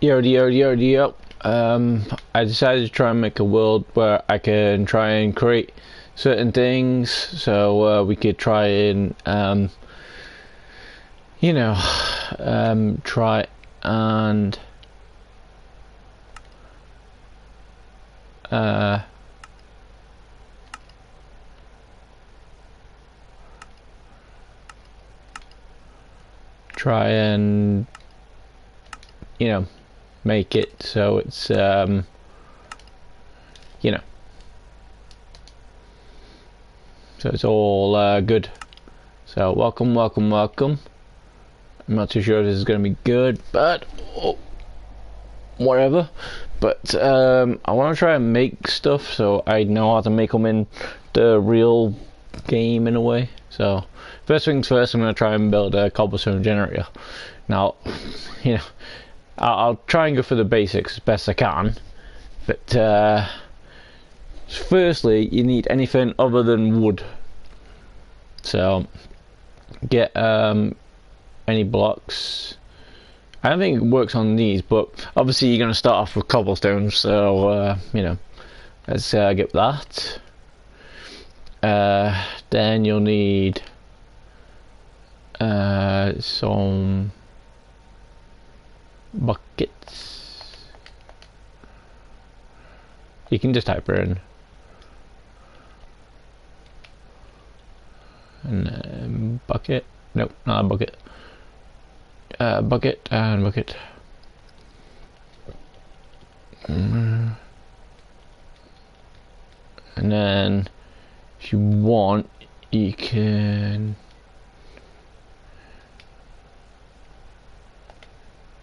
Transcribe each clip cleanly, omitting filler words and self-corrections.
Yo. I decided to try and make a world where I can try and create certain things, so we could try and, try and try and, make it so it's, so it's all good. So welcome. I'm not too sure if this is going to be good, but whatever. But I want to try and make stuff so I know how to make them in the real game in a way. So first things first, I'm going to try and build a cobblestone generator. Now, I'll try and go for the basics as best I can, but firstly you need anything other than wood. So get any blocks. I don't think it works on these, but obviously you're going to start off with cobblestone, so let's get that. Then you'll need some buckets. You can just type it in. And bucket. Nope, not a bucket. Bucket and bucket. And then if you want, you can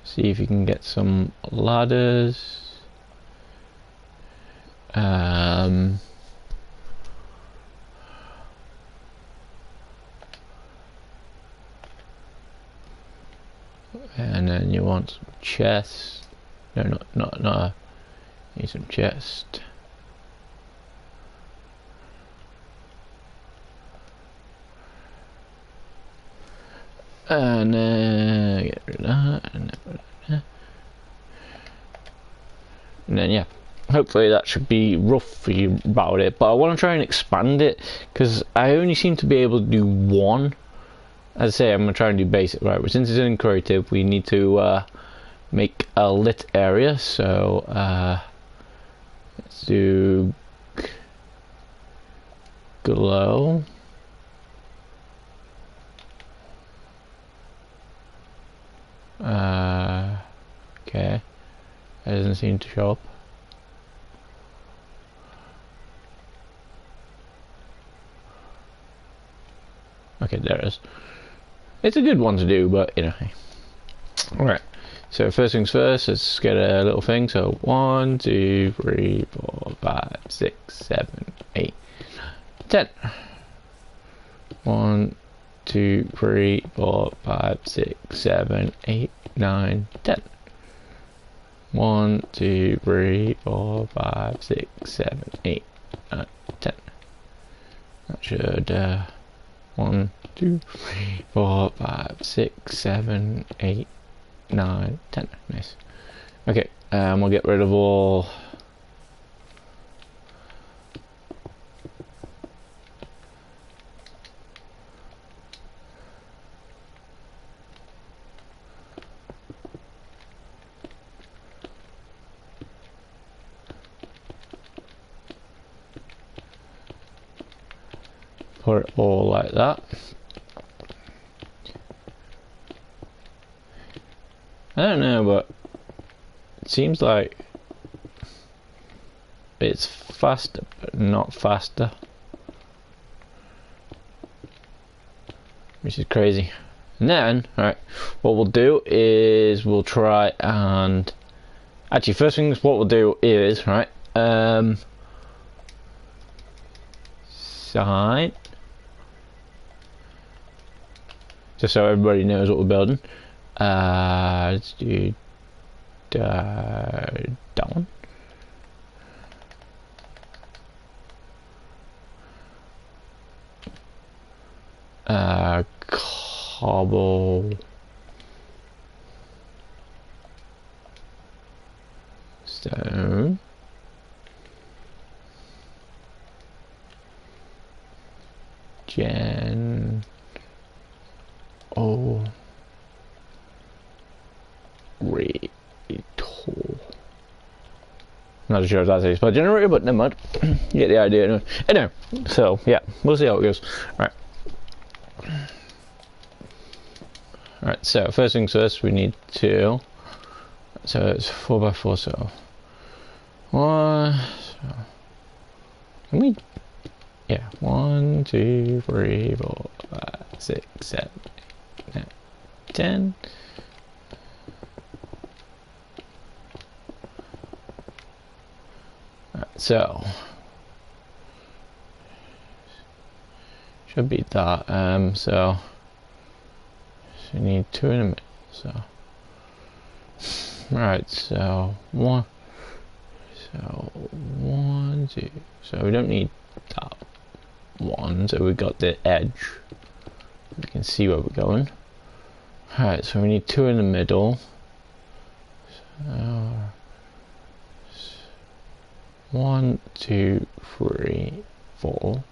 see if you can get some ladders. And then you want some chests. No, not need some chest. And then get rid of that, and then yeah, hopefully that should be rough for you about it. But I want to try and expand it because I only seem to be able to do one. As I say, I'm going to try and do basic, right? But since it's in creative, we need to make a lit area. So let's do glow. Okay, that doesn't seem to show up. Okay, there it is. It's a good one to do, but Alright, so first things first, let's get a little thing. So 1, 2, 3, 4, 5, 6, 7, 8, 10. 1, 2, 3, 4, 5, 6, 7, 8, 9, 10. 1, 2, 3, 4, 5, 6, 7, 8, 9, 10. That should 1, 2, 3, 4, 5, 6, 7, 8, 9, 10. Nice. Okay, we'll get rid of all. Put it all like that. I don't know, but it seems like it's faster, but not faster, which is crazy. And then, alright, what we'll do is we'll try and actually, first things what we'll do is side, just so everybody knows what we're building. Let's do that one. Cobble. So Gen O Re Not sure if that's a spell generator, but never mind. You get the idea anyway. So yeah, we'll see how it goes. Alright, so first things first, we need to. So it's 4x4, so. One. So, can we. Yeah, 1, 2, 3, 4, 5, 6, 7, 8, 9, 10. So should be that. So you need 2 in a minute. So right. So 1. So 1, 2. So we don't need that 1. So we got the edge. We can see where we're going. Alright. So we need 2 in the middle. So 1, 2, 3, 4.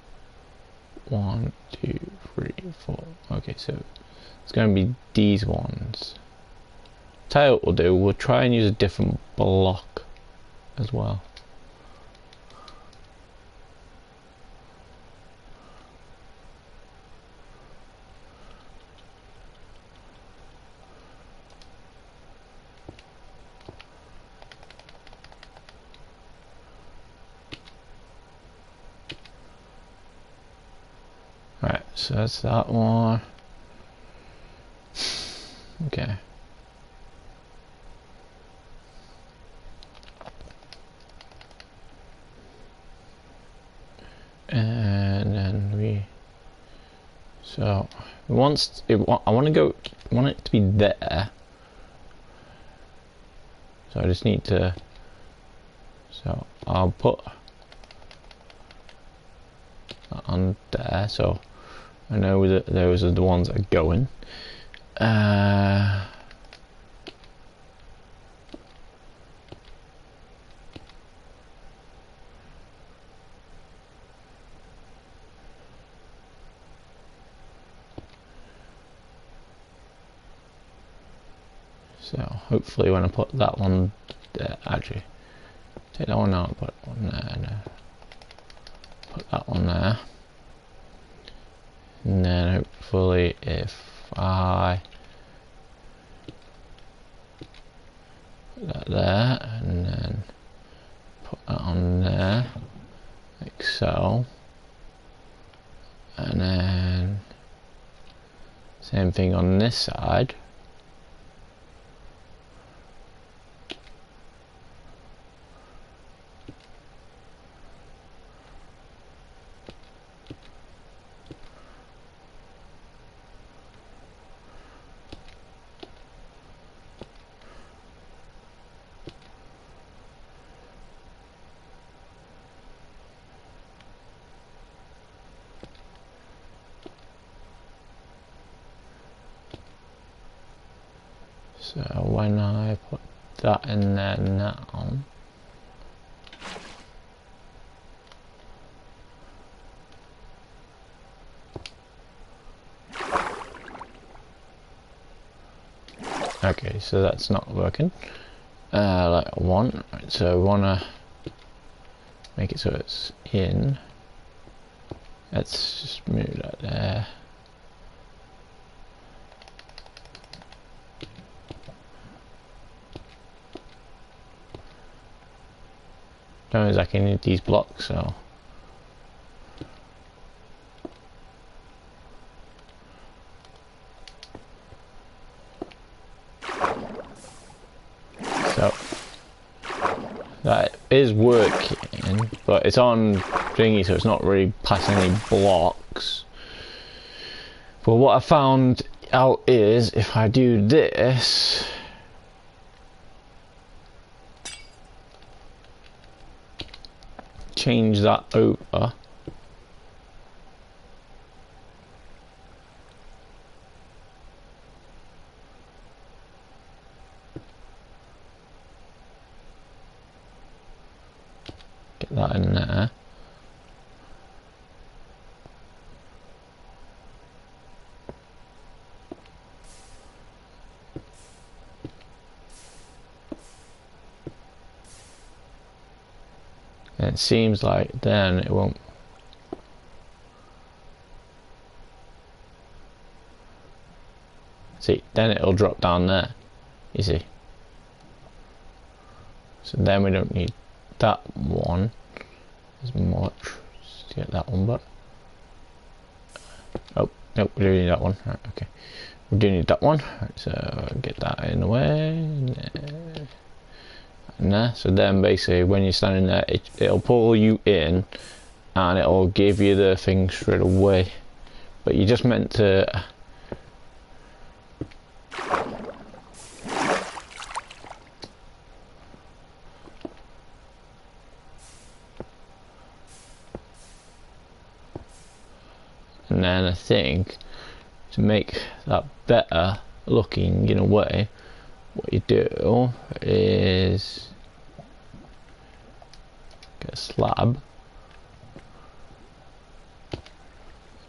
1, 2, 3, 4. Okay, so it's going to be these ones. Tell you what we'll do. We'll try and use a different block as well. Right, so that's that one. Okay. And then so I want it to be there. So I just need to. So I'll put that on there. So I know that those are the ones that are going. So hopefully when I put that one there, actually take that one out, put one there, and put that one there, and then hopefully if I put that there, and then put that on there, like so, and then same thing on this side. So when I put that in there now, okay, so that's not working like I want. Right, so we want to make it so it's in. Let's just move that there. Don't exactly need these blocks, so that is working, but it's on thingy, so it's not really passing any blocks. But what I found out is if I do this, change that over, Get that in there. And it seems like then it won't. See, then it'll drop down there. You see. So then we don't need that one as much. Just get that one back. Oh, nope, we do need that one. Right, okay. We do need that one. Right, so get that in the way. And there. So then basically when you're standing there, it'll pull you in and it'll give you the thing straight away. But you're just meant to... And then I think to make that better looking in a way, what you do is get a slab.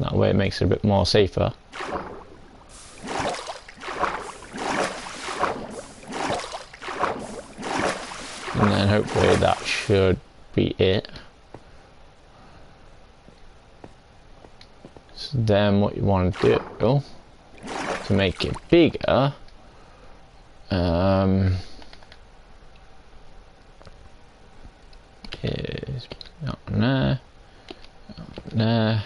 That way it makes it a bit more safer. And then hopefully that should be it. So then what you want to do to make it bigger, is not there, there,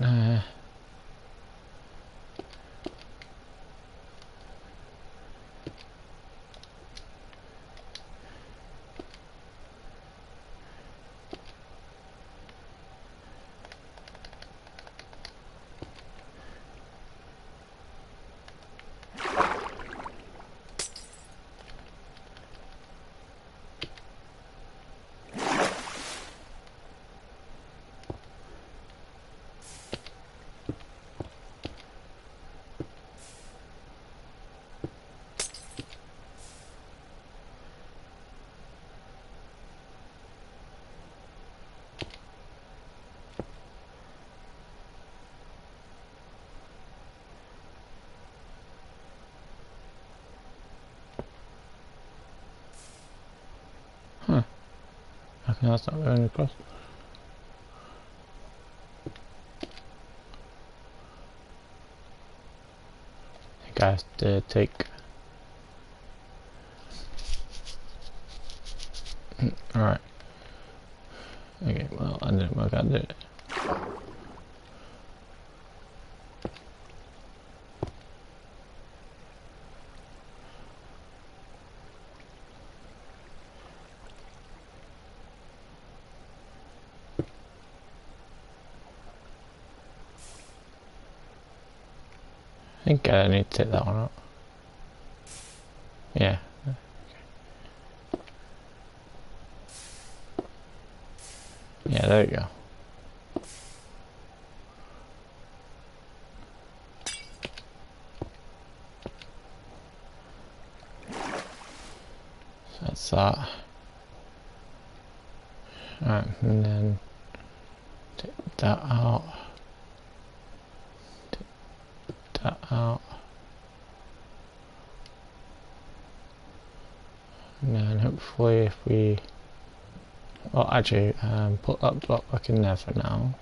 there. Huh. I think that's not going across. I think I have to take... Alright. Okay, well, I didn't work out, did it? I think I need to take that one out. Yeah. Okay. Yeah, there you go. So that's that. Alright, and then take that out. Take that out. And then hopefully if we... Well, actually, put that block back in there for now.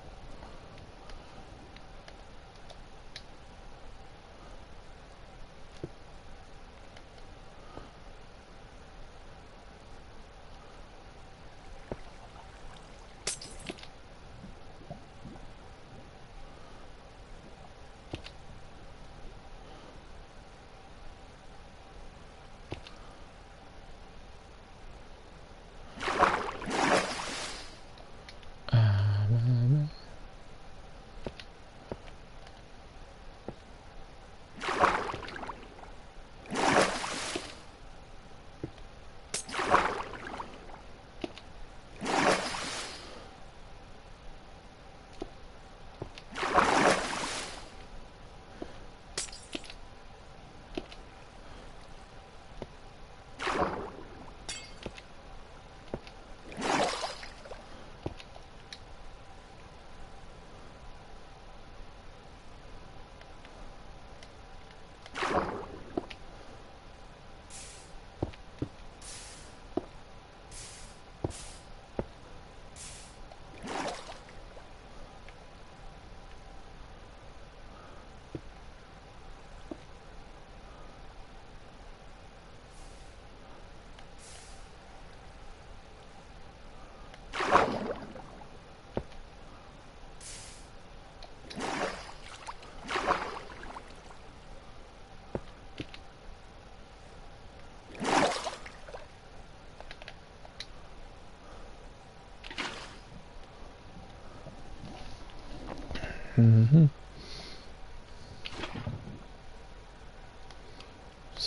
So,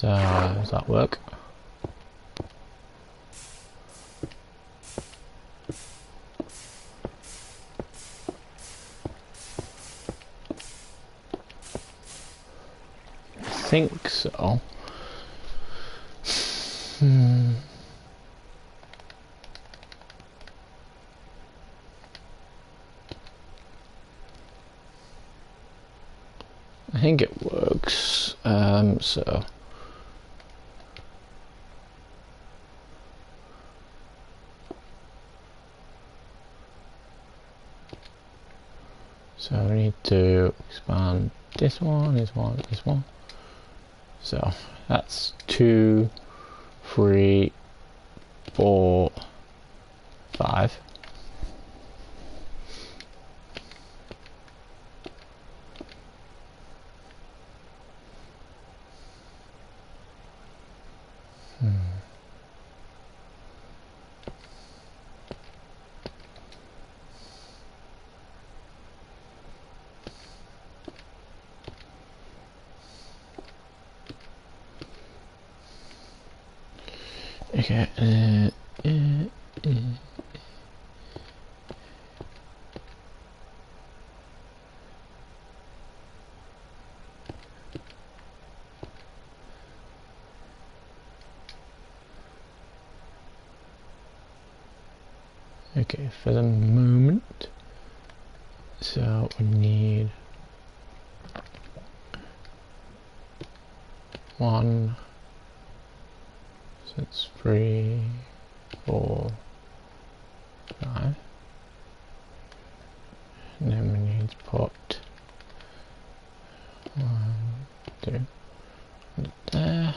does that work? I think so. I think it works. So we need to expand this one, this one, this one. So that's 2, 3, 4, 5. Okay, okay, for the moment, so we need 1, so it's 3, 4, 5, and then we need to put 1, 2, there.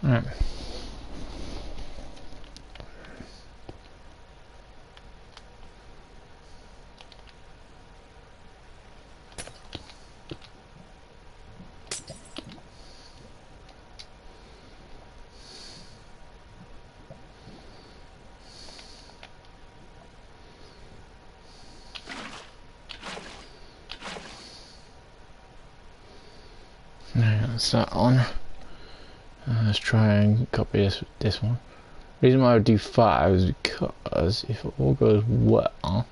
Alright. Now that's that on. Let's try and copy this one. The reason why I would do 5 is because if it all goes well,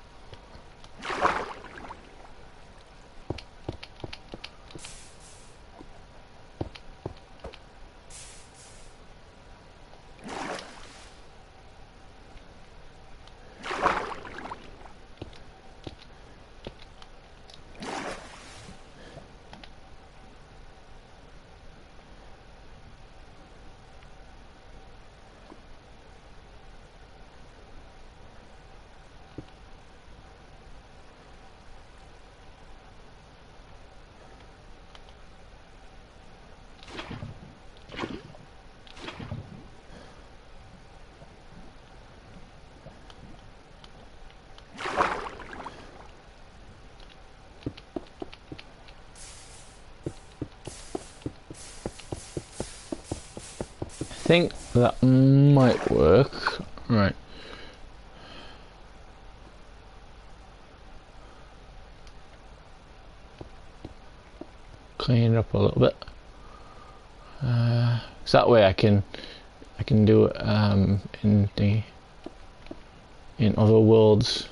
I think that might work. Right. Clean it up a little bit. So that way I can do it in the in other worlds.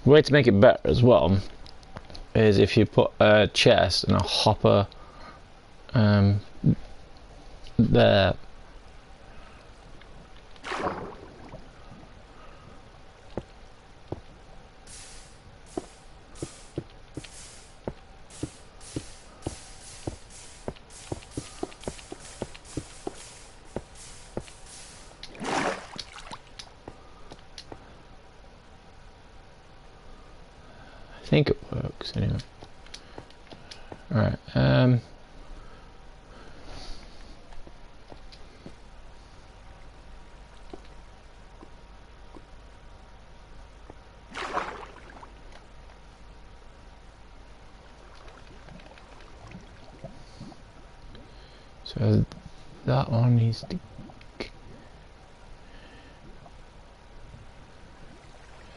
Way to make it better as well is if you put a chest and a hopper there. I think it works anyway. Alright, so that one needs to.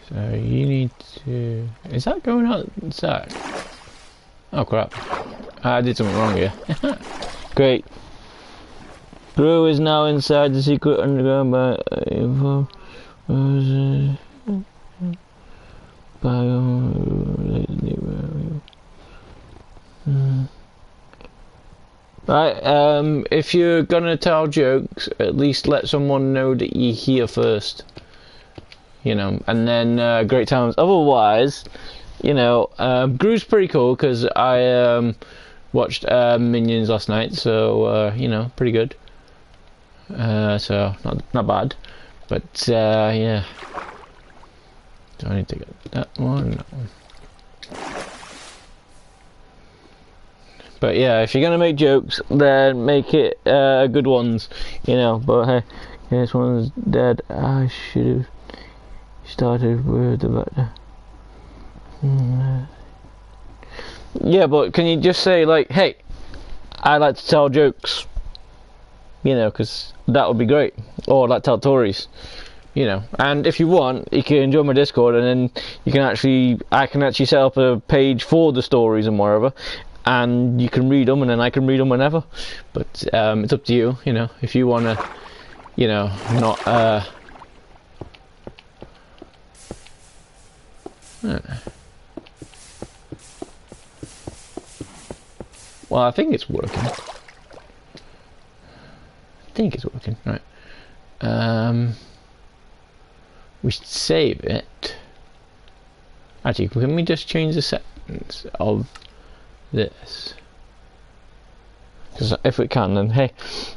So you need to. Is that going outside? Oh crap! I did something wrong here. Great. Drew is now inside the secret underground by Right, if you're gonna tell jokes, at least let someone know that you're here first. You know, and then great times. Otherwise, you know, Gru's pretty cool because I watched Minions last night, so you know, pretty good. So not bad, but yeah. Do I need to get that one? No. But yeah, if you're gonna make jokes, then make it good ones, you know. But hey, this one's dead. I should have started with the vector. Yeah, but can you just say like, hey, I like to tell jokes, you know, because that would be great. Or like tell stories, you know. And if you want, you can join my Discord, and then you can I can actually set up a page for the stories and whatever, and you can read them, and then I can read them whenever. But it's up to you, you know. If you wanna, you know, not well, I think it's working. I think it's working. Right. We should save it. Actually, can we just change the settings of this? Because if we can, then hey.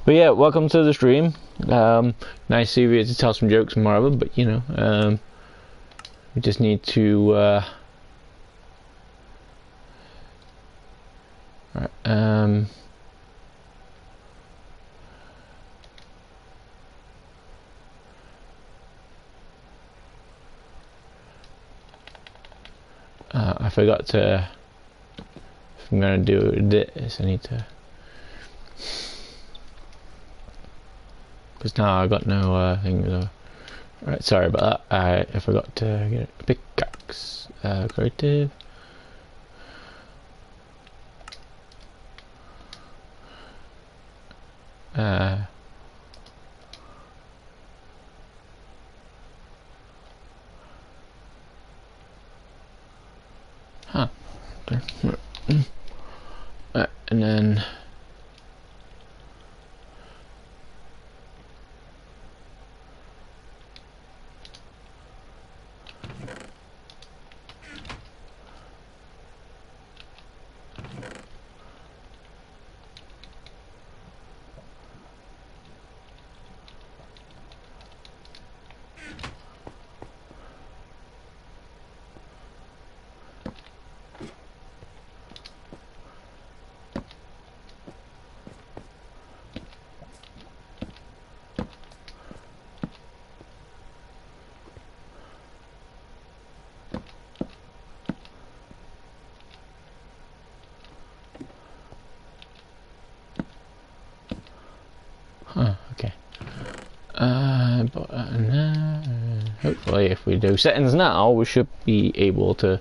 But yeah, welcome to the stream. Nice to see you to tell some jokes and whatever. But you know, we just need to. Right, I forgot to. If I'm gonna do this, I need to. Because now I got no things. Right, sorry about that. I forgot to get a pickaxe. Creative. Huh. And then. we do settings now, we should be able to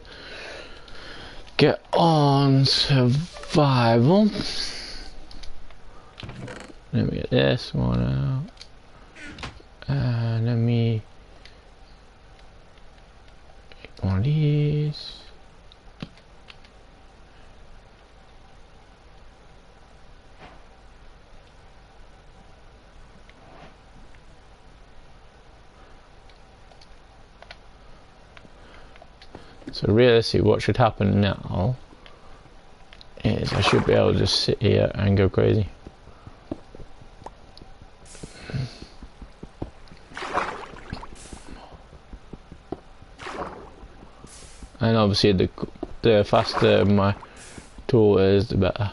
get on survival. Let me get this one out. Let me get one of these. So realistically, what should happen now is I should be able to just sit here and go crazy. And obviously the faster my tool is, the better.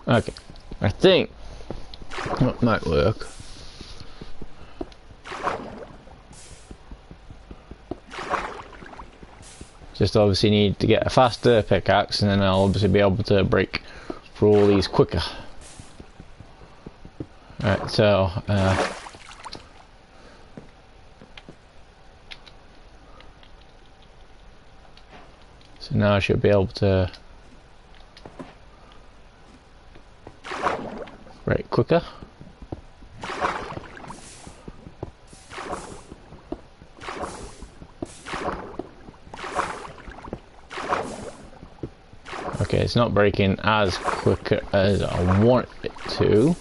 Okay, I think that might work. Just obviously need to get a faster pickaxe, and then I'll obviously be able to break through all these quicker. Alright, so now I should be able to break quicker. Okay, it's not breaking as quick as I want it to.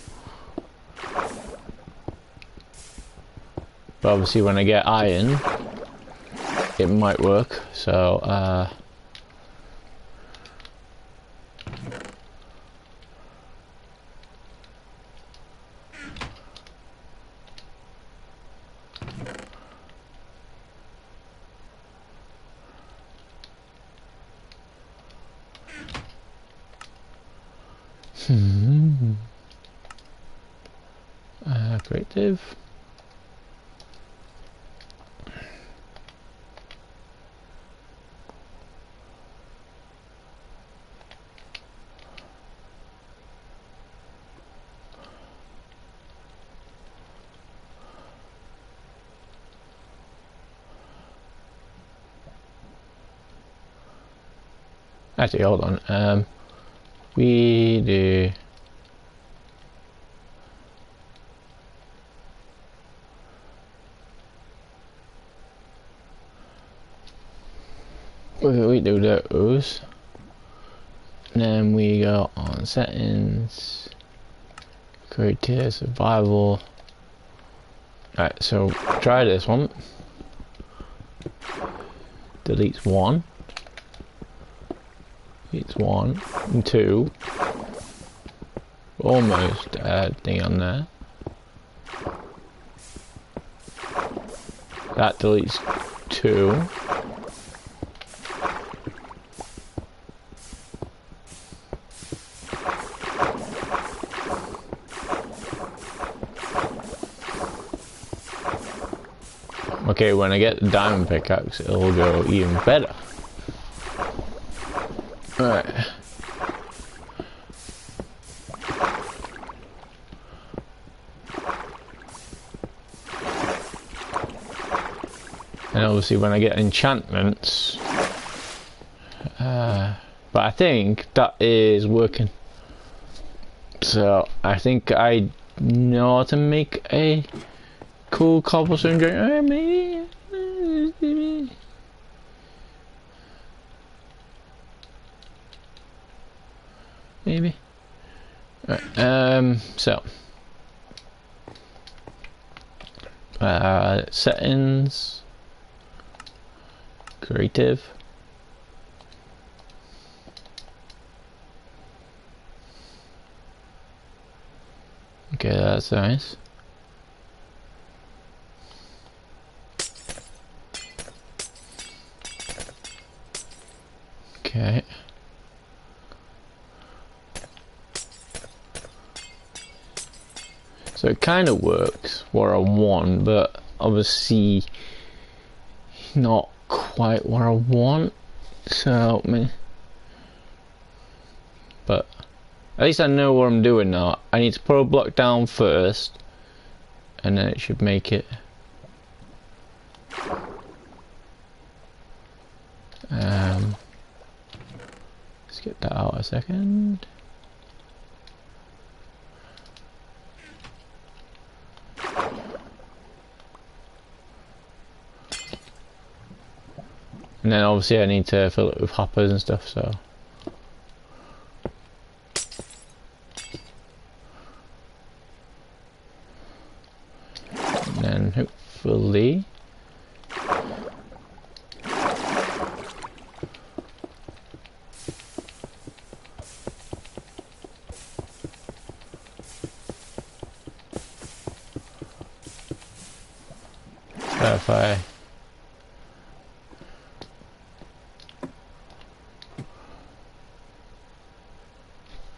But obviously when I get iron, it might work. So, creative. Actually, hold on. We do. We do those, and then we go on settings, creative, survival. Alright, so try this one. Deletes one. It's 1 and 2. Almost thing on there. That deletes 2. Okay, when I get the diamond pickaxe, it'll go even better. Alright. And obviously when I get enchantments, but I think that is working. So I think I know how to make a cool cobblestone generator, maybe. Maybe. Right, so settings, creative. Okay, that's nice. Okay. So it kind of works where I want, but obviously not quite where I want. So but at least I know what I'm doing now. I need to put a block down first, and then it should make it. Let's get that out a second. And then obviously I need to fill it with hoppers and stuff, so. And then hopefully. If I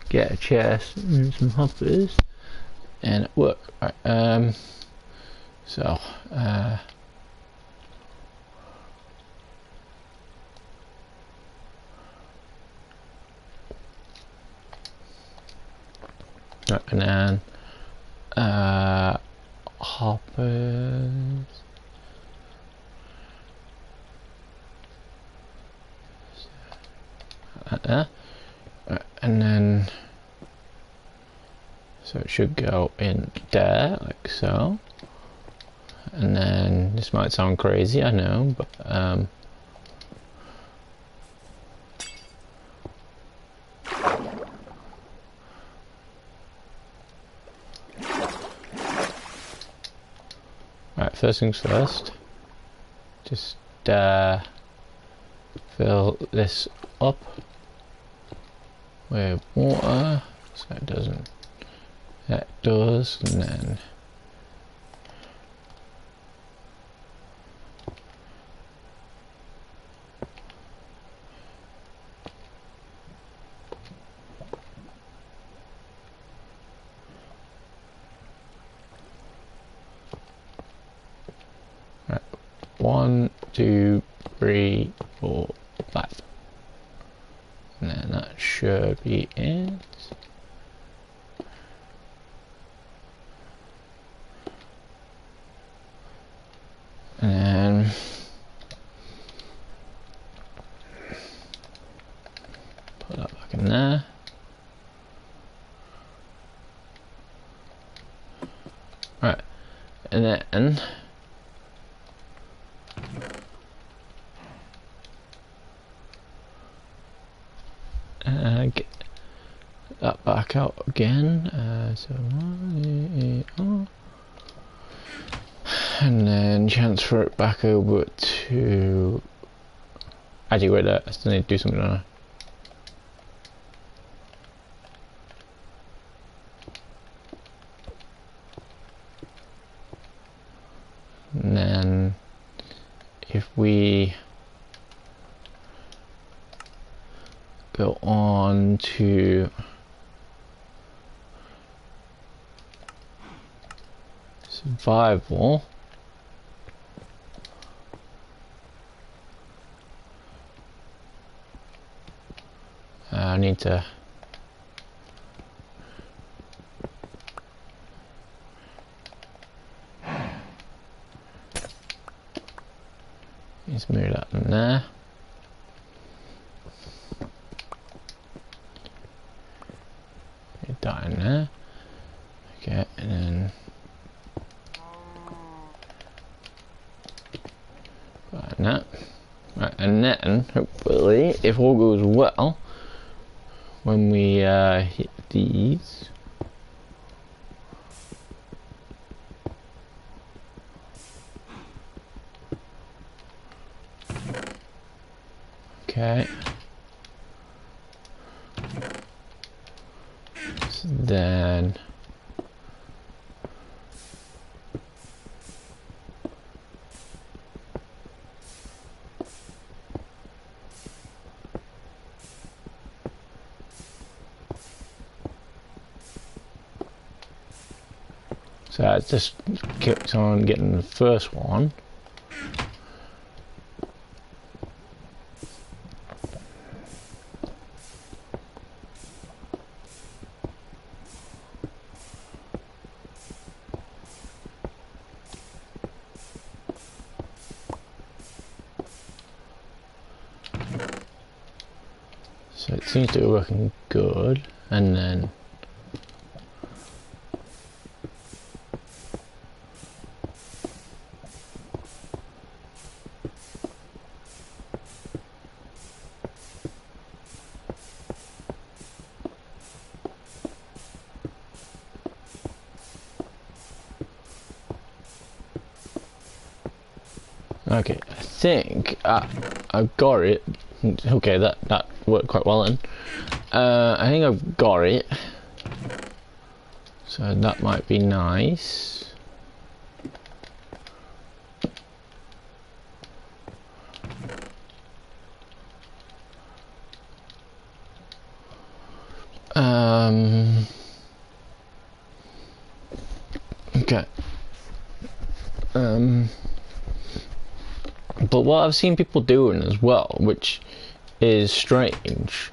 get a chest and some hoppers and it work. Right, so right, and then hoppers. And then so it should go in there like so, and then this might sound crazy, I know, but right, first things first, just fill this up with water so it doesn't, that does, and then right, 1, 2, 3, 4, 5. And then that should be it. And then put that back in there. Right, and then get that back out again. So and then transfer it back over to. Actually, wait there. I still need to do something on it. And then if we go on to survival, I need to just move that in there. Get that in there. Okay, and then like that. Right, and then hopefully, if all goes well, when we hit these, okay, so then So I just kept on getting the first one. So it seems to be working good, and then okay, I think I've got it. Okay, that worked quite well then. I think I've got it. So that might be nice. Okay. But what I've seen people doing as well, which is strange,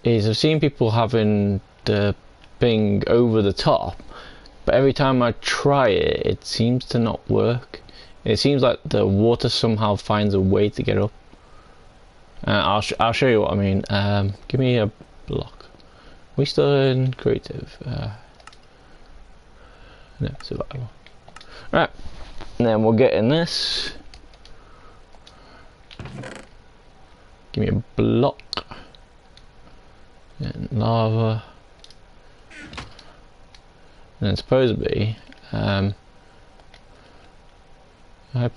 is I've seen people having the thing over the top, but every time I try it, it seems to not work. It seems like the water somehow finds a way to get up. I'll show you what I mean. Give me a block. We still in creative. No, survival. Right, and then we'll get in this. Give me a block. And lava. And then supposedly, I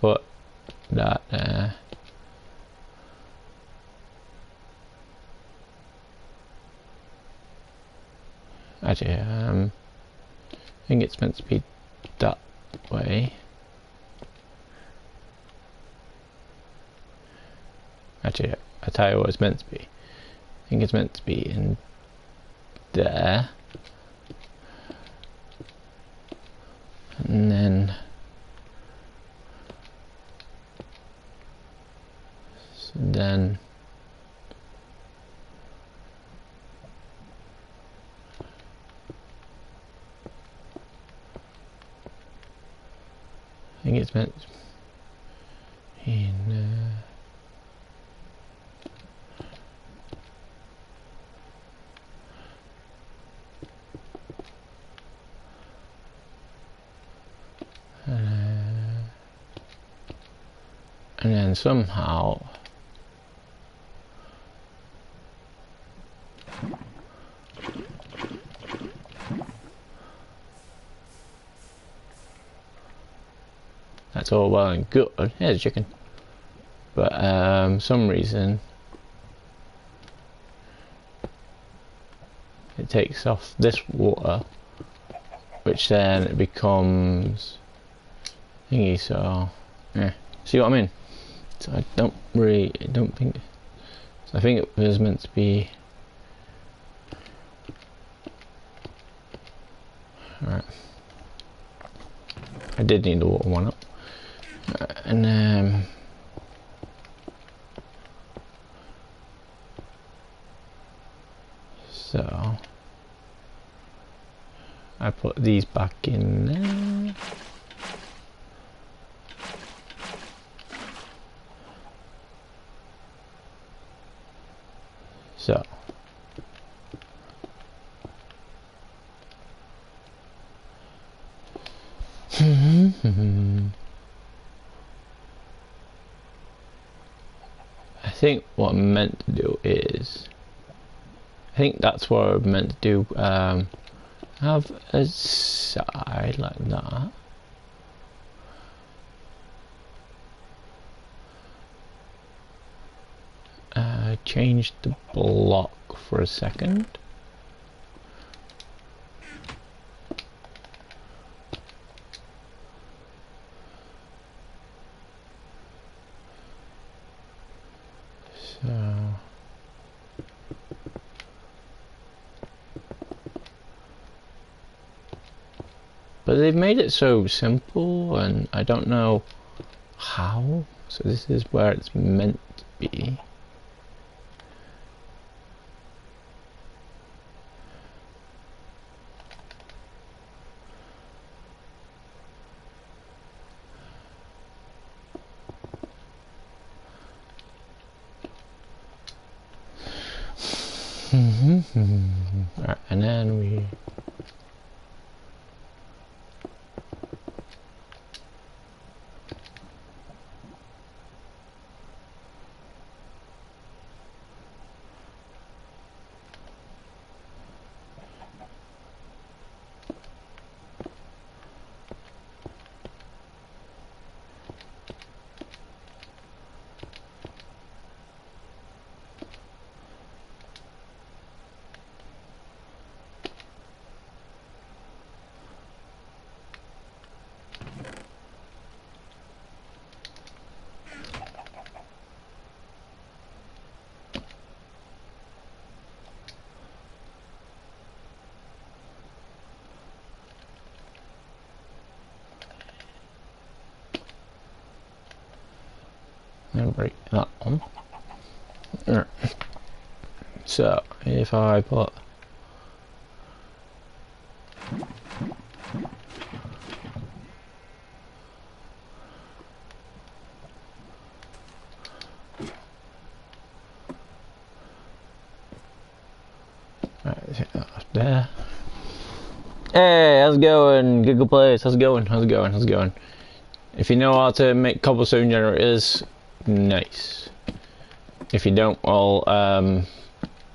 put that there. Actually, I think it's meant to be that way. Actually, I tell you what it's meant to be. I think it's meant to be in there. And then I think it's meant to be in and then somehow that's all well and good. Here's a chicken. But some reason it takes off this water, which then it becomes thingy, so yeah. See what I mean? So I don't think so. I think it was meant to be. Alright. I did need the water one up. And so I put these back in there. So I think what I'm meant to do is, I think that's what I'm meant to do. Have a side like that. Change the block for a second. So But they've made it so simple, and I don't know how. So this is where it's meant to be. Alright, and then we... and break that one. Alright. So if I put take that off there. Hey, how's it going? Google Plays, how's it going? How's it going? How's it going? If you know how to make cobblestone generators, nice. If you don't, well,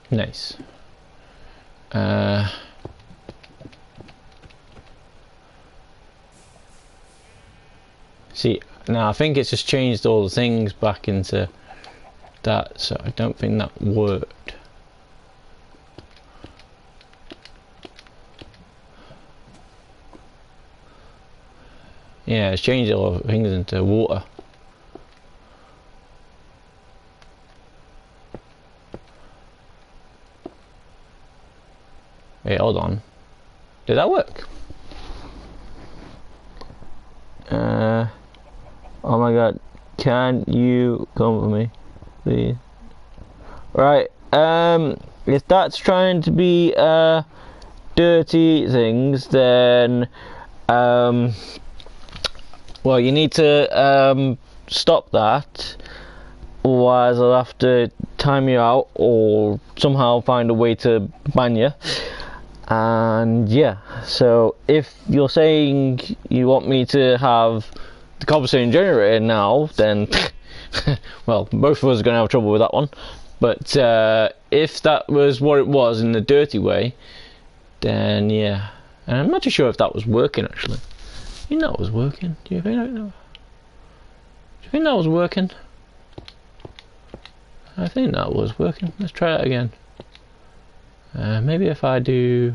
nice. See, now I think it's just changed all the things back into that, so I don't think that worked. Yeah, it's changed all the things into water. Wait, hold on. Did that work? Oh my god. Can you come with me, please? Right, if that's trying to be, dirty things, then, well, you need to, stop that, otherwise I'll have to time you out, or somehow find a way to ban you. And yeah, so if you're saying you want me to have the cobblestone generator now, then well, both of us are going to have trouble with that one. But if that was what it was in the dirty way, then yeah. And I'm not too sure if that was working actually. You think that was working? Do you think that was working? I think that was working. Let's try it again. Maybe if I do...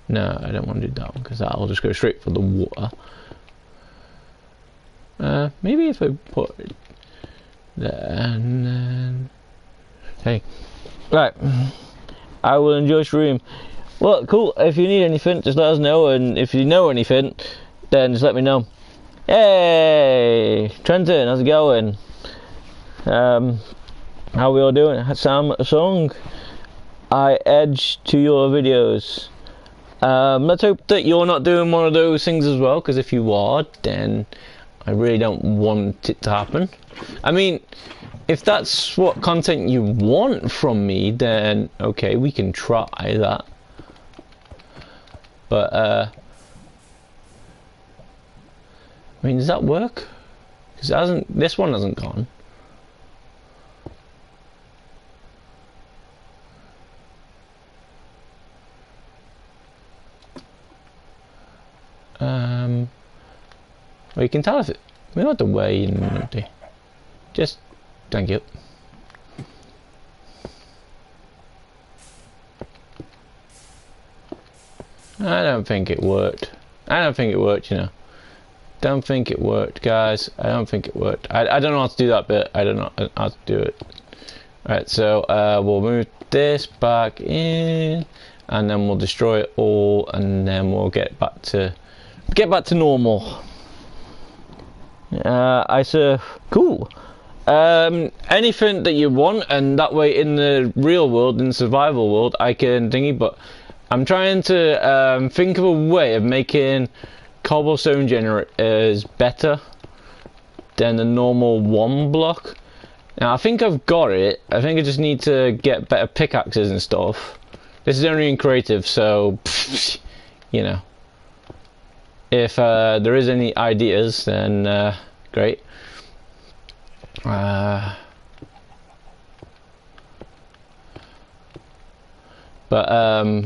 No, I don't want to do that one because that'll just go straight for the water. Maybe if I put it there and then... Hey. Right. I will enjoy stream. Well, cool. If you need anything, just let us know. And if you know anything, then just let me know. Hey! Trenton, how's it going? How we all doing? Sam Song. I edge to your videos. Let's hope that you're not doing one of those things as well, because if you are, then I really don't want it to happen. I mean, if that's what content you want from me, then okay, we can try that. But I mean, does that work? Because it hasn't. This one hasn't gone. Well, you can tell if it. We want to wait and just thank you. I don't think it worked. I don't think it worked, you know. Don't think it worked, guys. I don't think it worked. I don't know how to do that bit. I don't know how to do it. Right, so we'll move this back in. and then we'll destroy it all, and then we'll get back to normal. I say cool. Anything that you want, and that way in the real world, in the survival world, I can thingy. But I'm trying to think of a way of making cobblestone generators better than the normal 1 block. Now I think I've got it. I think I just need to get better pickaxes and stuff. This is only in creative, so you know. If there is any ideas, then great. But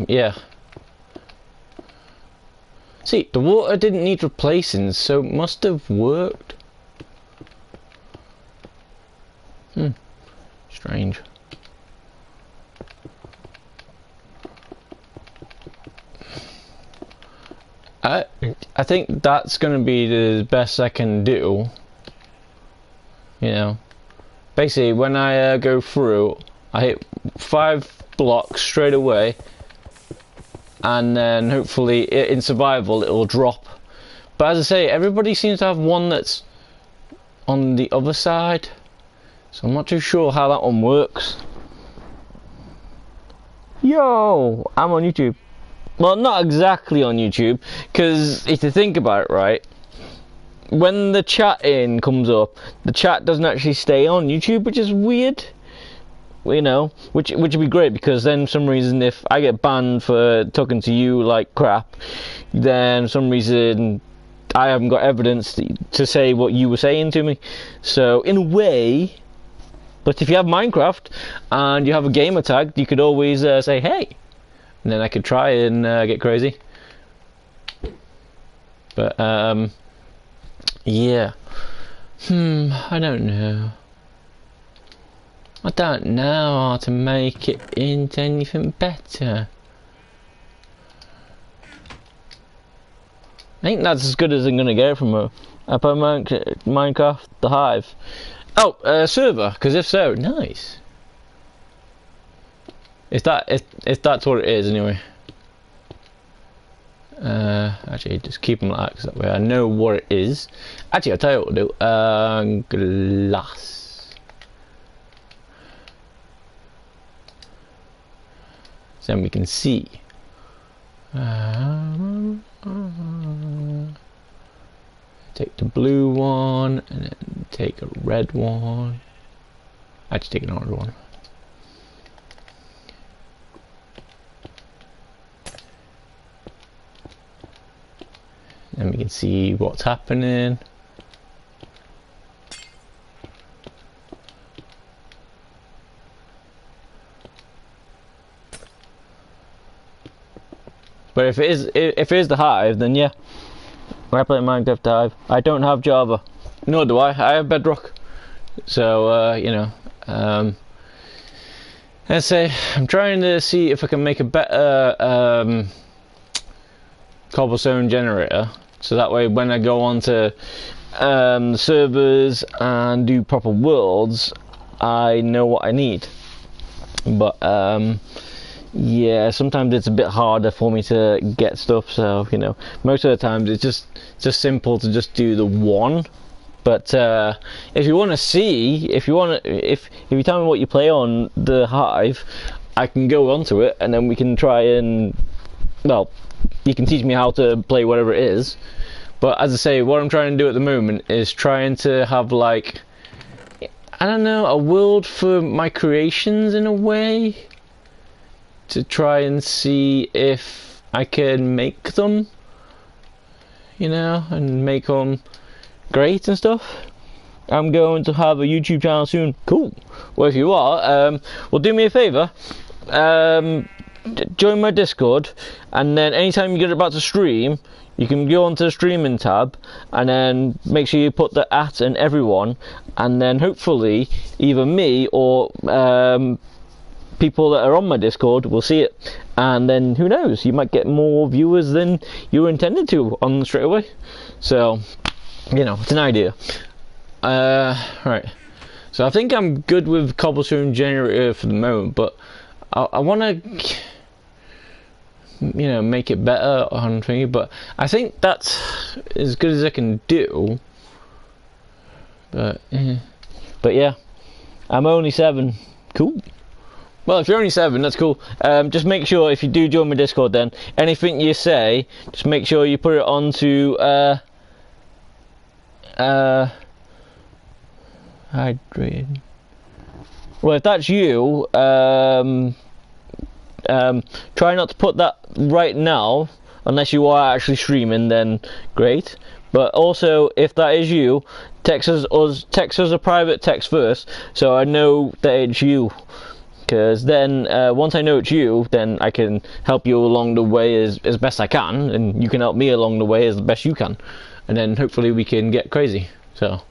yeah. See, the water didn't need replacing, so it must have worked. Strange. I think that's gonna be the best I can do. You know, basically when I go through, I hit 5 blocks straight away, and then hopefully in survival it will drop. But as I say, everybody seems to have one that's on the other side, so I'm not too sure how that one works. Yo, I'm on YouTube. Well, not exactly on YouTube, because if you think about it, right, when the chat in comes up, the chat doesn't actually stay on YouTube, which is weird. You know, which would be great, because then for some reason if I get banned for talking to you like crap, then for some reason I haven't got evidence to say what you were saying to me. So in a way, but if you have Minecraft and you have a gamer tag, you could always say hey, and then I could try and get crazy. But yeah, I don't know. I don't know how to make it into anything better. I think that's as good as I'm gonna get from her. I put Minecraft the Hive. Oh, server, because if so, nice. If that's what it is anyway. Actually, just keep them like that, 'cause that way I know what it is. Actually, I'll tell you what we'll do. Glass. So then we can see. Take the blue one, and then take a red one. Actually, take an orange one. And we can see what's happening. But if it is the Hive, then yeah, I play Minecraft Hive. I don't have Java, nor do I. I have Bedrock. So you know, let's say I'm trying to see if I can make a better cobblestone generator, so that way when I go onto the servers and do proper worlds, I know what I need. But yeah, sometimes it's a bit harder for me to get stuff, so you know, most of the times it's just simple to just do the one. But if you want to see, if you tell me what you play on the Hive, I can go onto it, and then we can try and, well, you can teach me how to play whatever it is. But as I say, what I'm trying to do at the moment is trying to have, like, I don't know, a world for my creations in a way, to try and see if I can make them, you know, and make them great and stuff. I'm going to have a YouTube channel soon. Cool. Well, if you are, well, do me a favour, join my Discord, and then anytime you get about to stream, you can go onto the streaming tab, and then make sure you put the @ and everyone, and then hopefully either me or people that are on my Discord will see it, and then who knows, you might get more viewers than you were intended to on straight away. So, you know, it's an idea. Right, so I think I'm good with cobblestone generator for the moment, but I want to, you know, make it better on thingy, but I think that's as good as I can do. But yeah, I'm only 7. Cool. Well, if you're only 7, that's cool. Just make sure if you do join my Discord, then anything you say, just make sure you put it onto hydrated. Well, if that's you, try not to put that right now, unless you are actually streaming. Then great. But also, if that is you, text us a private text first, so I know that it's you. Because then, once I know it's you, then I can help you along the way as best I can, and you can help me along the way as best you can, and then hopefully we can get crazy. So,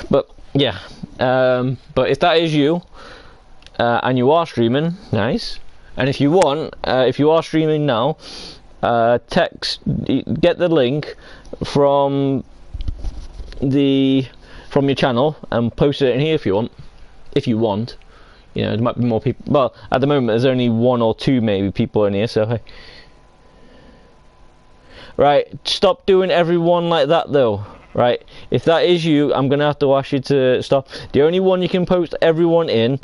but yeah, but if that is you, and you are streaming, nice. And if you want, if you are streaming now, get the link from your channel and post it in here if you want. If you want, you know, there might be more people. Well, at the moment there's only 1 or 2 maybe people in here, so hey. Right, stop doing everyone like that though. Right, if that is you, I'm gonna have to ask you to stop. The only one you can post everyone in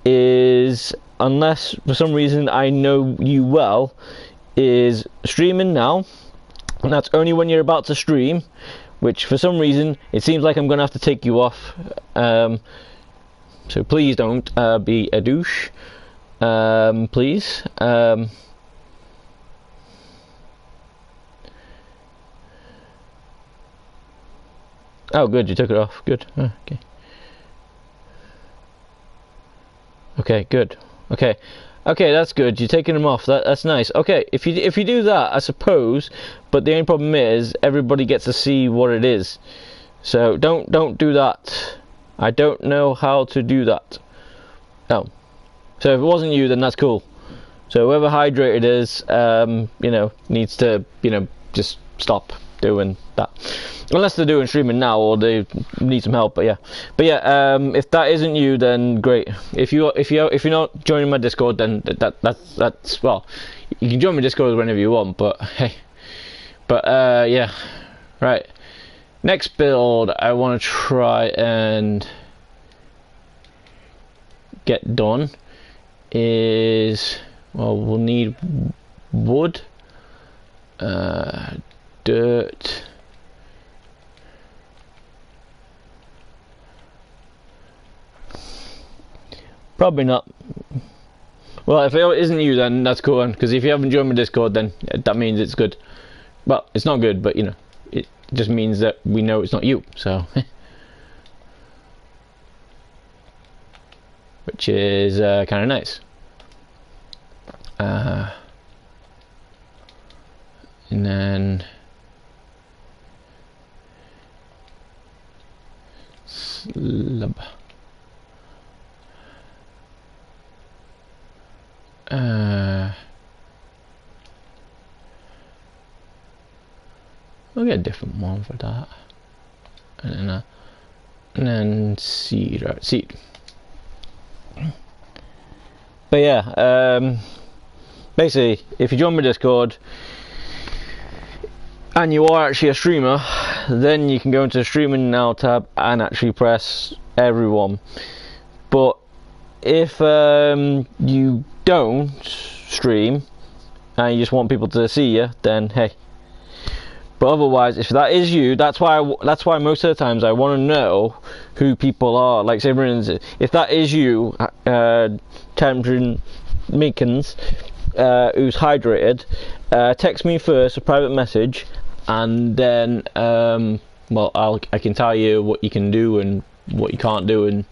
is, unless for some reason I know you well, is streaming now, and that's only when you're about to stream, which for some reason it seems like I'm gonna have to take you off. So please don't be a douche, please. Oh, good, you took it off. Good. Oh, okay. Okay, good. Okay, that's good. You're taking them off. That's nice. Okay, if you do that, I suppose. But the only problem is everybody gets to see what it is. So don't do that. I don't know how to do that. Oh, so if it wasn't you, then that's cool. So whoever hydrated is, you know, needs to, you know, just stop doing that. Unless they're doing streaming now or they need some help, but yeah, if that isn't you, then great. If you're not joining my Discord, then that's well, you can join my Discord whenever you want, but hey, yeah, right. Next build I want to try and get done is, well, we'll need wood, dirt, probably not. Well, if it isn't you, then that's cool, because if you haven't joined my Discord, then that means it's good. Well, it's not good, but you know, it just means that we know it's not you, so which is kind of nice. And then slab. We'll get a different one for that, and then seed, right? Seed. But yeah, basically, if you join my Discord and you are actually a streamer, then you can go into the streaming now tab and actually press everyone. But if you don't stream and you just want people to see you, then hey. But otherwise, if that is you, that's why most of the times I want to know who people are. Like, say for instance, if that is you, Temprin Meekins, who's hydrated, text me first a private message, and then well, I can tell you what you can do and what you can't do, and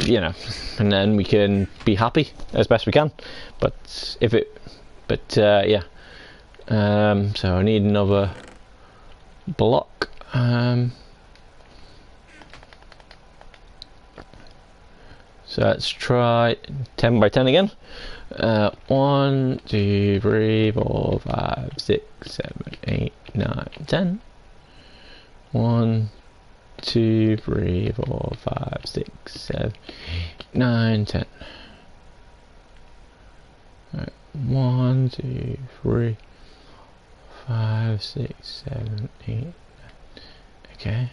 you know, and then we can be happy as best we can. But yeah. So I need another block. So let's try 10 by 10 again. 1, 2, 3, 4, 5, 6, 7, 8, 9, 10. 1, 2, 3, 4, 5, 6, 7, 8, 9, 10. Right. 1, 2, 3, 5, 6, 7, 8. Okay.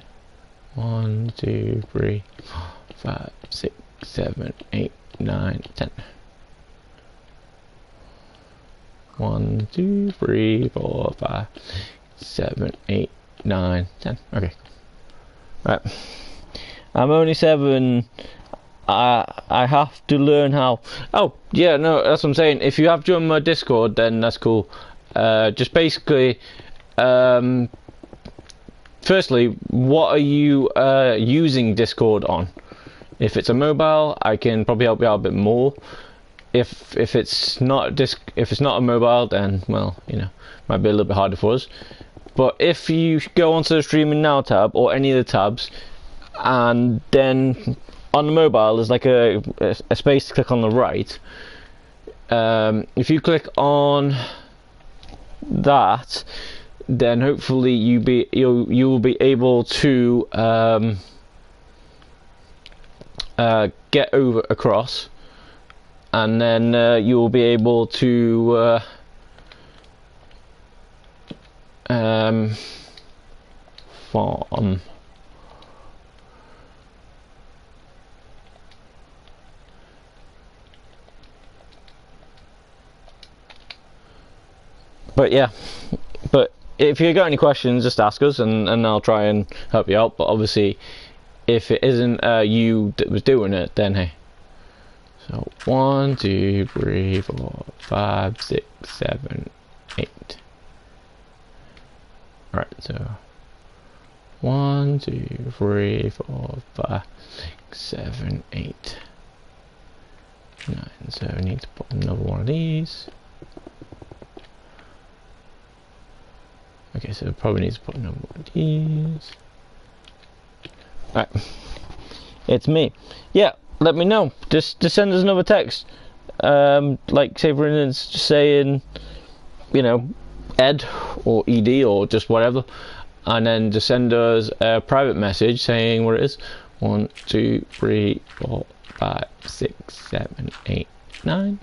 1, 2, 3, 4, 5, 6, 7, 8, 9, 10. 1, 2, 3, 4, 5, 7, 8, 9, 10. Okay. Right. I'm only 7. I have to learn how. Oh yeah, no, that's what I'm saying. If you have joined my Discord, then that's cool. Just basically, firstly, what are you using Discord on? If it's a mobile, I can probably help you out a bit more. If it's not a mobile, then well, you know, might be a little bit harder for us. But if you go onto the Streaming Now tab or any of the tabs, and then on the mobile there's like a space to click on the right. If you click on that, then hopefully you will be able to get across, and then you will be able to farm. But yeah, but if you got any questions, just ask us, and I'll try and help you out. But obviously, if it isn't you that was doing it, then hey. So 1, 2, 3, 4, 5, 6, 7, 8. Right, so 1, 2, 3, 4, 5, 6, 7, 8, 9. So I need to put another one of these. Okay, so I probably need to put another one of these. Alright, it's me. Yeah, let me know. Just send us another text. Like, say for instance, just saying, you know, Ed or ED or just whatever, and then just send us a private message saying what it is. 1, 2, 3, 4, 5, 6, 7, 8, 9.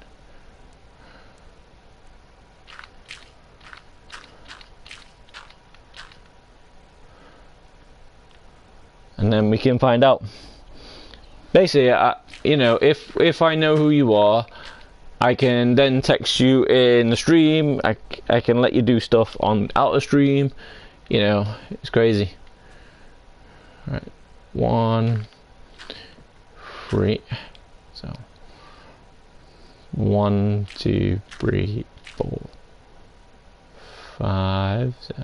And then we can find out. Basically, you know, if I know who you are, I can then text you in the stream. I can let you do stuff on out of stream. You know, it's crazy. All right, 1, 3. So 1, 2, 3, 4, 5. So.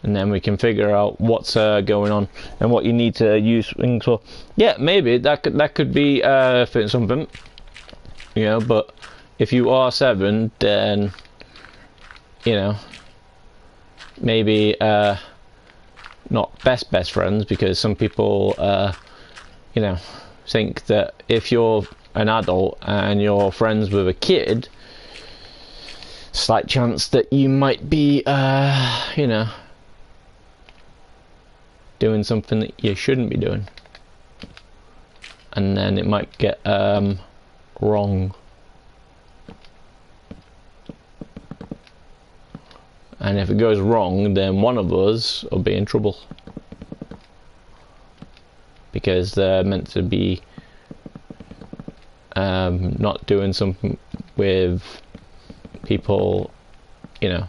And then we can figure out what's going on and what you need to use things for. Yeah, maybe that could be for something, you know. But if you are 7, then you know, maybe not best friends, because some people you know, think that if you're an adult and you're friends with a kid, slight chance that you might be you know, doing something that you shouldn't be doing, and then it might get wrong, and if it goes wrong, then one of us will be in trouble, because they're meant to be not doing something with people, you know,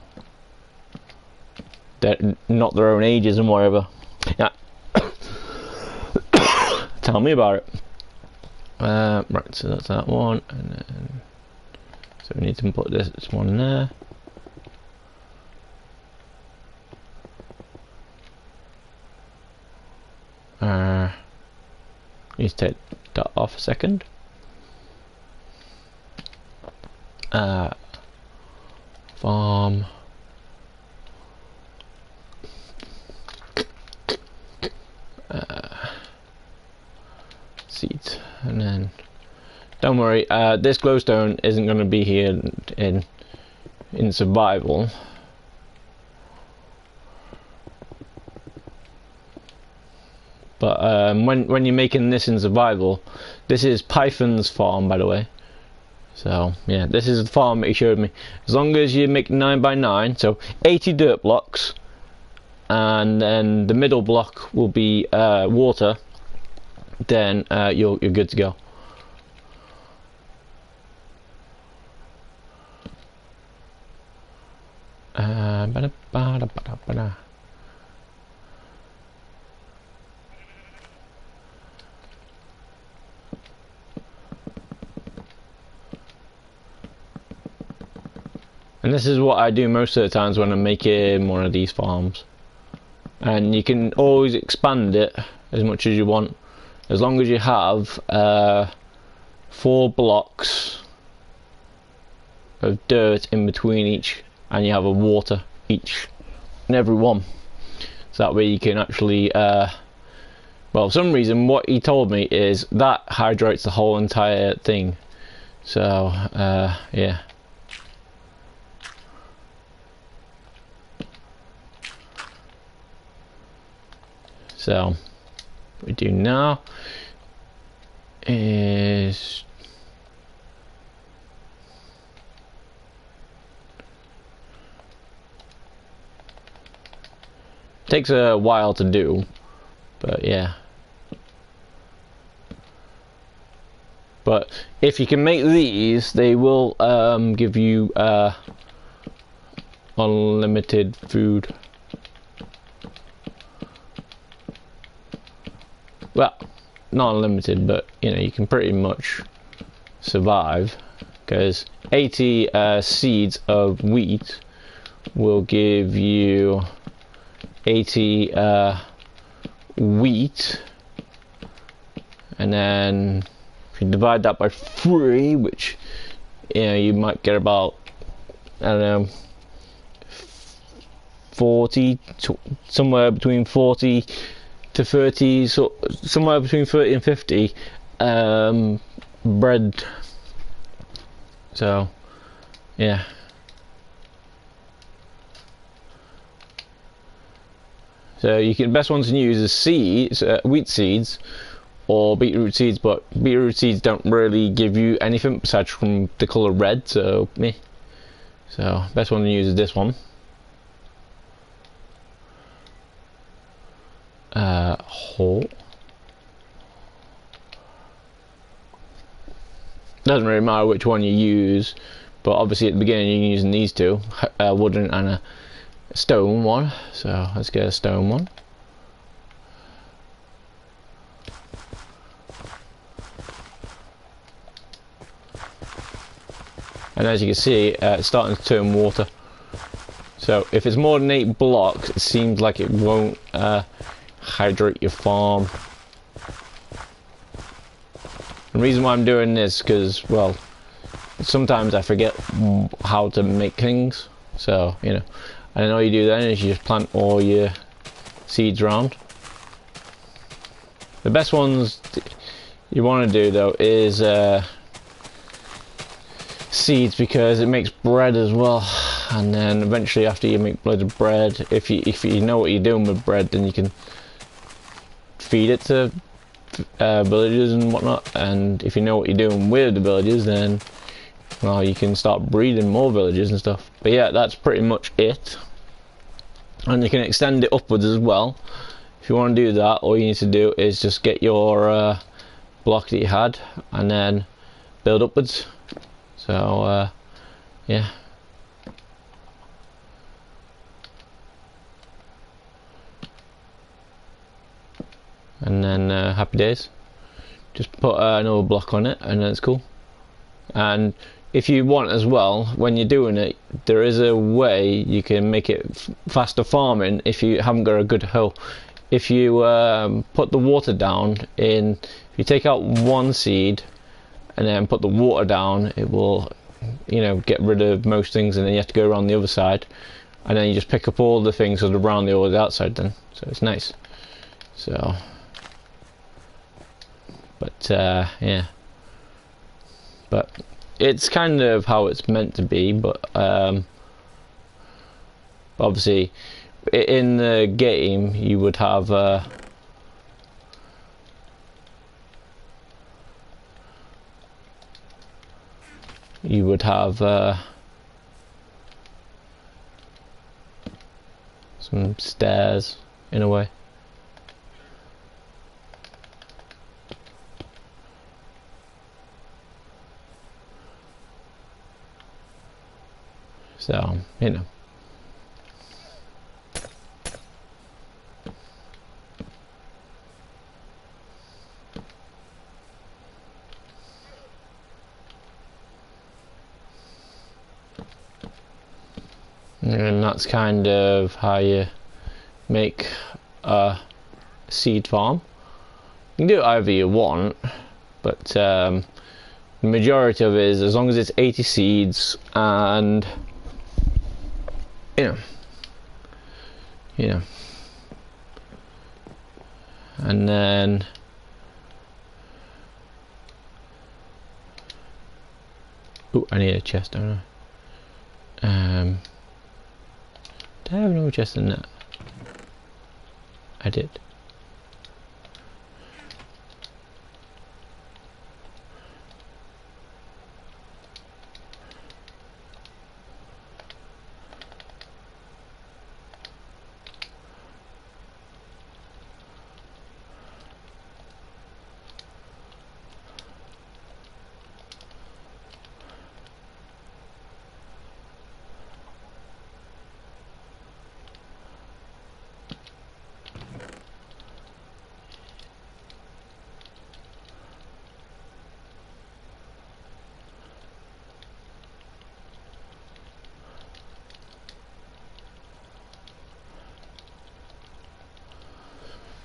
that not their own ages and whatever. Yeah. Tell me about it. Right, so that's that one, and then so we need to put this one in there. Need to take that off a second. Farm. Seeds, and then don't worry, this glowstone isn't going to be here in survival. But when you're making this in survival, this is Python's farm, by the way. So yeah, this is the farm that he showed me. As long as you make 9 by 9, so 80 dirt blocks, and then the middle block will be water, then you're good to go. And this is what I do most of the times when I'm making one of these farms. And you can always expand it as much as you want, as long as you have 4 blocks of dirt in between each, and you have a water each and every one. So that way you can actually well, for some reason what he told me is that hydrates the whole entire thing. So yeah. So what we do now is takes a while to do, but yeah. But if you can make these, they will give you unlimited food. Well, not unlimited, but you know, you can pretty much survive, because 80 seeds of wheat will give you 80 wheat, and then if you divide that by 3, which you know, you might get about, I don't know, 40 to somewhere between 40 to 30, so somewhere between 30 and 50 bread. So yeah. So you can, best ones to use is seeds, wheat seeds or beetroot seeds, but beetroot seeds don't really give you anything besides from the colour red, so meh. So best one to use is this one. Hole. Doesn't really matter which one you use, but obviously at the beginning you're using these two, a wooden and a stone one. So let's get a stone one. And as you can see, it's starting to turn water. So if it's more than 8 blocks, it seems like it won't hydrate your farm. The reason why I'm doing this, because, well, sometimes I forget how to make things. So, you know, and all you do then is you just plant all your seeds around. The best ones you want to do though is seeds, because it makes bread as well. And then eventually, after you make loads of bread, if you know what you're doing with bread, then you can feed it to villagers and whatnot. And if you know what you're doing with the villagers, then well, you can start breeding more villagers and stuff. But yeah, that's pretty much it. And you can extend it upwards as well. If you want to do that, all you need to do is just get your block that you had and then build upwards. So yeah. And then happy days. Just put another block on it and then it's cool. And if you want as well, when you're doing it, there is a way you can make it faster farming if you haven't got a good hoe. If you put the water down in, if you take out one seed and then put the water down, it will, you know, get rid of most things, and then you have to go around the other side, and then you just pick up all the things that are around the outside then. So it's nice. So but yeah, but it's kind of how it's meant to be. But obviously in the game you would have you would have some stairs in a way. So, you know. And that's kind of how you make a seed farm. You can do it however you want, but the majority of it is as long as it's 80 seeds and you know, and then oh, I need a chest, don't I? Did I have no chest in that? I did.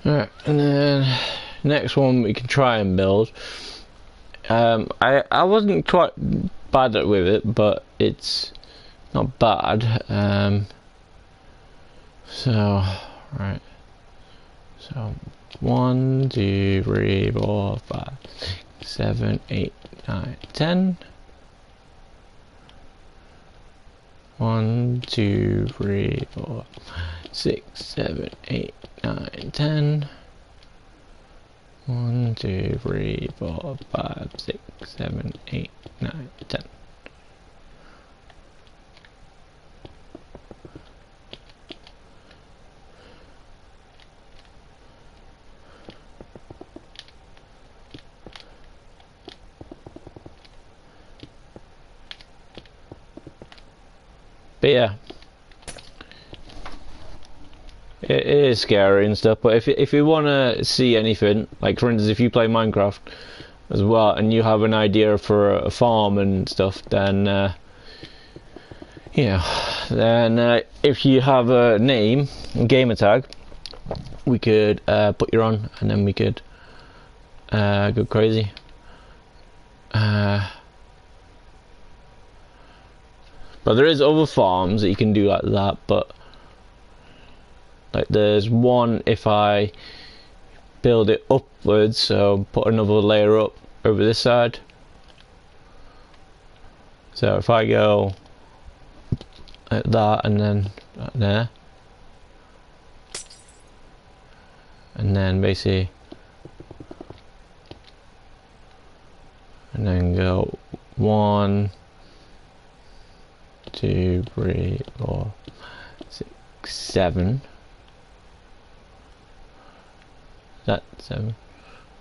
Alright, and then next one we can try and build. I wasn't quite bad with it, but it's not bad. So right, so 1, 2, 3, 4, 5, 6, 7, 8, 9, 10. 1, 2, 3, 4, 6, 7, 8, 9, 10. 1, 2, 3, 4, 5, 6, 7, 8, 9, 10. But yeah, it is scary and stuff, but if you want to see anything, like for instance if you play Minecraft as well and you have an idea for a farm and stuff, then you know, then if you have a name and gamer tag, we could put you on and then we could go crazy. But there is other farms that you can do like that, but like there's one if I build it upwards, so put another layer up over this side. So if I go like that and then right there, and then basically, and then go 1, 2, 3, 4, 6, 7. That 7.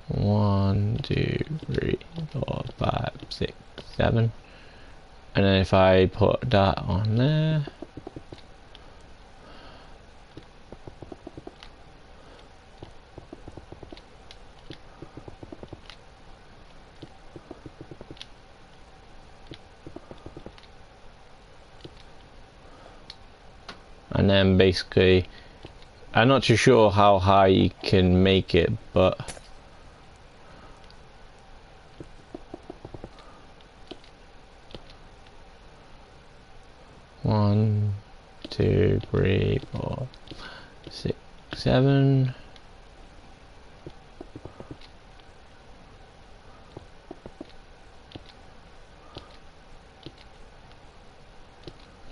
1, 2, 3, 4, 5, 6, 7. And then if I put that on there, and then basically, I'm not too sure how high you can make it, but one, 2, 3, 4, 6, 7.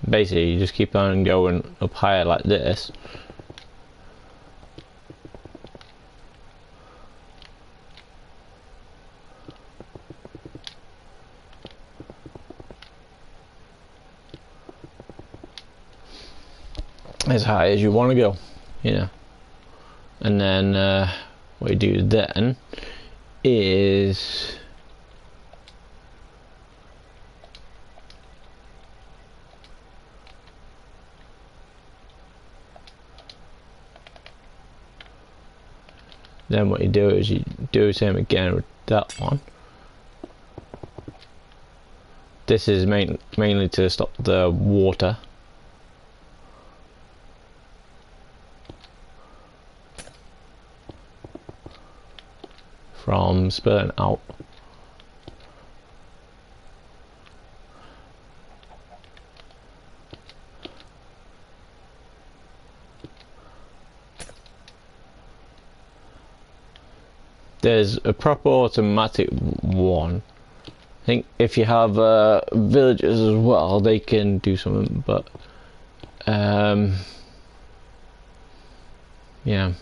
Basically, you just keep on going up higher like this. as high as you want to go, you know. And then what you do then is then what you do is you do the same again with that one. This is mainly to stop the water from spilling out. There's a proper automatic one. I think if you have villagers as well, they can do something, but yeah,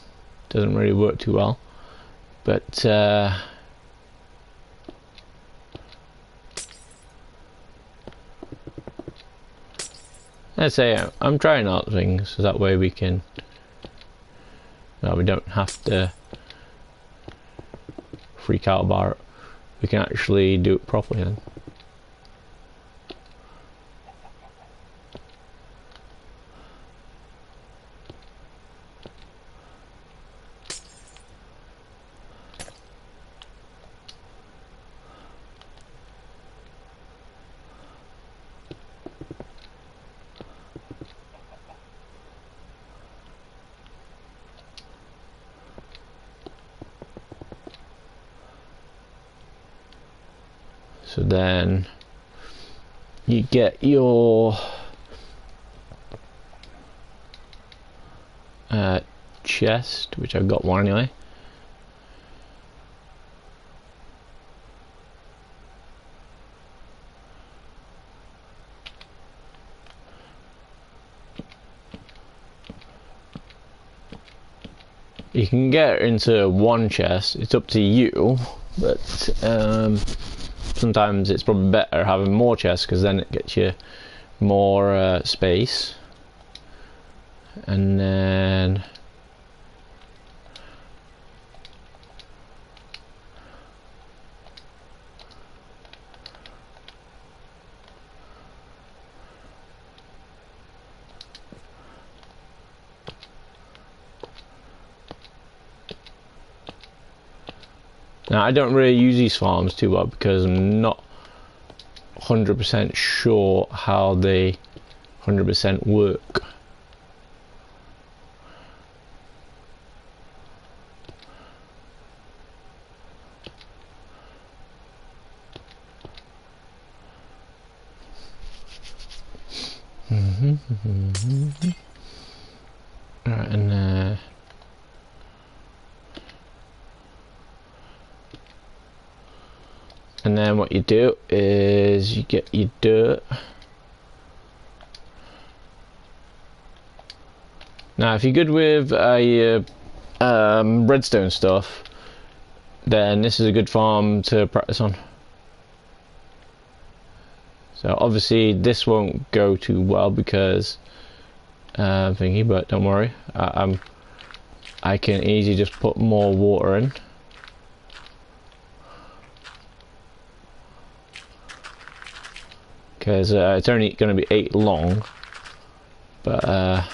doesn't really work too well. But let's say I'm trying out things so that way we can, well, we don't have to freak out about it. We can actually do it properly then. So then you get your chest, which I've got one anyway. You can get into one chest, it's up to you, but sometimes it's probably better having more chests because then it gets you more space. And then now I don't really use these farms too well because I'm not 100% sure how they 100% work. Alright, and then what you do is you get your dirt. Now if you're good with your redstone stuff, then this is a good farm to practice on. So obviously this won't go too well because thingy, but don't worry, I can easily just put more water in. Because it's only going to be 8 long, but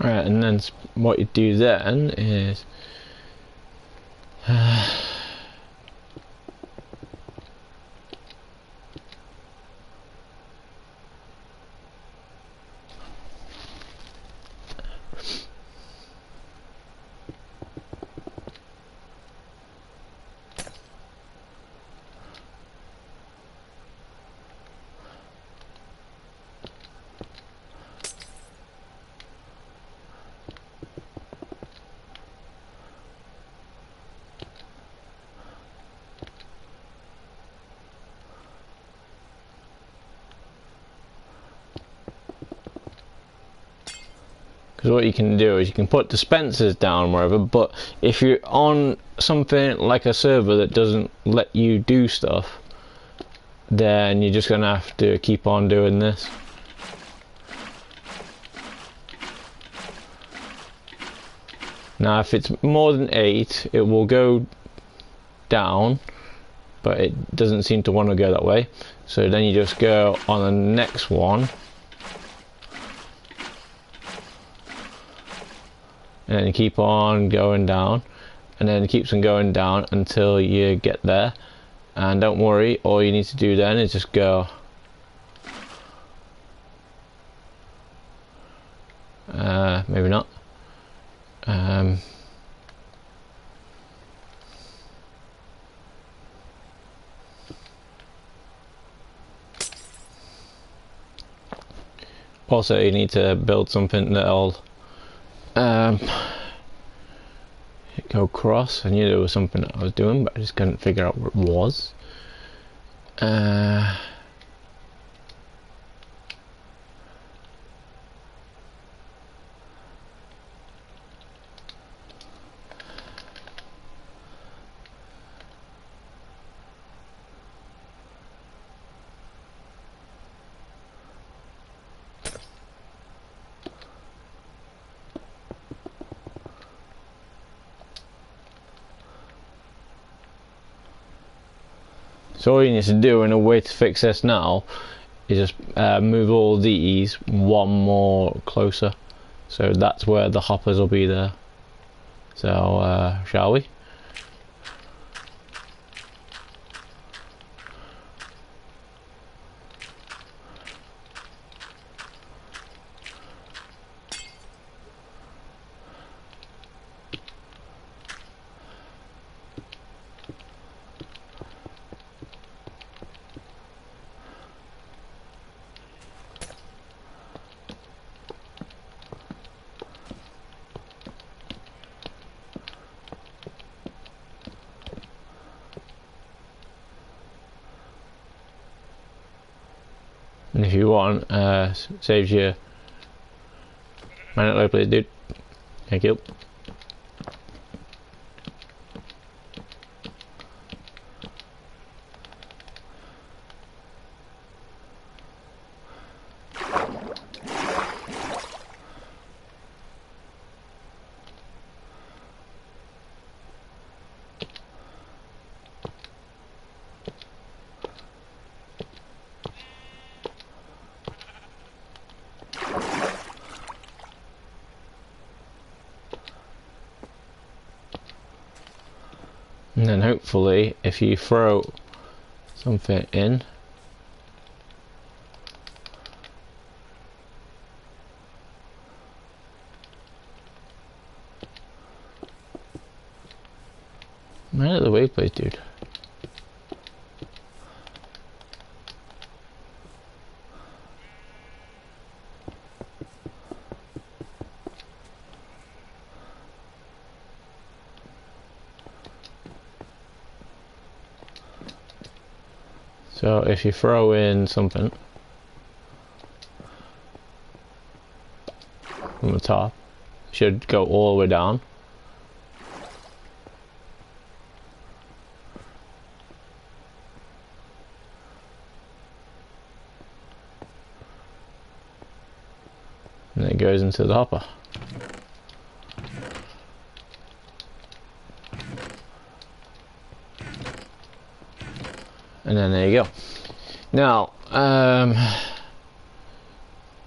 Right, and then what you do then is because what you can do is you can put dispensers down wherever, but if you're on something like a server that doesn't let you do stuff, then you're just gonna have to keep on doing this. Now if it's more than 8, it will go down, but it doesn't seem to want to go that way, so then you just go on the next one, and then you keep on going down, and then it keeps on going down until you get there. And don't worry, all you need to do then is just go maybe not. Also, you need to build something that'll go across. I knew there was something that I was doing, but I just couldn't figure out what it was. So all you need to do, in a way to fix this now, is just move all these one more closer. So that's where the hoppers will be there. So shall we? And if you want, saves you. Man, please, dude. Thank you. And then hopefully, if you throw something in, man, out of the way, please, dude. So if you throw in something from the top, it should go all the way down. And it goes into the hopper. And then there you go. Now,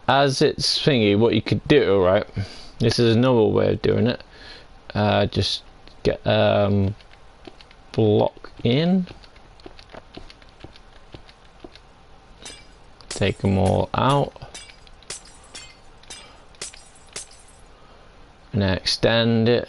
as it's thingy, what you could do, right, This is another way of doing it. Just get block in, take them all out, and then extend it.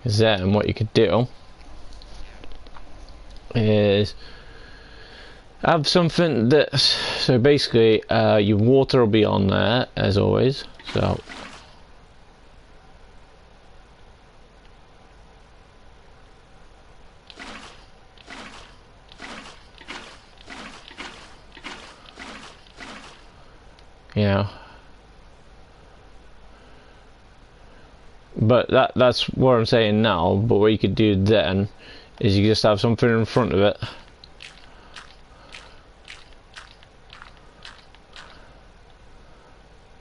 Then what you could do is have something that's, so basically your water will be on there as always, so you know, but that's what I'm saying now. But what you could do then is you just have something in front of it,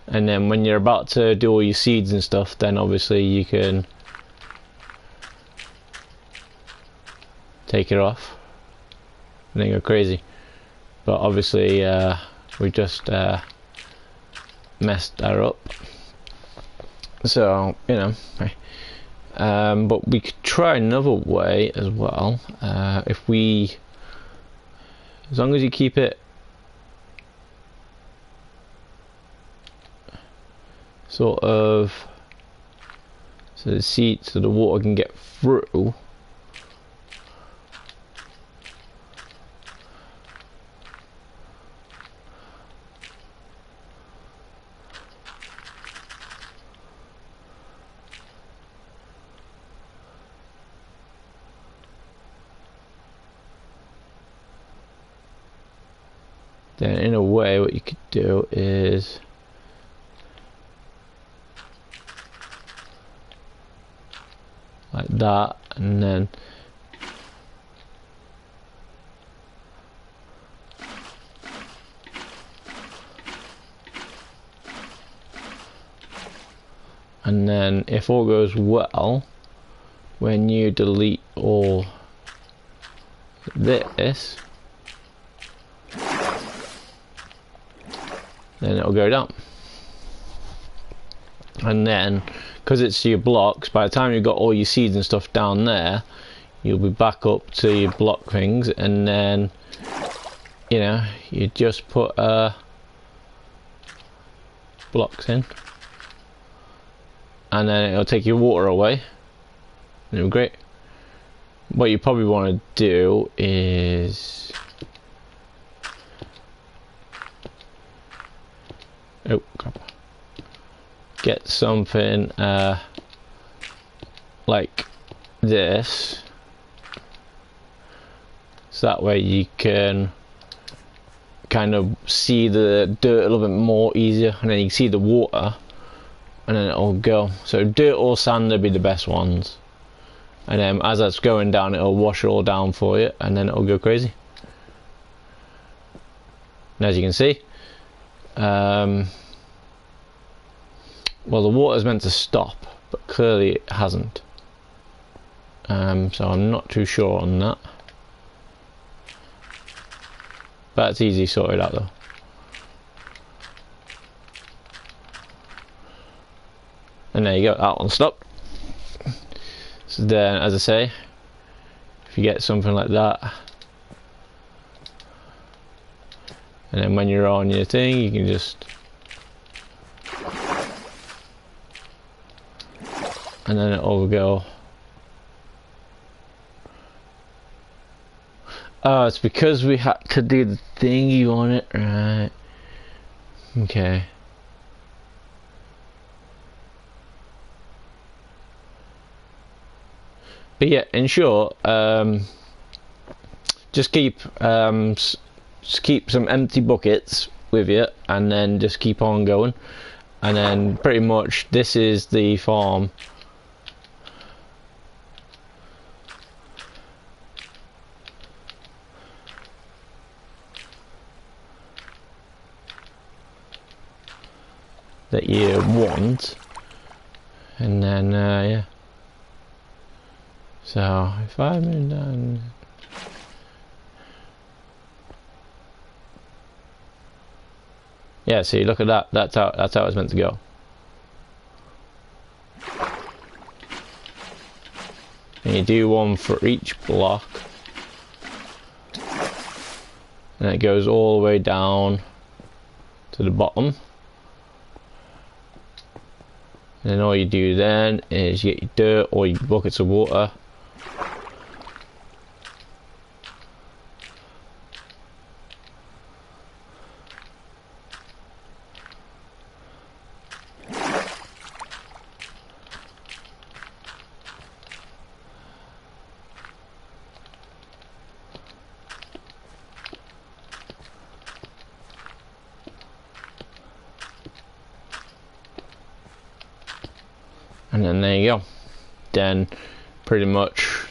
and then when you're about to do all your seeds and stuff, then obviously you can take it off and then go crazy. But obviously we just messed that up, so you know. But we could try another way as well. If we, as long as you keep it sort of so the water can get through. Then in a way what you could do is like that, and then if all goes well, when you delete all this, then it'll go down. And then because it's your blocks, by the time you've got all your seeds and stuff down there, you'll be back up to your block things, and then you know, you just put blocks in, and then it'll take your water away, and it'll be great. What you probably want to do is, oh crap, get something like this, so that way you can kind of see the dirt a little bit more easier, and then you can see the water, and then it'll go. So dirt or sand would be the best ones, and then as that's going down, it'll wash it all down for you, and then it'll go crazy. And as you can see, well, the water's meant to stop, but clearly it hasn't. So I'm not too sure on that. But it's easy sorted out though. And there you go, that one stopped. So then, as I say, if you get something like that, and then when you're on your thing, you can just, and then it'll go. Oh, it's because we had to do the thingy on it, right? Okay. But yeah, in short, just keep some empty buckets with you, and then just keep on going, and then pretty much this is the farm. that you want, and then yeah. So if I move down, yeah. See, look at that. That's how it's meant to go. And you do one for each block, and it goes all the way down to the bottom. And then all you do then is you get your dirt or your buckets of water. And then there you go. Then pretty much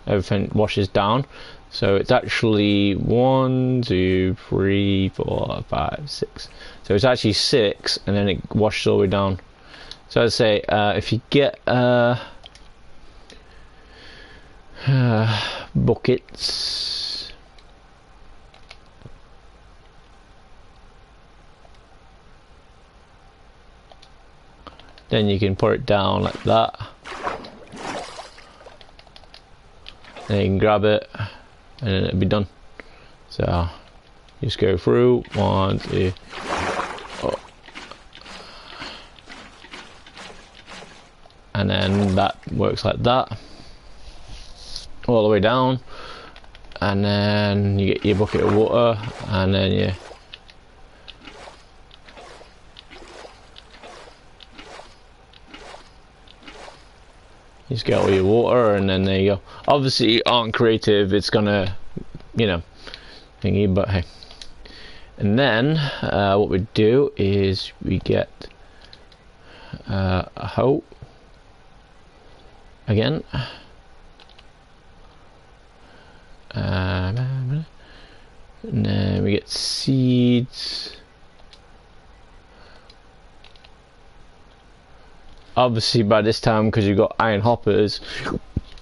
everything washes down. So it's actually 1, 2, 3, 4, 5, 6. So it's actually 6, and then it washes all the way down. So I'd say if you get buckets, then you can put it down like that. Then you can grab it, and then it'll be done. So just go through 1, 2. Oh. And then that works like that, all the way down. And then you get your bucket of water, and then you just get all your water, and then there you go. Obviously on creative it's gonna, you know, thingy, but hey. And then what we do is we get a hoe again, and then we get seeds. Obviously by this time, because you've got iron hoppers,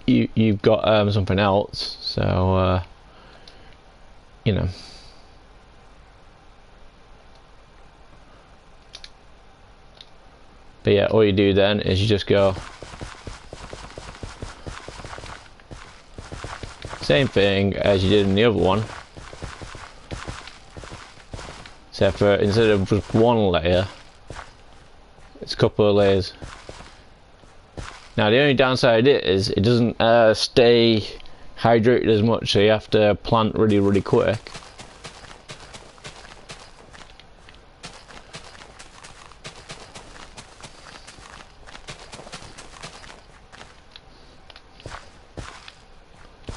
you've got something else, so you know. But yeah, all you do then is you just go same thing as you did in the other one, except for instead of just one layer, it's a couple of layers. Now the only downside is it doesn't stay hydrated as much, so you have to plant really quick.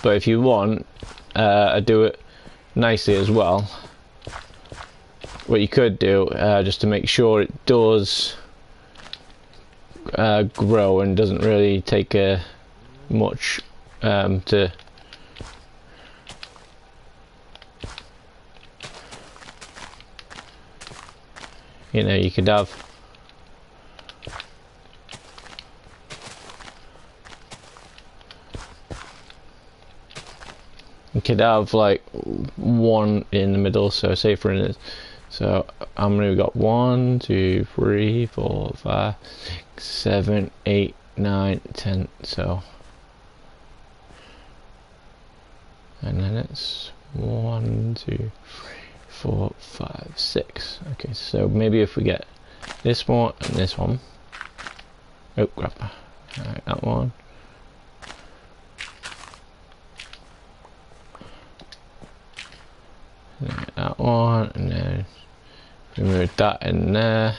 But if you want to do it nicely as well, what you could do, just to make sure it does grow and doesn't really take much to you know, you could have like one in the middle. So say for instance, so how many we got? 1, 2, 3, 4, 5, 6, 7, 8, 9, 10. So, and then it's 1, 2, 3, 4, 5, 6. Okay, so maybe if we get this one and this one. Oh crap! Alright, that one. That one, and then we move that in there,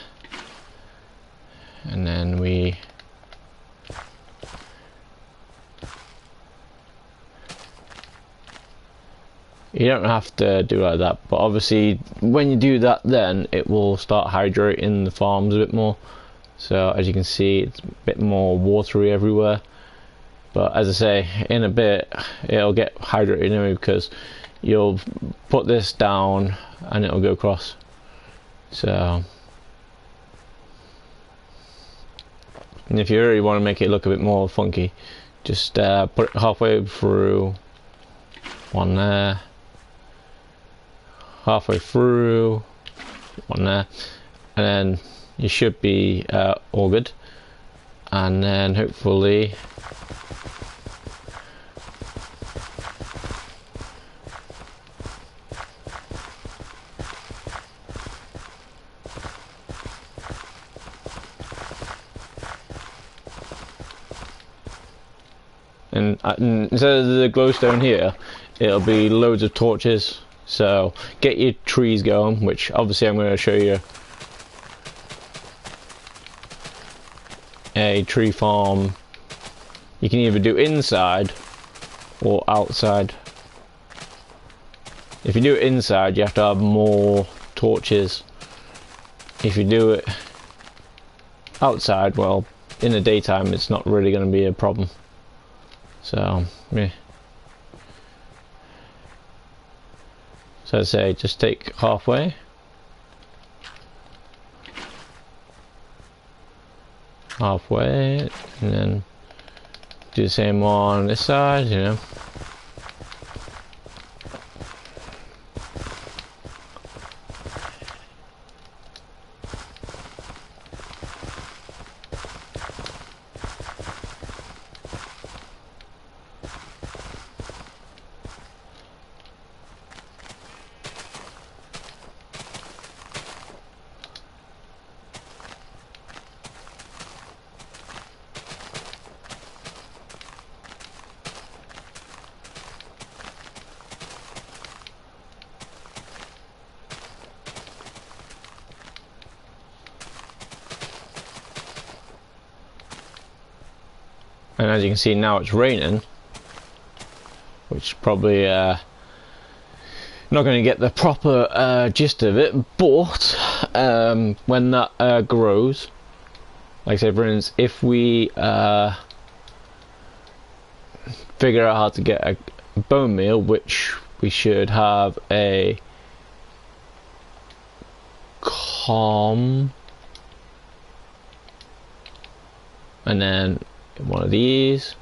and then we you don't have to do like that, but obviously when you do that, then it will start hydrating the farms a bit more. So as you can see, it's a bit more watery everywhere, but as I say, in a bit it'll get hydrated anyway, because you'll put this down and it'll go across. So And if you really want to make it look a bit more funky, just put it halfway through one there, halfway through one there, and then you should be all good. And then hopefully and instead of the glowstone here, it'll be loads of torches. So get your trees going, which obviously I'm going to show you a tree farm. You can either do inside or outside. If you do it inside, you have to have more torches. If you do it outside, well, in the daytime it's not really going to be a problem. So yeah. So I say just take halfway. Halfway, and then do the same on this side, you know. And as you can see now it's raining, which probably not going to get the proper gist of it, but when that grows, like I said, for instance, if we figure out how to get a bone meal, which we should have a calm, and then one of these,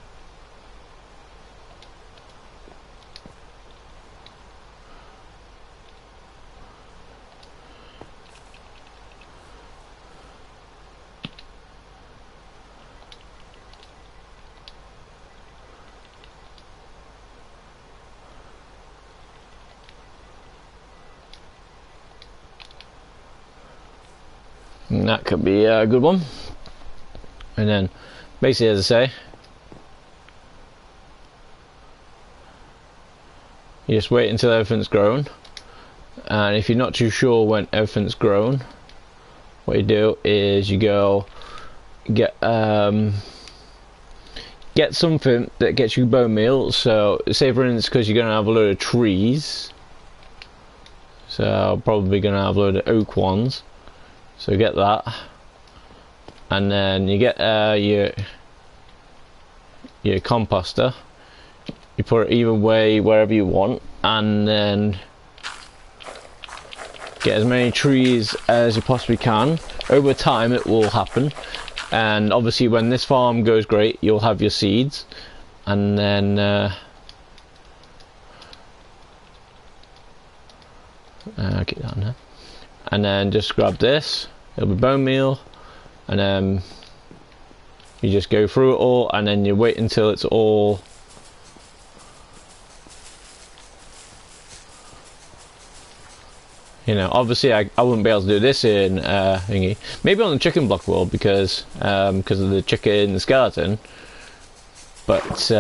and that could be a good one. And then basically, as I say, you just wait until everything's grown, and if you're not too sure when everything's grown, what you do is you go get something that gets you bone meal. So say for instance, because you're going to have a load of trees, so probably going to have a load of oak ones, so get that. And then you get your composter. You put it either way, wherever you want, and then get as many trees as you possibly can. Over time it will happen, and obviously when this farm goes great, you'll have your seeds, and then get that now. And then just grab this, it'll be bone meal. And then you just go through it all, and then you wait until it's all obviously I wouldn't be able to do this in thingy. Maybe on the chicken block world because of the chicken and the skeleton, but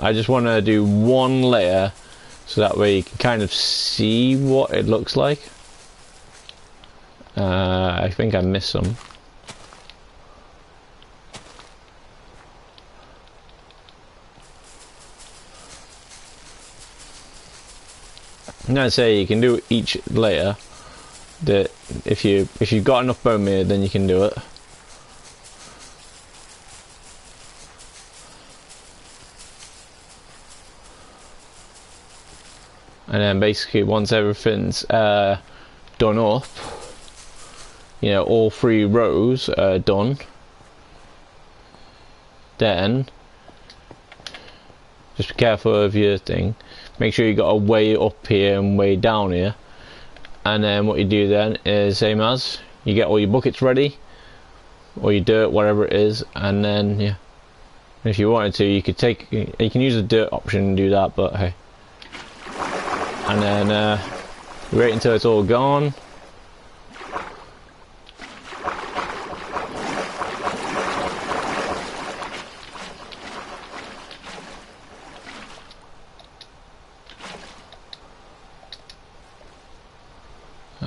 I just want to do one layer so that way you can kind of see what it looks like. I think I missed some. And I'd say you can do each layer. That if you've got enough bone meal, then you can do it. and then basically once everything's done up, you know, all 3 rows are done, then just be careful of your thing. Make sure you got a way up here and way down here, and then what you do then is same as you get all your buckets ready, or your dirt, whatever it is, and then yeah, if you wanted to, you can use the dirt option and do that, but hey. And then wait until it's all gone.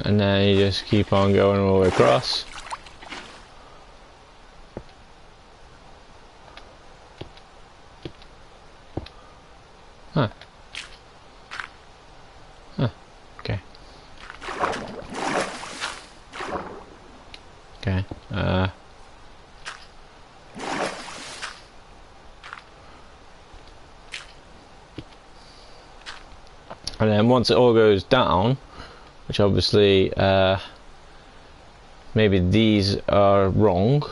And then you just keep on going all the way across. Huh. Huh. Okay. Okay. And then once it all goes down, which obviously maybe these are wrong.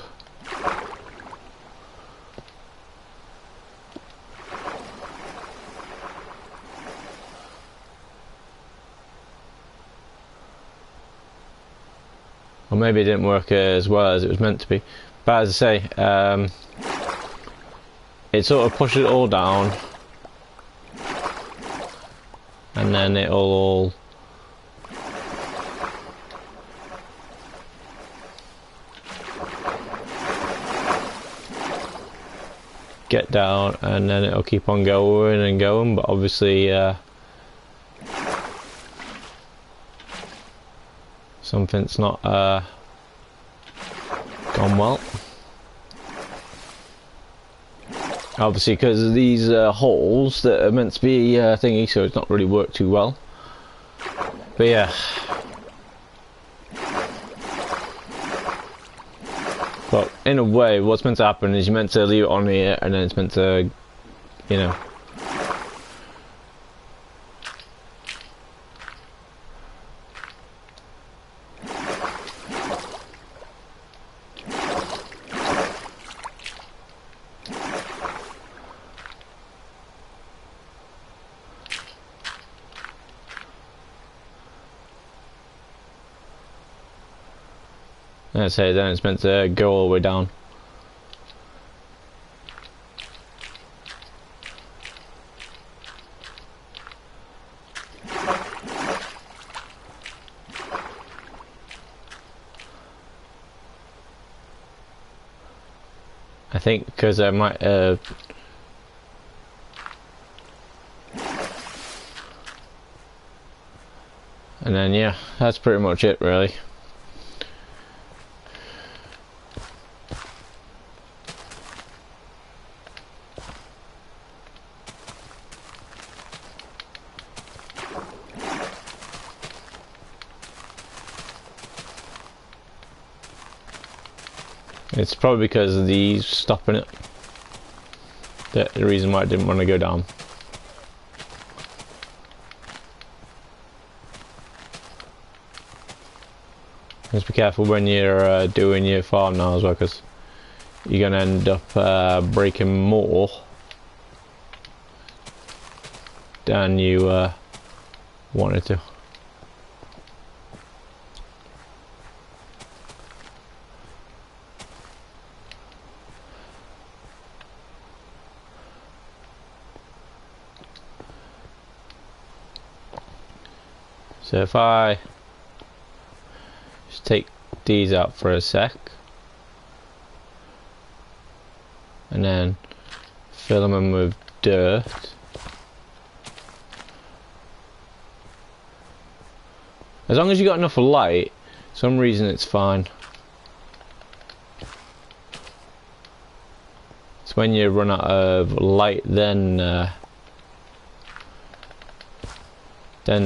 Or maybe it didn't work as well as it was meant to be. But as I say, it sort of pushes it all down, and then it'll all get down, and then it'll keep on going and going, but obviously something's not gone well. Obviously because of these holes that are meant to be thingy, so it's not really worked too well. But yeah. But in a way, what's meant to happen is you're meant to leave it on here, and then it's meant to, you know. Let's say then it's meant to go all the way down. I think because I might and then yeah, that's pretty much it really. It's probably because of these stopping it. That's the reason why I didn't want to go down. Just be careful when you're doing your farm now as well, because you're going to end up breaking more than you wanted to. So if I just take these out for a sec and then fill them in with dirt, as long as you got enough light, for some reason it's fine. It's when you run out of light then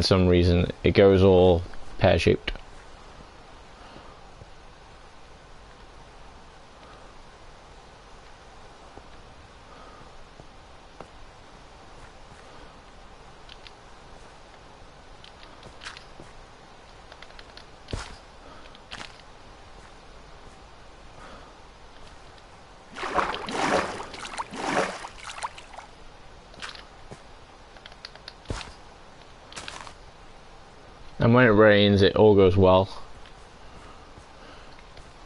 some reason it goes all pear-shaped. And when it rains, it all goes well.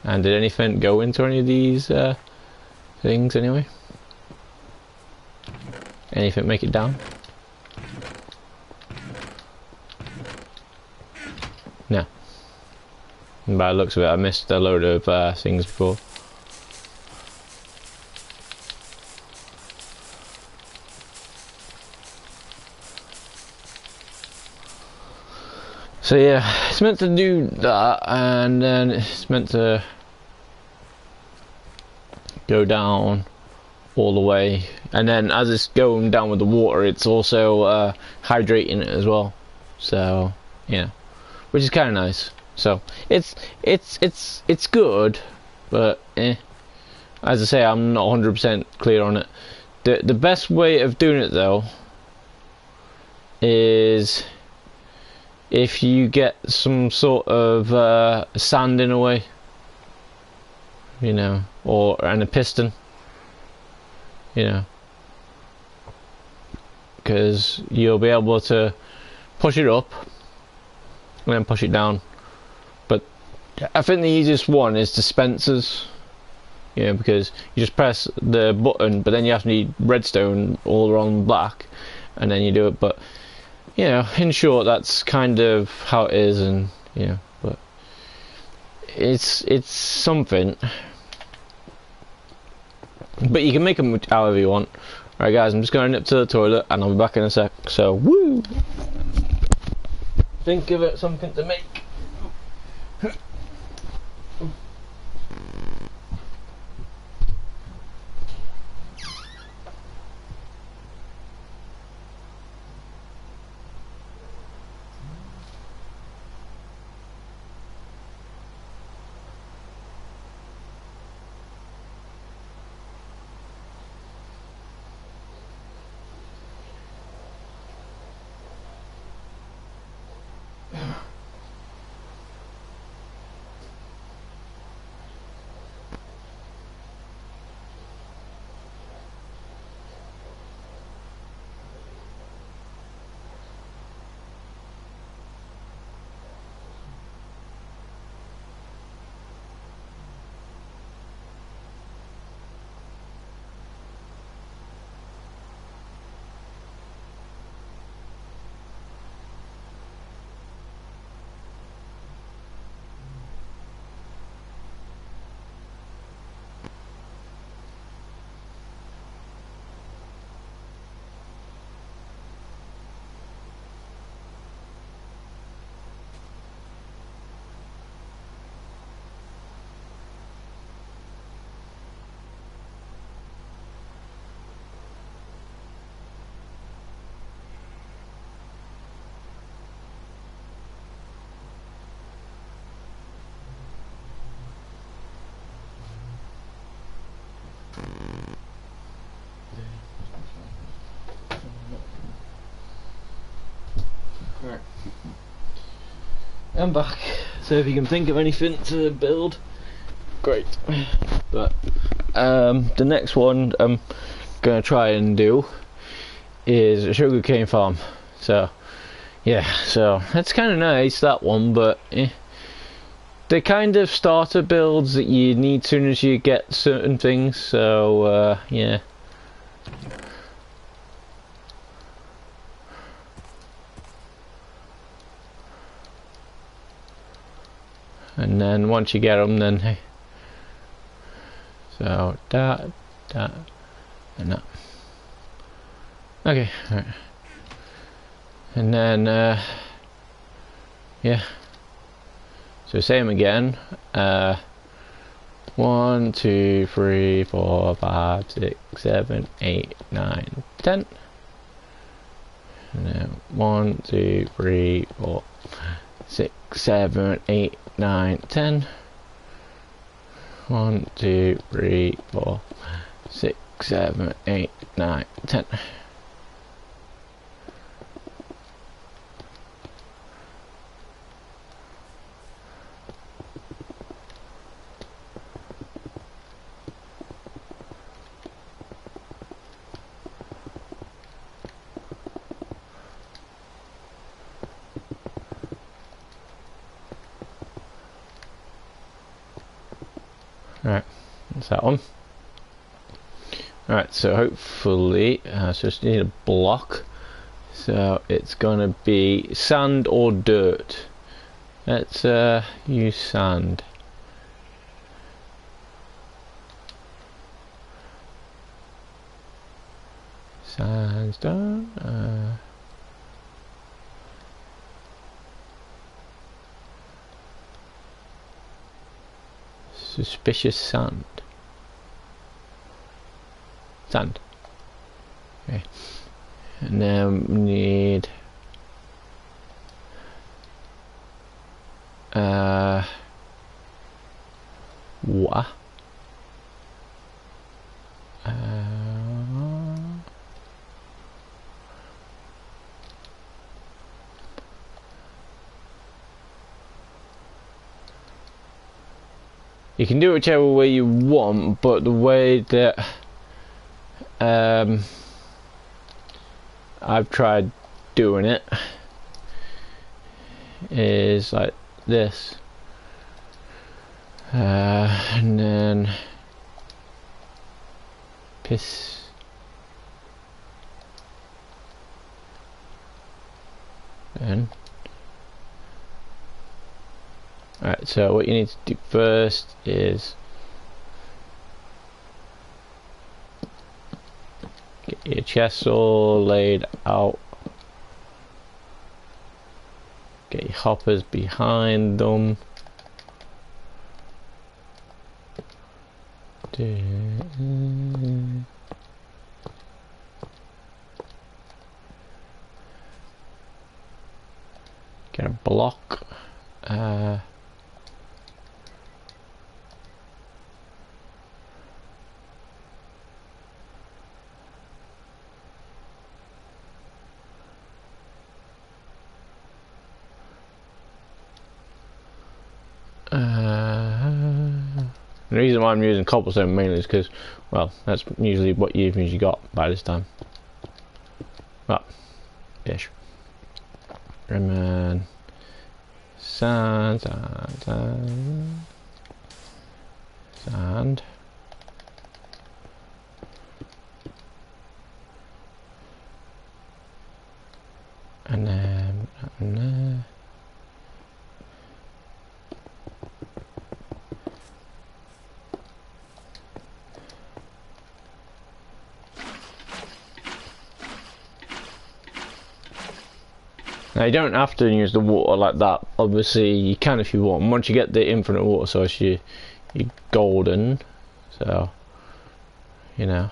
And did anything go into any of these things anyway? Anything make it down? No. And by the looks of it, I missed a load of things before. So yeah, it's meant to do that, and then it's meant to go down all the way, and then as it's going down with the water, it's also hydrating it as well. So yeah, which is kind of nice. So it's good, but as I say, I'm not 100% clear on it. The best way of doing it though is if you get some sort of sand in a way, you know, and a piston, you know, because you'll be able to push it up and then push it down. But I think the easiest one is dispensers, you know, because you just press the button, but then you have to need redstone all around black, and then you do it. But you know, in short, that's kind of how it is, and you know, but it's something. But you can make them however you want. Alright guys, I'm just going to nip to the toilet and I'll be back in a sec. So, woo! Think of it something to make. Right. I'm back. So if you can think of anything to build, great. But the next one I'm gonna try and do is a sugarcane farm. So yeah, so that's kind of nice, that one, but they're kind of starter builds that you need as soon as you get certain things. So yeah. And then once you get them, then hey, so that, and that. Okay, all right. And then yeah. So same again. 1, 2, 3, 4, 5, 6, 7, 8, 9, 10. And then 1, 2, 3, 4, 6, 7, 8, 9, 10. 1, 2, 3, 4, 6, 7, 8, 9, 10. That's that one. Alright, so hopefully, so just need a block. So it's gonna be sand or dirt. Let's use sand. Sandstone. Suspicious sand. Sand. Okay. And then we need water. You can do it whichever way you want, but the way that I've tried doing it is like this, and then piss. Then alright, so what you need to do first is get your chests all laid out, get your hoppers behind them, get a block. The reason why I'm using cobblestone mainly is because, well, that's usually what you've usually got by this time. Well, ish. And then sand. And then now you don't have to use the water like that. Obviously you can if you want. Once you get the infinite water source, you're golden. So, you know.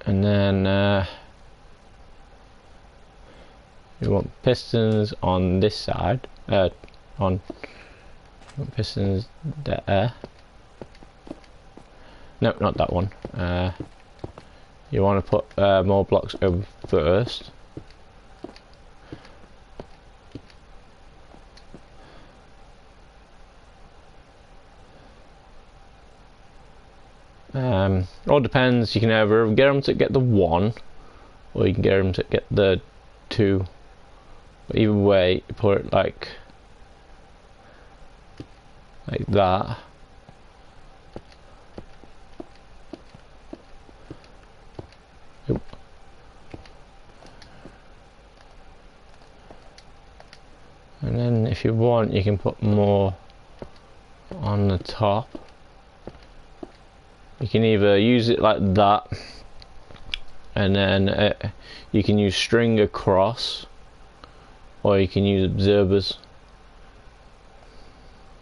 And then you want pistons on this side, pistons there. No, not that one. You want to put more blocks over first. All depends. You can either get them to get the 1, or you can get them to get the 2. But either way, you put it like that. Oop. And then if you want, you can put more on the top. You can either use it like that, and then you can use string across, or you can use observers.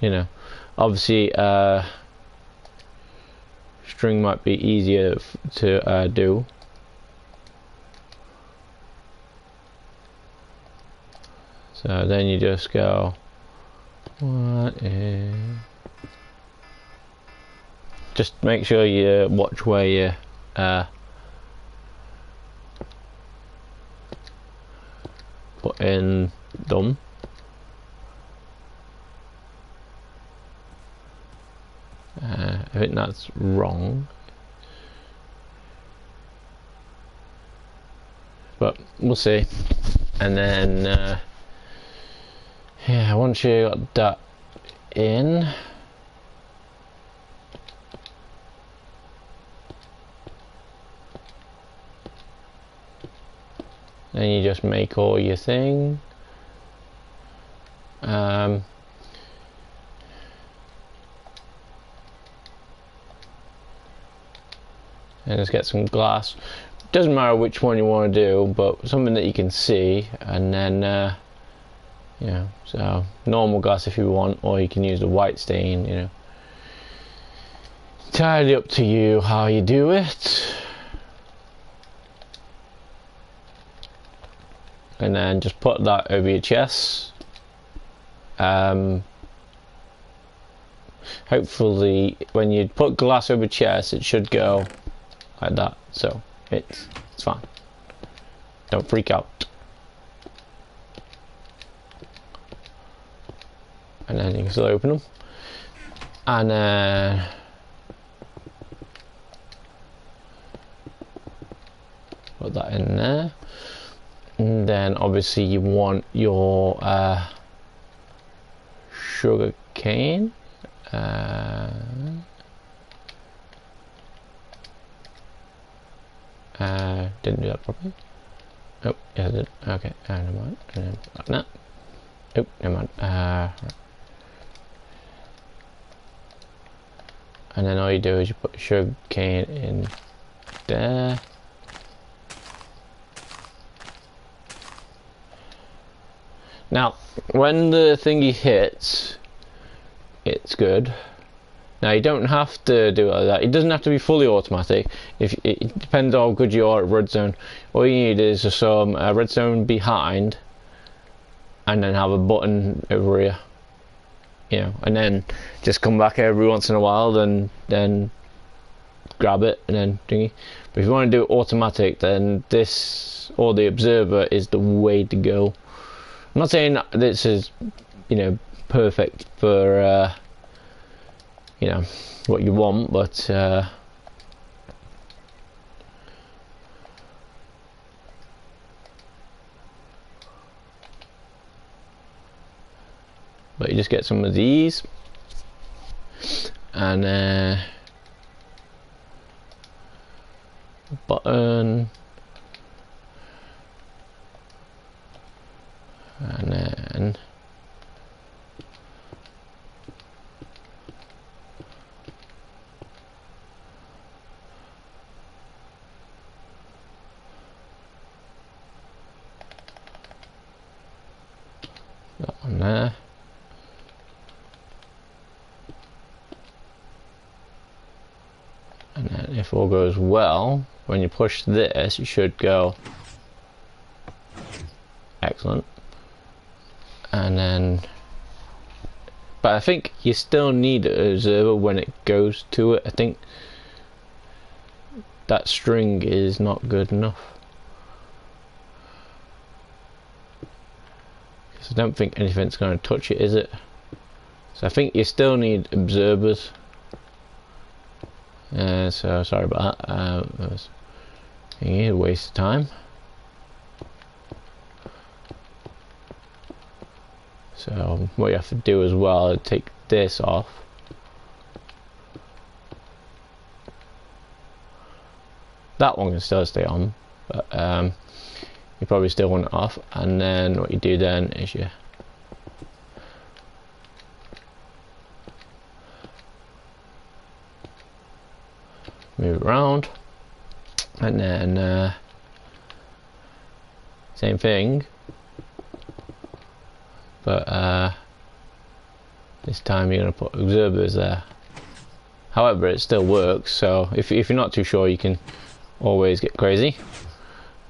You know, obviously string might be easier to do. So then you just go, what is... Just make sure you watch where you put in them. If think that's wrong. But we'll see. And then, yeah, once you got that in, then you just make all your thing. And just get some glass. Doesn't matter which one you want to do, but something that you can see. And then yeah, so normal glass if you want, or you can use the white stain, you know. Entirely up to you how you do it. And then just put that over your chest. Hopefully when you put glass over chest, it should go like that, so it's fine. Don't freak out. And then you can still open them. And then put that in there. And then obviously you want your sugar cane. Didn't do that properly. Oh, yeah, I did. Okay, never mind. And then like that. Oh, never mind. Right. And then all you do is you put sugar cane in there. Now, when the thingy hits, it's good. Now you don't have to do it like that. It doesn't have to be fully automatic. If it depends how good you are at redstone. All you need is just some redstone behind, and then have a button over here. You know, and then just come back every once in a while, then grab it and then thingy. But if you want to do it automatic, then this or the observer is the way to go. I'm not saying that this is, you know, perfect for you know, what you want, but you just get some of these, and button, and then that one there. And then if all goes well, when you push this, you should go excellent. And then, but I think you still need an observer when it goes to it. I think that string is not good enough. I don't think anything's going to touch it, is it? So I think you still need observers. So sorry about that. That was a waste of time. So what you have to do as well is take this off. That one can still stay on, but you probably still want it off. And then what you do then is you move it around, and then same thing, but this time you're going to put observers there. However, it still works, so if you're not too sure, you can always get crazy.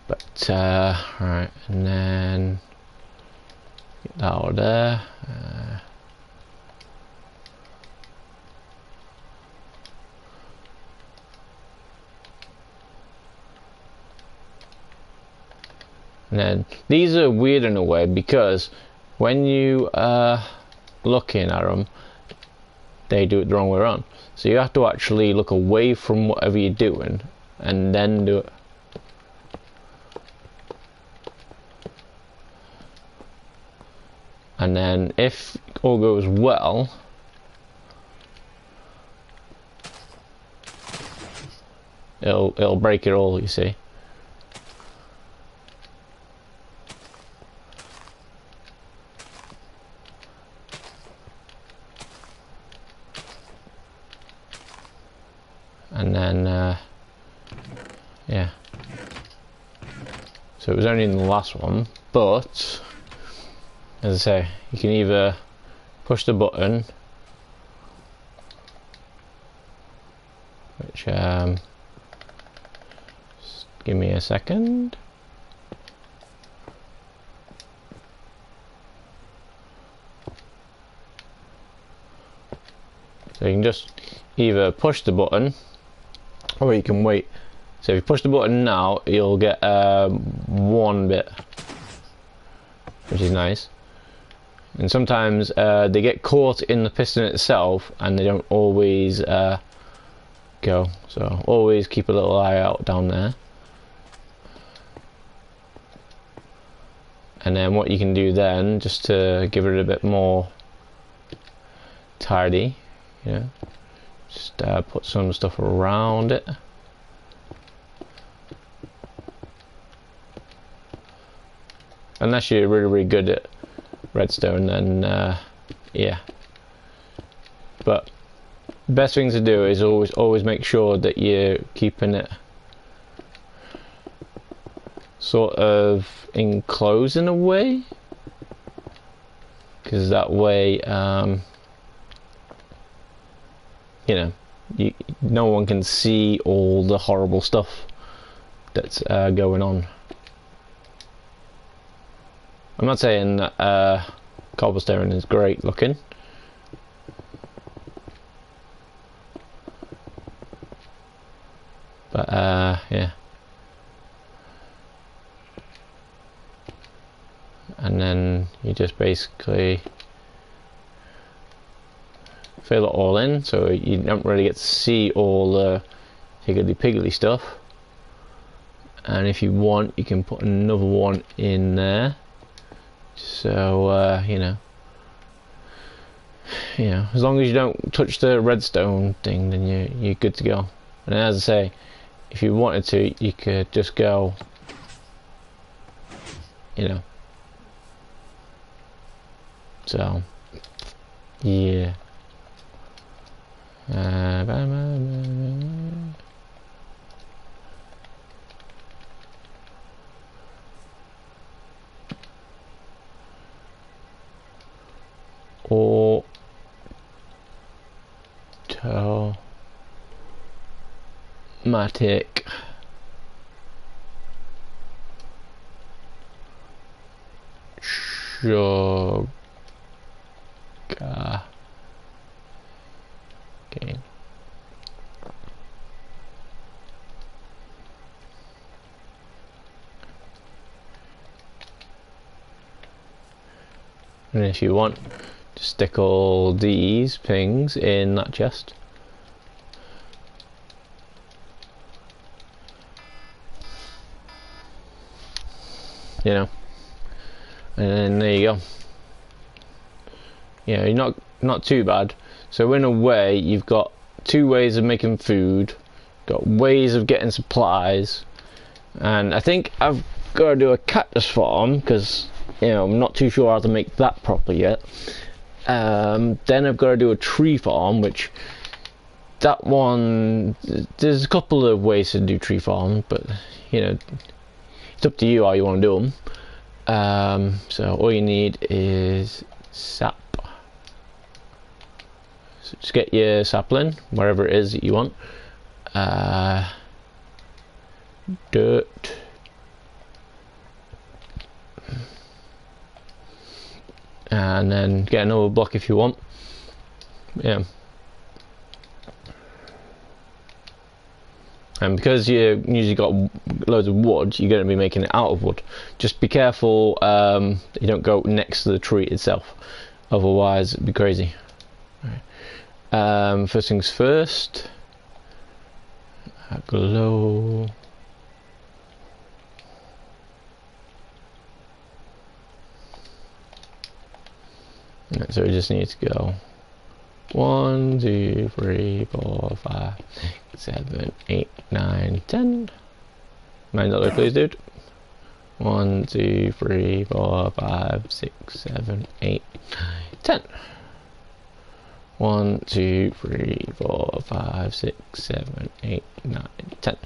But right, and then get that out of there. And then these are weird in a way, because when you are looking at them, they do it the wrong way around. So you have to actually look away from whatever you're doing and then do it. And then if all goes well, it'll break it all, you see. And then yeah, so it was only in the last one, but as I say, you can either push the button, which just give me a second. So you can just either push the button, or you can wait. So if you push the button now, you'll get one bit, which is nice. And sometimes they get caught in the piston itself, and they don't always go. So always keep a little eye out down there. And then what you can do then, just to give it a bit more tidy, you know, just put some stuff around it. Unless you're really, really good at redstone, then yeah. But the best thing to do is always make sure that you're keeping it sort of enclosed in a way, because that way you know, no one can see all the horrible stuff that's going on. I'm not saying that cobblestone is great looking, but yeah. And then you just basically fill it all in, so you don't really get to see all the higgledy-piggledy stuff. And if you want, you can put another one in there. So you know, as long as you don't touch the redstone thing, then you're good to go. And as I say, if you wanted to, you could just go, you know. So yeah. Automatic sugar cane. And if you want, just stick all these things in that chest. You know, and then there you go. Yeah, you're not too bad. So in a way, you've got two ways of making food, got ways of getting supplies, and I think I've got to do a cactus farm because, you know, I'm not too sure how to make that properly yet. Then I've got to do a tree farm, which that one, there's a couple of ways to do tree farm, but you know, it's up to you how you want to do them. So all you need is sap. So just get your sapling wherever it is that you want. Dirt. And then get another block if you want. Yeah. And because you usually got loads of wood, you're going to be making it out of wood. Just be careful you don't go next to the tree itself, otherwise it'd be crazy. Right. First things first. Glow. So we just need to go 1, 2, 3, 4, 5, 6, 7, 8, 9, 10. $9, please, dude. 1, 2, 3, 4, 5, 6, 7, 8, 9, 10. 1, 2, 3, 4, 5, 6, 7, 8, 9, 10.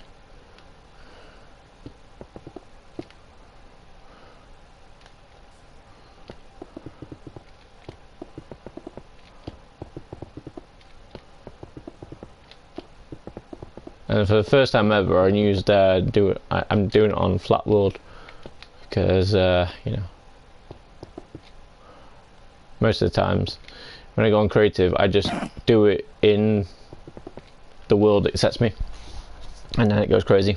And for the first time ever, I used I'm doing it on flat world because you know, most of the times when I go on creative, I just do it in the world it sets me, and then it goes crazy.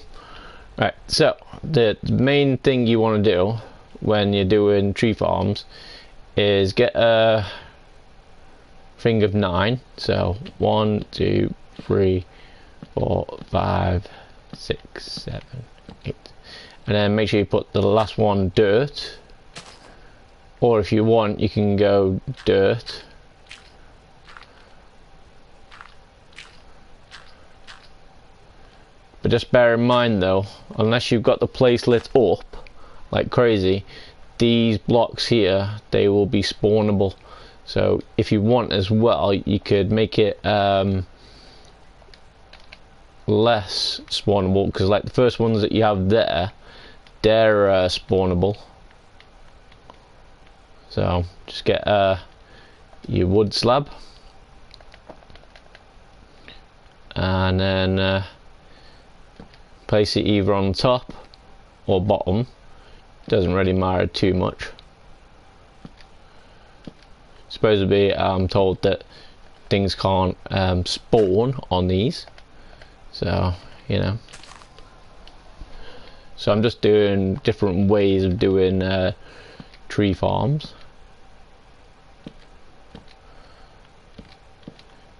Right, so the main thing you want to do when you're doing tree farms is get a thing of 9. So 1, 2, 3, 4, 5, 6, 7, 8, and then make sure you put the last one dirt, or if you want you can go dirt, but just bear in mind though, unless you've got the place lit up like crazy, these blocks here, they will be spawnable. So if you want as well, you could make it less spawnable, because like the first ones that you have there, they're spawnable. So just get your wood slab, and then place it either on top or bottom, doesn't really matter too much. Supposedly I'm told that things can't spawn on these, so you know, so I'm just doing different ways of doing tree farms.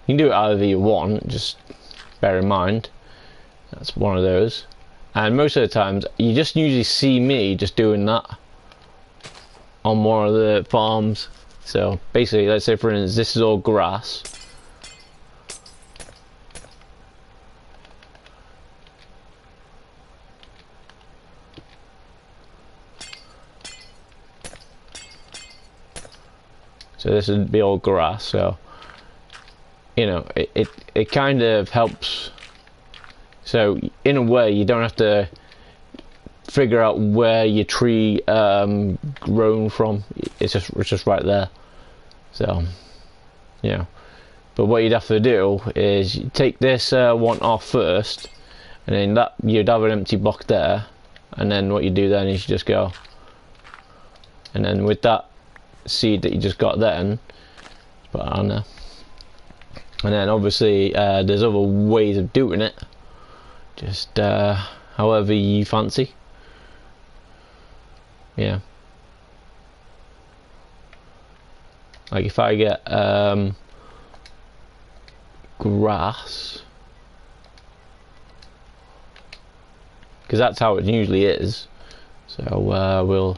You can do it however you want, just bear in mind that's one of those. And most of the times you just usually see me just doing that on one of the farms. So basically, let's say for instance this is all grass, so this would be all grass, so you know it kind of helps. So in a way you don't have to figure out where your tree grown from, it's just right there. So you know, but what you'd have to do is you take this one off first, and then that you'd have an empty block there, and then what you do then is you just go, and then with that seed that you just got then, put it on there. And then obviously there's other ways of doing it, just however you fancy. Yeah, like if I get grass, because that's how it usually is, so we'll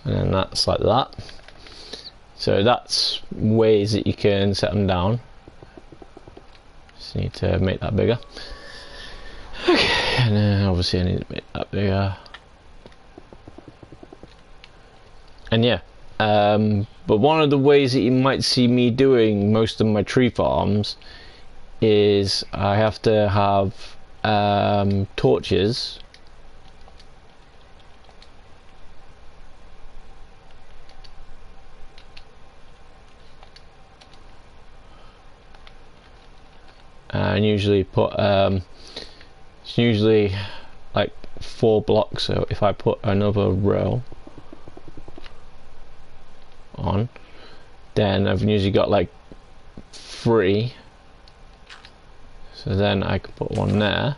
and then that's like that. So that's ways that you can set them down. Just need to make that bigger. Okay, and then obviously I need to make that bigger. And yeah, but one of the ways that you might see me doing most of my tree farms is I have to have torches . And usually put it's usually like 4 blocks, so if I put another row on, Then I've usually got like 3. So then I can put one there.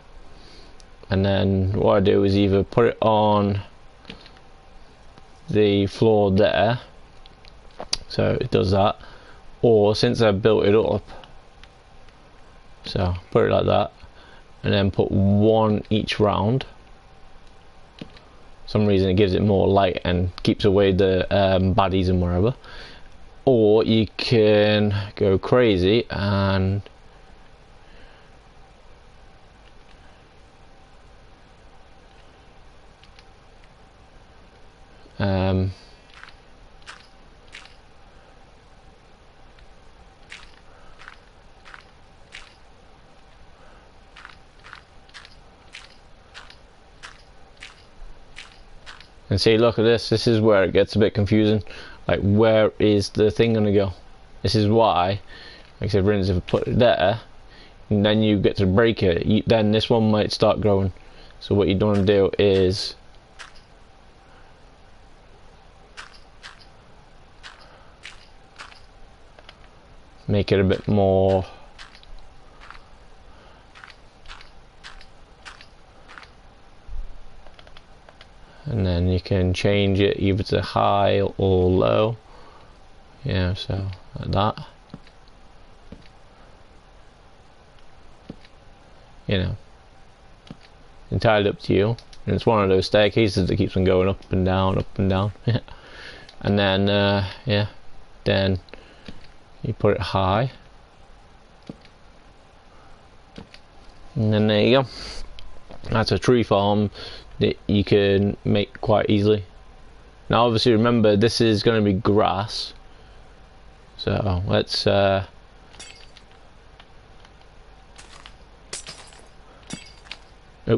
And then what I do is either put it on the floor there, so it does that, or since I've built it up, so put it like that, and then put 1 each round. For some reason it gives it more light and keeps away the baddies and wherever. Or you can go crazy and and see, look at this. This is where it gets a bit confusing. Like, where is the thing gonna go? This is why, like I said, for instance, if I put it there, and then you get to break it, then this one might start growing. So what you don't want to do is make it a bit more and then you can change it either to high or low. Yeah, so like that. You know, entirely up to you. And it's one of those staircases that keeps on going up and down, up and down. And then yeah, then you put it high, and then there you go. That's a tree farm that you can make quite easily. Now obviously remember, this is going to be grass, so let's oh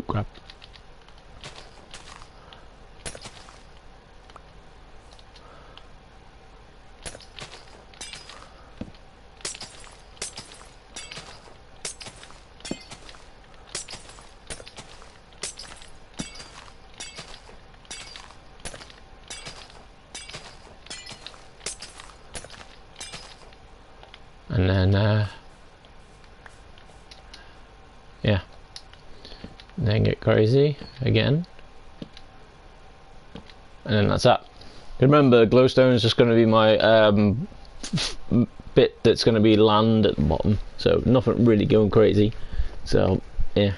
crap. And then yeah, and then get crazy again, and then that's that. Remember, glowstone is just going to be my bit that's going to be land at the bottom, so nothing really going crazy. So yeah,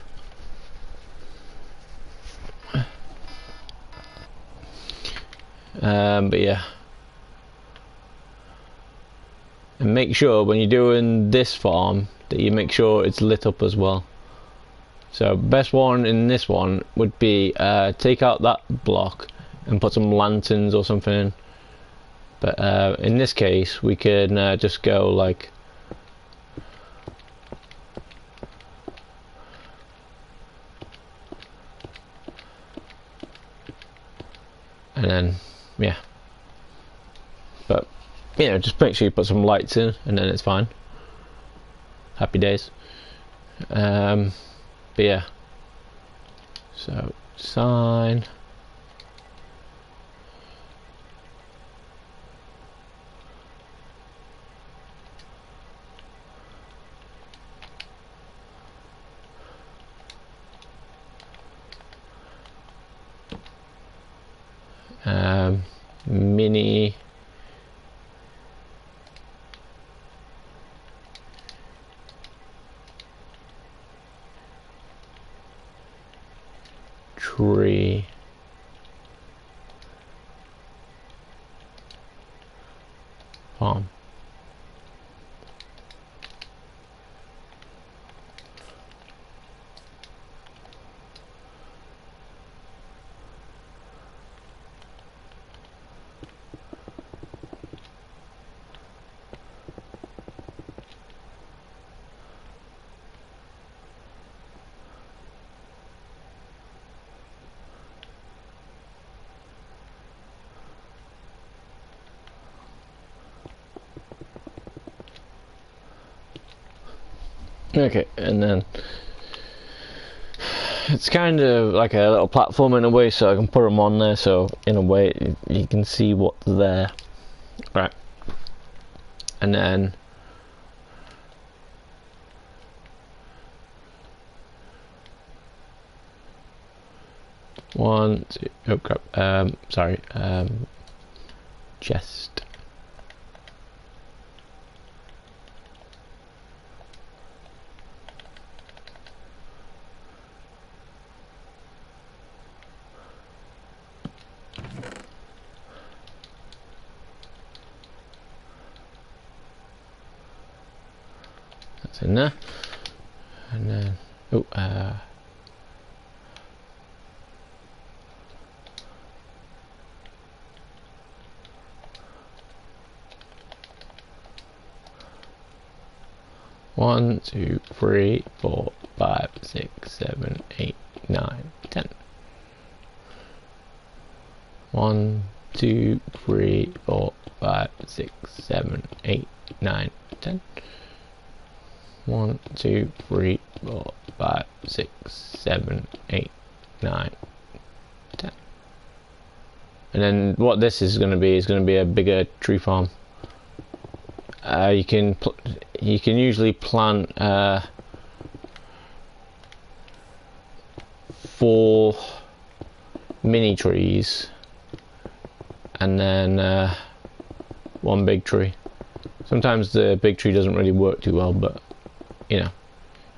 but yeah. And make sure when you're doing this farm that you make sure it's lit up as well. So best one in this one would be take out that block and put some lanterns or something in. But in this case we can just go like and then yeah. But you know, just make sure you put some lights in and then it's fine. Happy days. But yeah, so sign, mini tree farm. Okay, and then it's kind of like a little platform in a way, so I can put them on there, so in a way you can see what's there. Right, and then one, two, oh crap, sorry, chest. That's in there, and then, oh, one, two, three, 4, 5, 6, 7, 8, 9, 10. 1, 2, 3, 4, 5, 6, 7, 8, 9, 10. 1, 2, 3, 4, 5, 6, 7, 8, 9, 10. And then what this is going to be a bigger tree farm. You can usually plant 4 mini trees and then 1 big tree. Sometimes the big tree doesn't really work too well, but you know,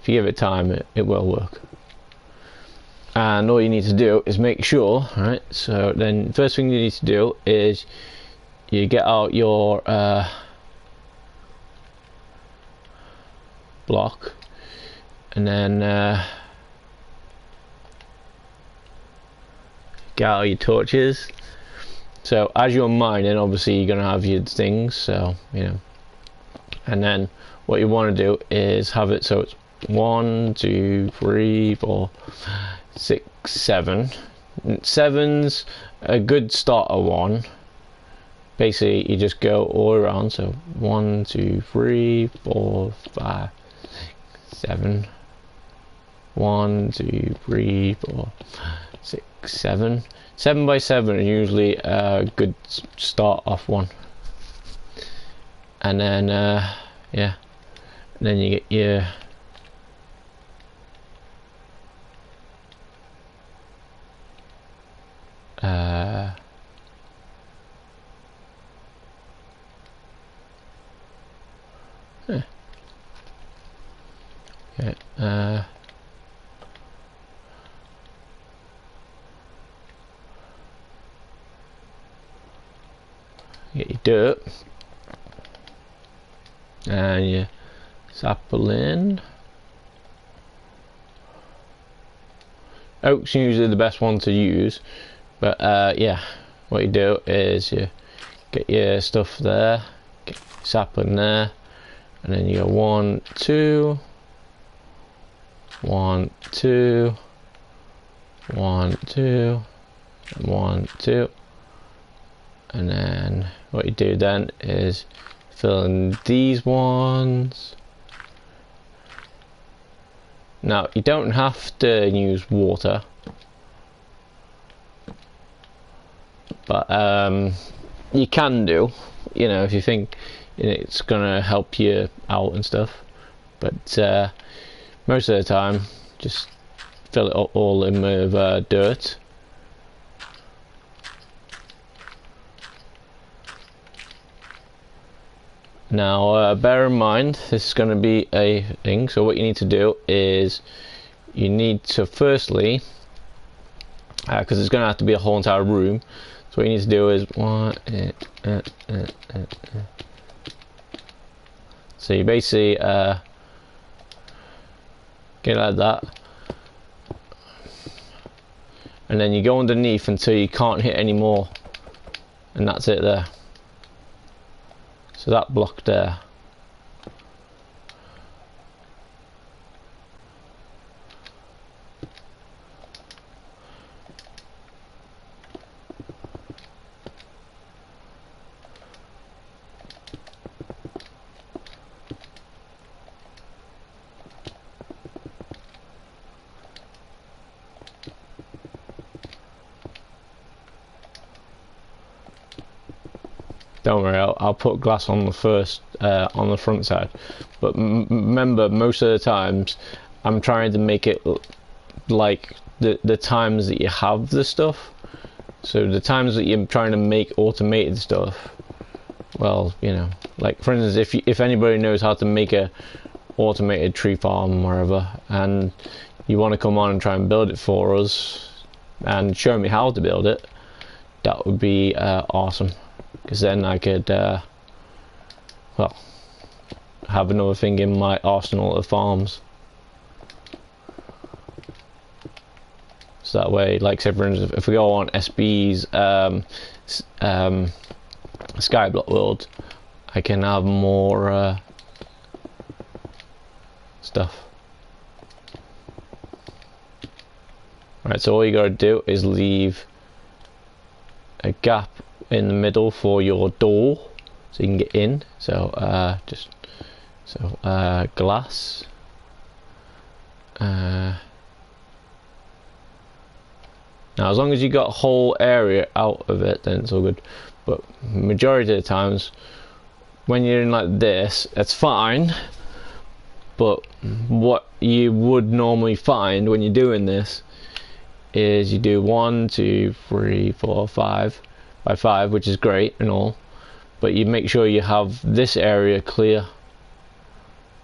if you give it time, it will work. And all you need to do is make sure, right? So then, first thing you need to do is you get out your block, and then get out your torches. So as you're mining, obviously you're gonna have your things, so you know. And then what you want to do is have it so it's 1, 2, 3, 4, 6, 7. 7's a good starter one. Basically, you just go all around. So 1, 2, 3, 4, 5, 7. 1, 2, 3, 4, 6, 7. 7 by 7 are usually a good start off one. And then yeah, and then you get your get your dirt and your sapling. Oak's usually the best one to use, but yeah, what you do is you get your stuff there, get your sapling there, and then you go 1, 2, 1, 2, 1, 2, 1, 2, and then what you do then is fill in these ones. Now you don't have to use water, but you can do, you know, if you think it's gonna help you out and stuff. But most of the time, just fill it all in with dirt. Now bear in mind, this is going to be a thing, so what you need to do is you need to firstly, because it's going to have to be a whole entire room, so what you need to do is so you basically get like that, and then you go underneath until you can't hit any more, and that's it there. So that block there. Don't worry, I'll put glass on the first on the front side. But remember, most of the times I'm trying to make it like the times that you have the stuff. So the times that you're trying to make automated stuff, well, you know, like for instance, if anybody knows how to make a automated tree farm or whatever, and you want to come on and try and build it for us and show me how to build it, that would be awesome, because then I could well, have another thing in my arsenal of farms. So that way, like say for instance, if we go on SB's Skyblock World, I can have more stuff. Right, so all you gotta do is leave a gap in the middle for your door so you can get in. So glass. Now as long as you got a whole area out of it, then it's all good. But majority of the times when you're in like this, it's fine. But what you would normally find when you're doing this is you do 1, 2, 3, 4, 5 by 5, which is great and all, but you make sure you have this area clear,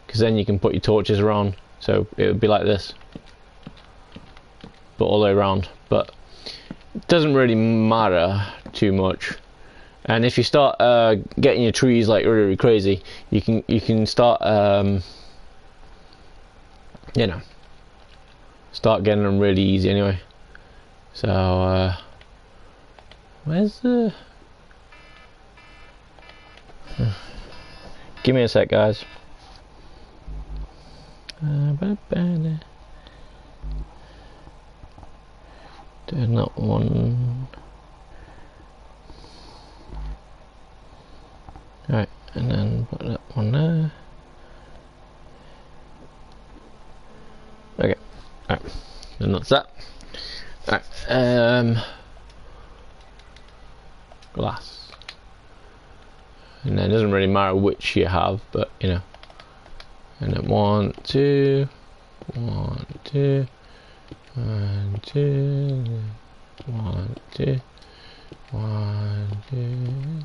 because then you can put your torches around. So it would be like this, but all the way around. But it doesn't really matter too much. And if you start getting your trees like really crazy, you can start you know, start getting them really easy anyway. So where's the give me a sec, guys. Doing that one. Alright, and then put that one there. Okay, alright, and that's that. Alright, glass. And then it doesn't really matter which you have, but you know. And then 1, 2, 1, 2, 1, 2, 1, 2, 1, 2.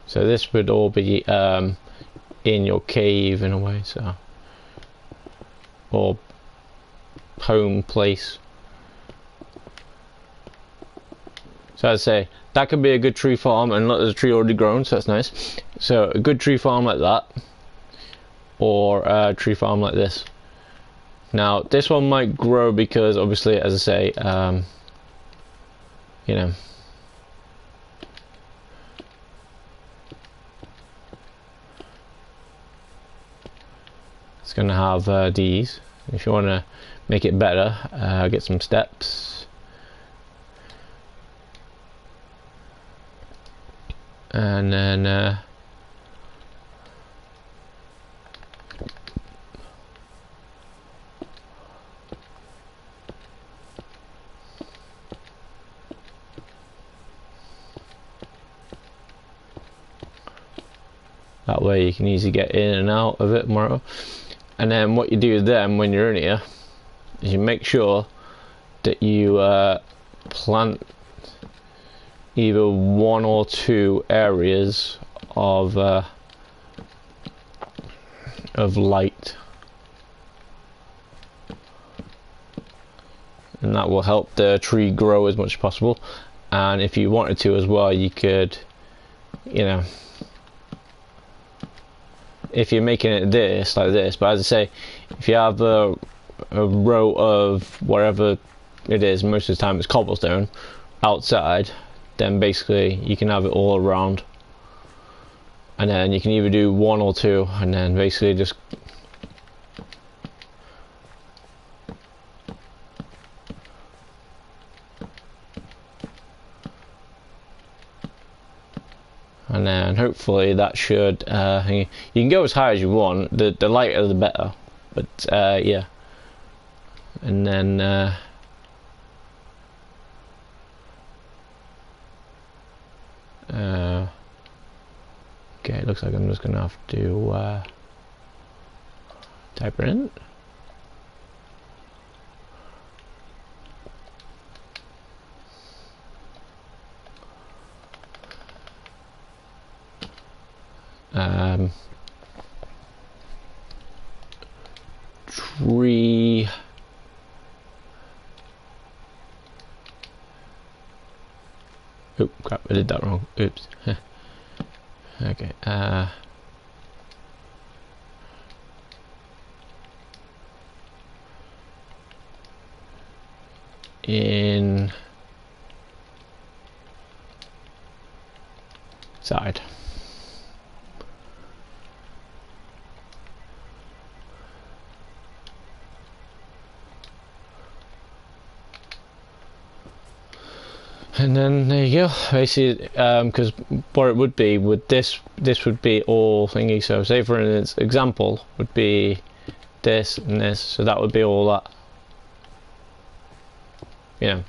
So this would all be in your cave in a way, so, or home place. So I'd say that could be a good tree farm, and look, there's a tree already grown, so that's nice. So a good tree farm like that, or a tree farm like this. Now this one might grow because obviously, as I say, you know, it's gonna have these. If you want to make it better, get some steps, and then that way you can easily get in and out of it more. And then what you do then when you're in here is you make sure that you plant either 1 or 2 areas of light, and that will help the tree grow as much as possible. And if you wanted to as well, you could, you know, if you're making it this like this, but as I say, if you have a row of whatever it is, most of the time it's cobblestone outside, then basically you can have it all around, and then you can either do 1 or 2, and then basically just and then hopefully that should you can go as high as you want. The lighter the better, but yeah. And then okay, it looks like I'm just gonna have to type it in. Tree. Oh crap, I did that wrong. Oops. Okay, inside. And then there you go. Basically, because what it would be with this would be all thingy. So say for instance, example would be this and this. So that would be all that. Yeah.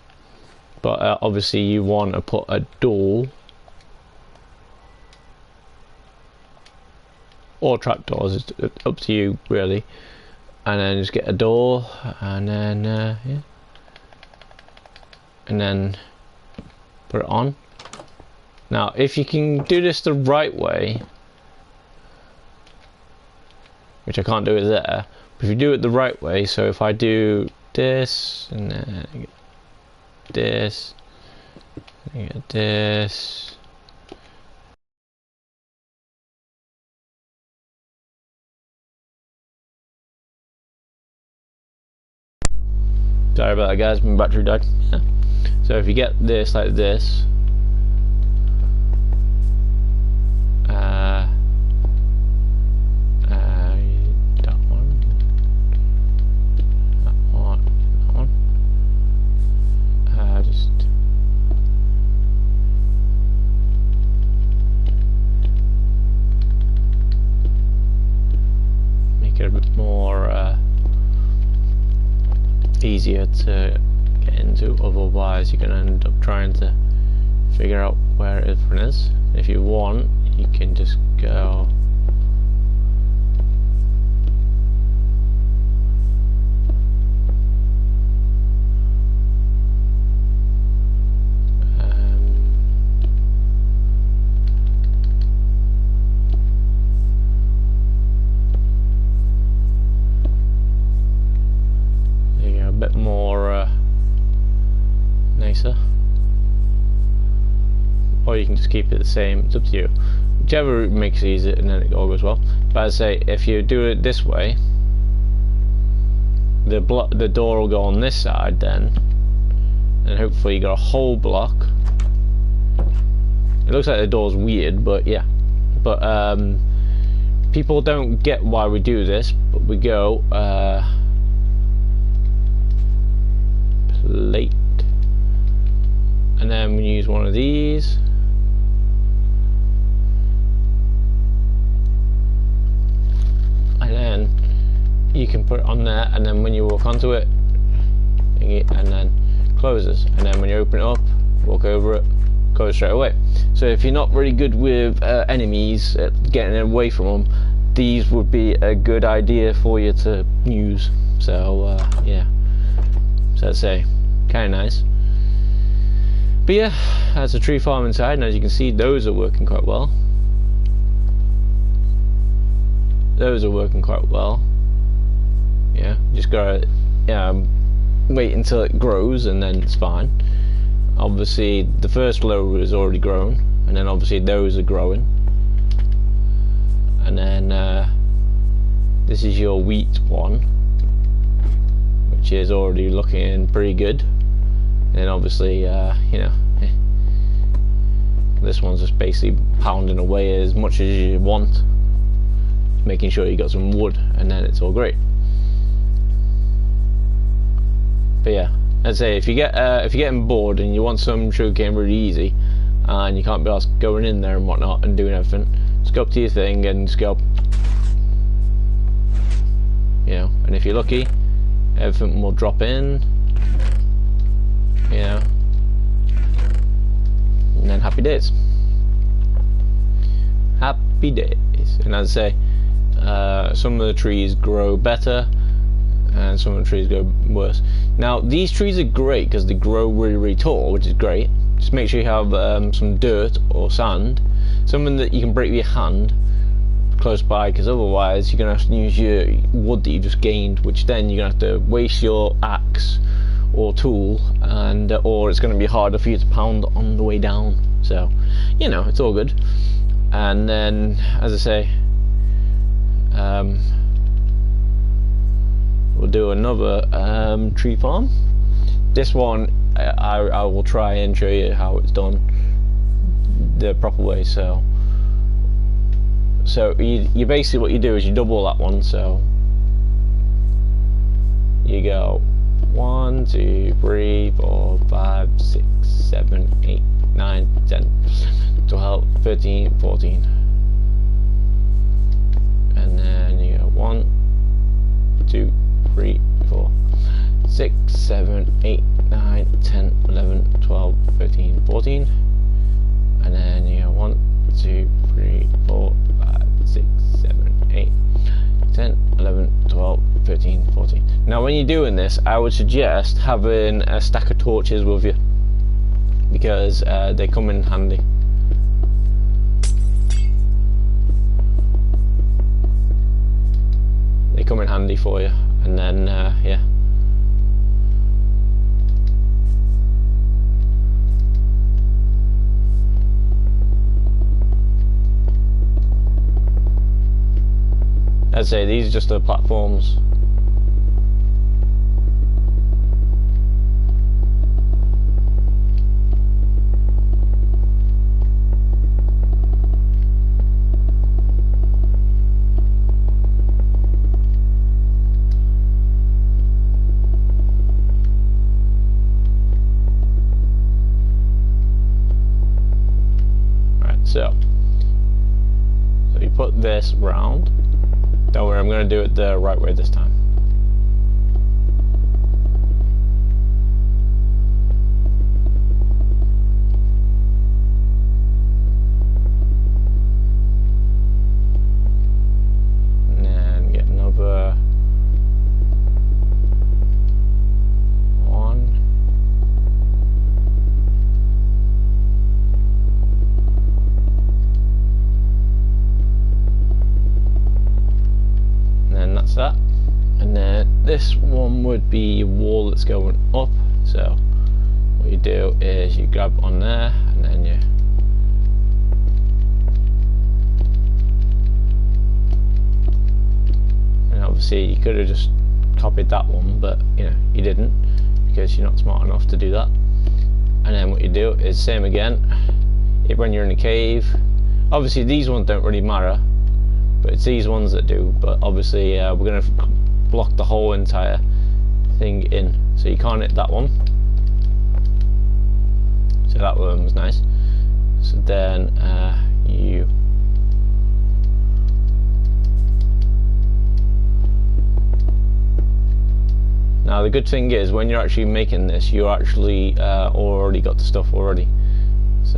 But obviously you want to put a door or trapdoors. It's up to you really. And then just get a door, and then yeah, and then put it on. Now if you can do this the right way, which I can't do it there, but if you do it the right way, so if I do this and then I get this, I get this, sorry about that guys, my battery died. So if you get this like this, that one, just make it a bit more easier to get into, otherwise you're going to end up trying to figure out where everything is. If you want, you can just go there you go, a bit more nicer, or you can just keep it the same. It's up to you, whichever route makes it easier, and then it all goes well. But as I say, if you do it this way, the door will go on this side then, and hopefully you got a whole block. It looks like the door's weird, but yeah. But people don't get why we do this, but we go plate, and then we use one of these, and then you can put it on there, and then when you walk onto it, and then closes, and then when you open it up, walk over it, goes straight away. So if you're not really good with enemies, getting away from them, these would be a good idea for you to use. So yeah, so I'd say kind of nice. But yeah, that's a tree farm inside, and as you can see, those are working quite well. Those are working quite well. Yeah, just gotta wait until it grows, and then it's fine. Obviously, the first row is already grown, and then obviously those are growing. And then this is your wheat one, which is already looking pretty good. And then obviously, you know, this one's just basically pounding away as much as you want, making sure you got some wood, and then it's all great. But yeah, I'd say if you're getting bored and you want some sugarcane really easy, and you can't be asked going in there and whatnot and doing everything. Just go up to your thing and just go, you know, and if you're lucky, everything will drop in, you know, and then happy days. Happy days. And as I say, some of the trees grow better and some of the trees go worse. Now these trees are great because they grow really, really tall, which is great. Just make sure you have some dirt or sand, something that you can break with your hand close by, because otherwise you're going to have to use your wood that you just gained, which then you're going to have to waste your axe or tool, and or it's going to be harder for you to pound on the way down. So, you know, it's all good. And then, as I say, we'll do another tree farm. This one I will try and show you how it's done the proper way. So you basically, what you do is you double that one. So you go 1, 2, 3, 4, 5, 6, 7, 8, 9, 10, 12, 13, 14, and then you go 1, 2, 3, 4, 6, 7, 8, 9, 10, 11, 12, 13, 14, and then you go 1, 2, 3, 4, 5, 6, 7, 8, 10, 11, 12, 13, 14. Now when you're doing this, I would suggest having a stack of torches with you, because they come in handy. They come in handy for you, and then yeah. As I say, these are just the platforms. So you put this round. Don't worry, I'm going to do it the right way this time. And then get another one. That's that. And then this one would be your wall that's going up. So what you do is you grab on there, and then you obviously you could have just copied that one, but you know, you didn't, because you're not smart enough to do that. And then what you do is same again. When you're in a cave, obviously these ones don't really matter, but it's these ones that do. But obviously we're going to block the whole entire thing in, so you can't hit that one. So that one was nice. So then you now the good thing is, when you're actually making this, you actually already got the stuff already. So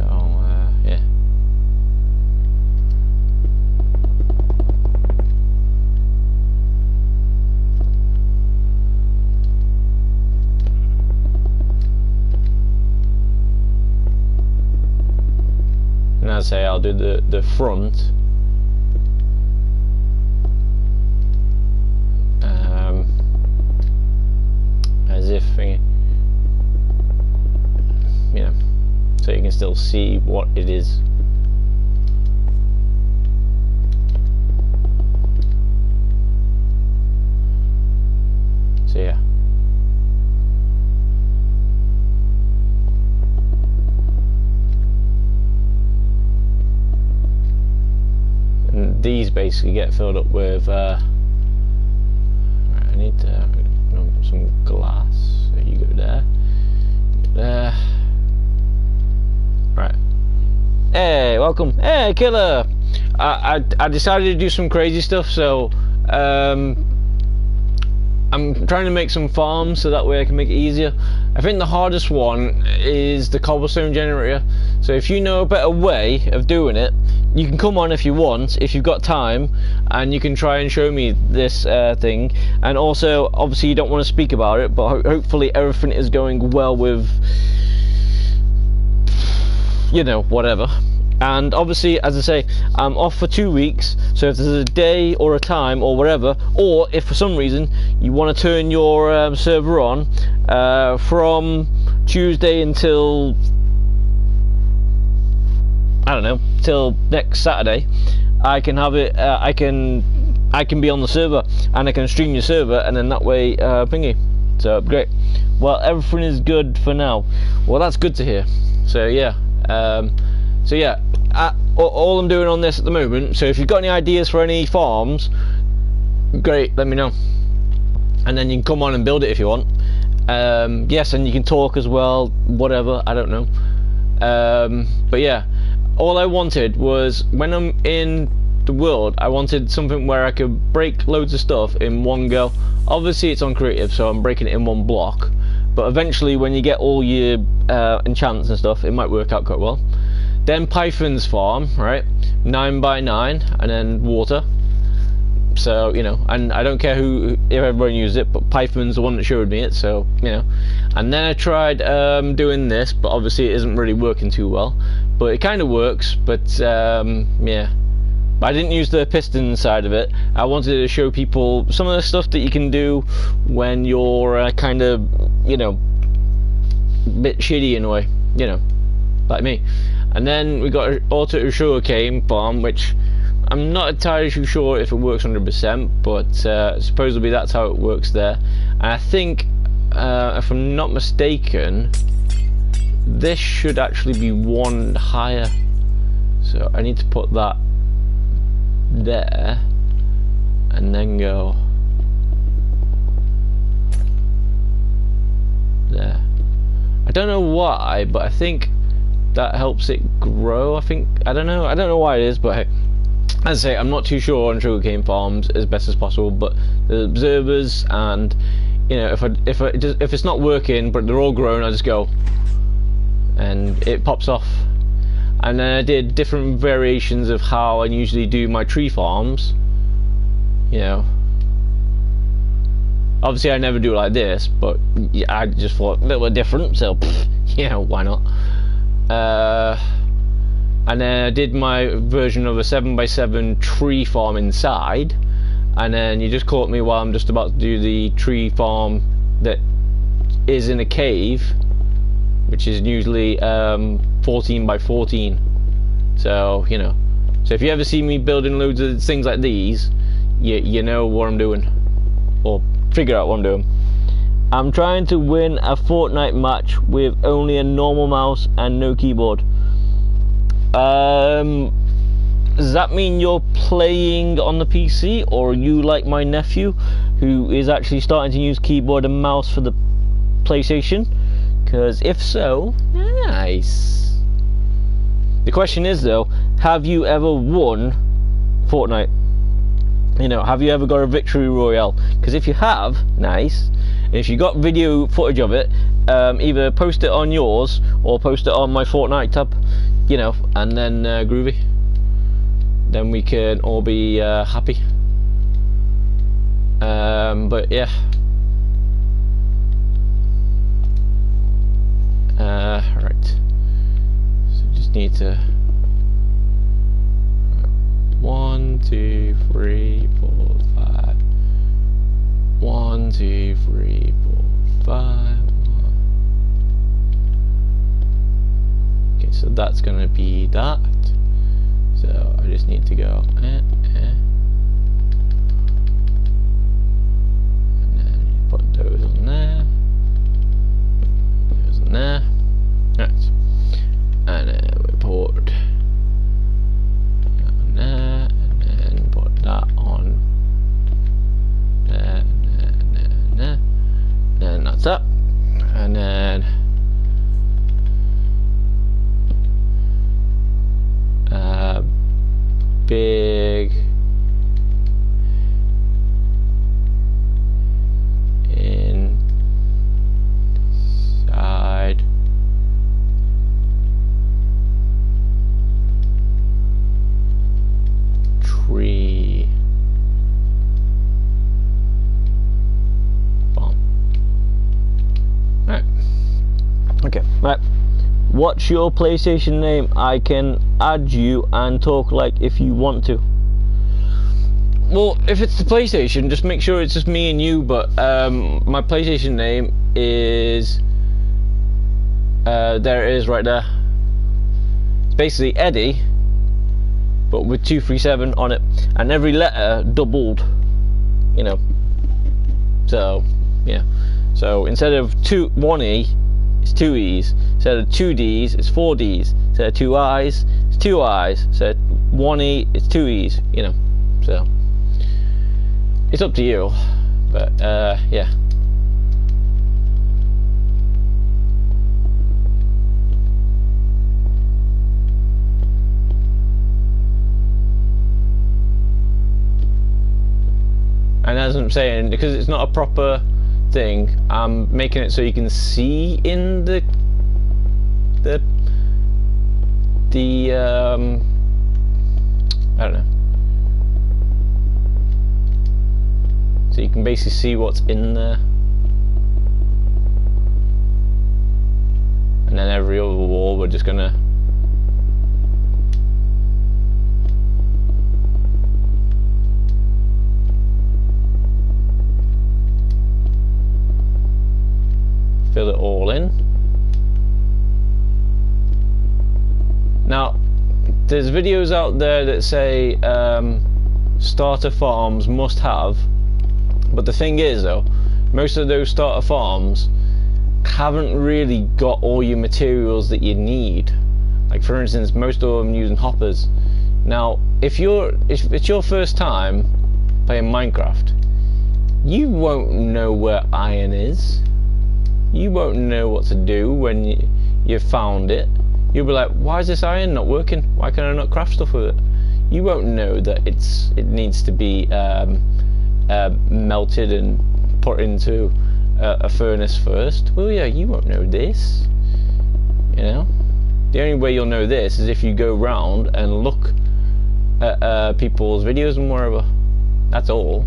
yeah. And as I say, I'll do the front as if, you know, so you can still see what it is. So yeah. And these basically get filled up with right, I need to put some glass, so you go there, right, Hey, welcome. Hey, Killer. I decided to do some crazy stuff, so I'm trying to make some farms so that way I can make it easier. I think the hardest one is the cobblestone generator. So if you know a better way of doing it, you can come on if you want, if you've got time, and you can try and show me this thing. And also, obviously you don't want to speak about it, but hopefully everything is going well with, you know, whatever. And obviously, as I say, I'm off for 2 weeks, so if there's a day or a time or whatever, or if for some reason you want to turn your server on from Tuesday until, I don't know, till next Saturday, I can have it, I can be on the server, and I can stream your server, and then that way ping you. So great. Well, everything is good for now. Well, that's good to hear. So yeah. So yeah, all I'm doing on this at the moment, so if you've got any ideas for any farms, great, let me know. And then you can come on and build it if you want. Yes, and you can talk as well, whatever, I don't know. But yeah, all I wanted was, when I'm in the world, I wanted something where I could break loads of stuff in one go. Obviously it's on creative, so I'm breaking it in one block. But eventually, when you get all your enchants and stuff, it might work out quite well. Then Python's farm, right? 9 by 9, and then water. So, you know, and I don't care if everyone uses it, but Python's the one that showed me it, so, you know. And then I tried doing this, but obviously it isn't really working too well. But it kind of works, but, yeah. But I didn't use the piston side of it. I wanted to show people some of the stuff that you can do when you're kind of, you know, a bit shitty in a way, you know, like me. And then we got auto sugarcane farm, which I'm not entirely sure if it works 100%, but supposedly that's how it works there. And I think, if I'm not mistaken, this should actually be one higher. So I need to put that there, and then go there. I don't know why, but I think that helps it grow. I don't know why it is, but hey, as I say, I'm not too sure on sugarcane farms as best as possible. But the observers, and you know, if it's not working but they're all grown, I just go and it pops off. And then I did different variations of how I usually do my tree farms, you know. Obviously I never do it like this, but I just thought a little bit different, so you know, why not. And then I did my version of a 7x7 tree farm inside, and then you just caught me while I'm just about to do the tree farm that is in a cave, which is usually 14 by 14. So, you know, so if you ever see me building loads of things like these, you know what I'm doing, or figure out what I'm doing. I'm trying to win a Fortnite match with only a normal mouse and no keyboard. Does that mean you're playing on the PC, or are you like my nephew who is actually starting to use keyboard and mouse for the PlayStation? Because if so, nice. The question is though, have you ever won Fortnite? You know, have you ever got a victory royale? Because if you have, nice. And if you got video footage of it, either post it on yours or post it on my Fortnite tab, you know, and then groovy. Then we can all be happy. But yeah. Right. So just need to 1, 2, 3, 4, 5. 1, 2, 3, 4, 5. Okay, so that's gonna be that. So I just need to go and then put those on there. Those on there. Right. And then we put that on there, and then put that on there, and there. Then that's that. And then What's your PlayStation name? I can add you and talk like if you want to. Well, if it's the PlayStation, just make sure it's just me and you, but my PlayStation name is there it is right there. It's basically Eddie, but with 237 on it, and every letter doubled, you know. So yeah, so instead of one E, it's 2 E's. Instead of 2 D's, it's 4 D's. Instead of 2 I's, it's 2 I's. Instead of 1 E, it's 2 E's, you know. So it's up to you, but yeah. And as I'm saying, because it's not a proper thing, I'm making it so you can see in the I don't know. So you can basically see what's in there. And then every other wall we're just gonna fill it all in. Now, there's videos out there that say starter farms must have, but the thing is though, most of those starter farms haven't really got all your materials that you need. Like for instance, most of them using hoppers. Now, if it's your first time playing Minecraft, you won't know where iron is. You won't know what to do when you found it. You'll be like, why is this iron not working? Why can I not craft stuff with it? You won't know that it needs to be melted and put into a furnace first. Well, yeah, you won't know this. You know, the only way you'll know this is if you go round and look at people's videos and wherever. That's all.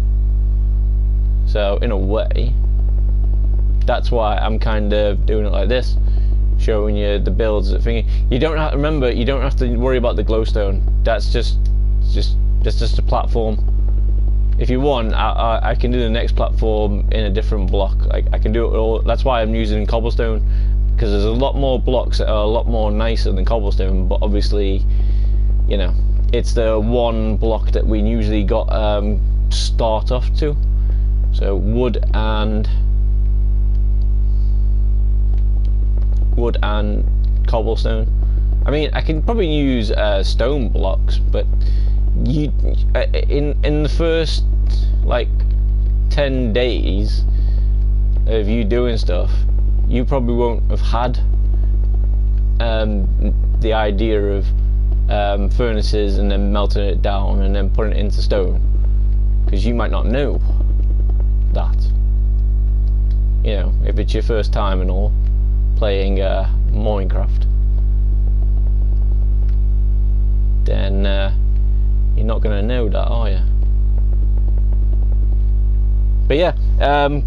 So in a way, that's why I'm kind of doing it like this, showing you the builds. You don't have to remember. You don't have to worry about the glowstone. That's just a platform. If you want, I can do the next platform in a different block. I can do it all. That's why I'm using cobblestone, because there's a lot more blocks that are a lot more nicer than cobblestone. But obviously, you know, it's the one block that we usually got start off to. So wood and cobblestone. I mean, I can probably use stone blocks, but you in the first like 10 days of you doing stuff, you probably won't have had the idea of furnaces and then melting it down and then putting it into stone, because you might not know that. You know, if it's your first time and all playing Minecraft, then you're not going to know that, are you? But yeah,